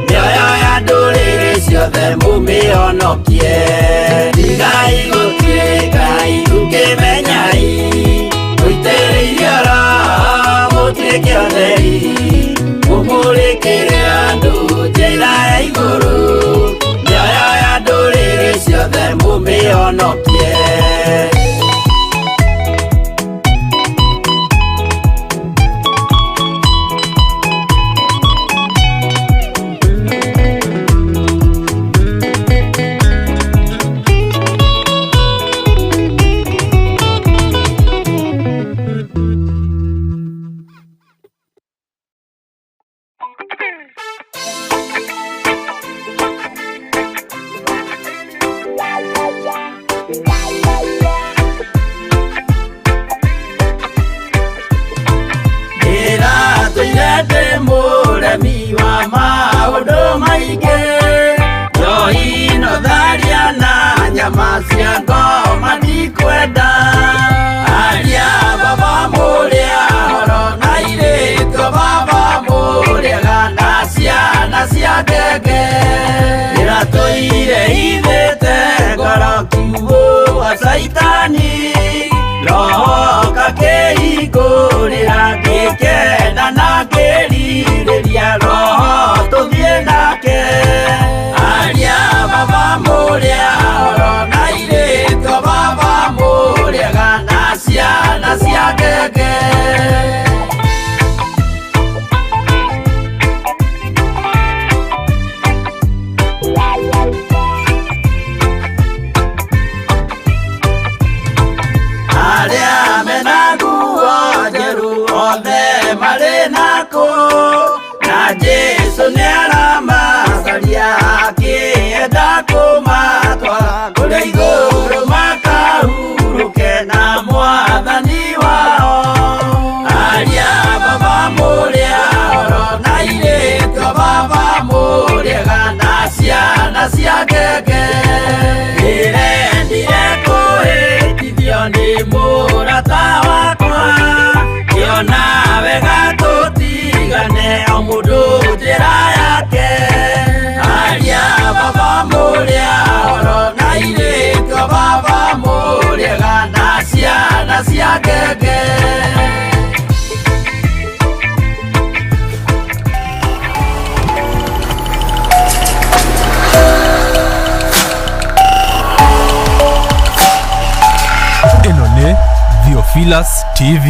E: mĩoyo ya ndũrĩrĩ ciothe mũmĩonokie. Igai gũtuĩka itũkĩmenyai gũitĩrĩirie roho mũtuĩke ũtheri mũmũrĩkĩre andũ njĩra ya igũrũ mĩoyo ya ndũrĩrĩ ciothe mũmĩonokie. Mũremi wa maũndũ maingĩ njohi no tharia na nyama cia ngoma ndikwenda. Aria baba mũrĩa horo na irĩtwo baba mũrĩega na ciana cia ngenge ĩratũire ithĩte ngoro kiugo wa Saitani. Roho kakĩhingũrĩra ngĩkena na ngĩrirĩria roho tũthiĩ nake. Aria baba mũrĩa horo na irĩtwo baba mũrĩega na ciana cia ngenge. Aria mena nguo njerũ othe marĩ nako na Jesũ nĩaramacaria akĩenda kũmatwara kũrĩa igũrũ makahurũke na Mwathani wao. Aria baba mũrĩa horo na irĩtwo baba mũrĩega na ciana cia ngenge ĩrendire kũhĩtithio nĩ mũrata wakwa. Kĩona wega tũtigane o mũndũ njĩra yake. Aria baba mũrĩa horo na irĩtwo baba mũrĩega na ciana cia ngenge.
A: Ĩno nĩ Theophilus TV.